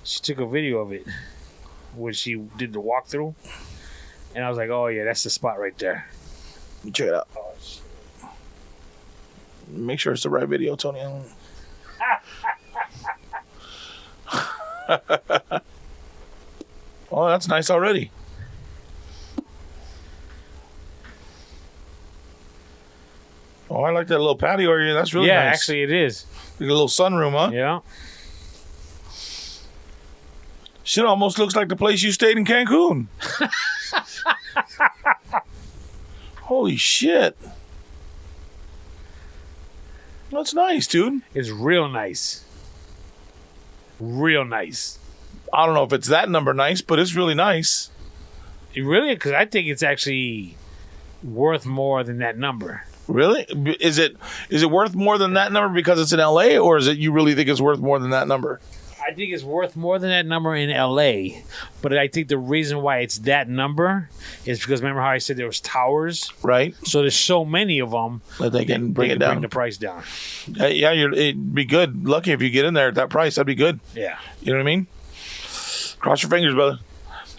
She took a video of it when she did the walkthrough, and I was like, "Oh yeah, that's the spot right there." Let me check it out. Make sure it's the right video, Tony. Oh, that's nice already. Oh, I like that little patio area. That's really Yeah, nice. actually, it is. Like a little sunroom, huh? Yeah. Shit almost looks like the place you stayed in Cancun. Holy shit. That's nice, dude. It's real nice. Real nice. I don't know if it's that number nice, but it's really nice. It really, because I think it's actually worth more than that number. Really? Is it worth more than that number because it's in LA, or is it you really think it's worth more than that number? I think it's worth more than that number in LA, but I think the reason why it's that number is because remember how I said there was towers, Right? so there's so many of them That they can bring it bring down. the price down. Yeah, it'd be good. Lucky if you get in there at that price. That'd be good. Yeah. You know what I mean? Cross your fingers, brother.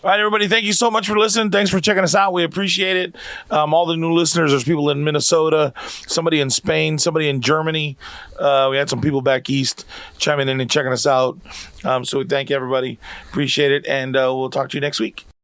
All right, everybody, thank you so much for listening. Thanks for checking us out. We appreciate it. All the new listeners, there's people in Minnesota, somebody in Spain, somebody in Germany. We had some people back east chiming in and checking us out. So we thank everybody. Appreciate it, and we'll talk to you next week.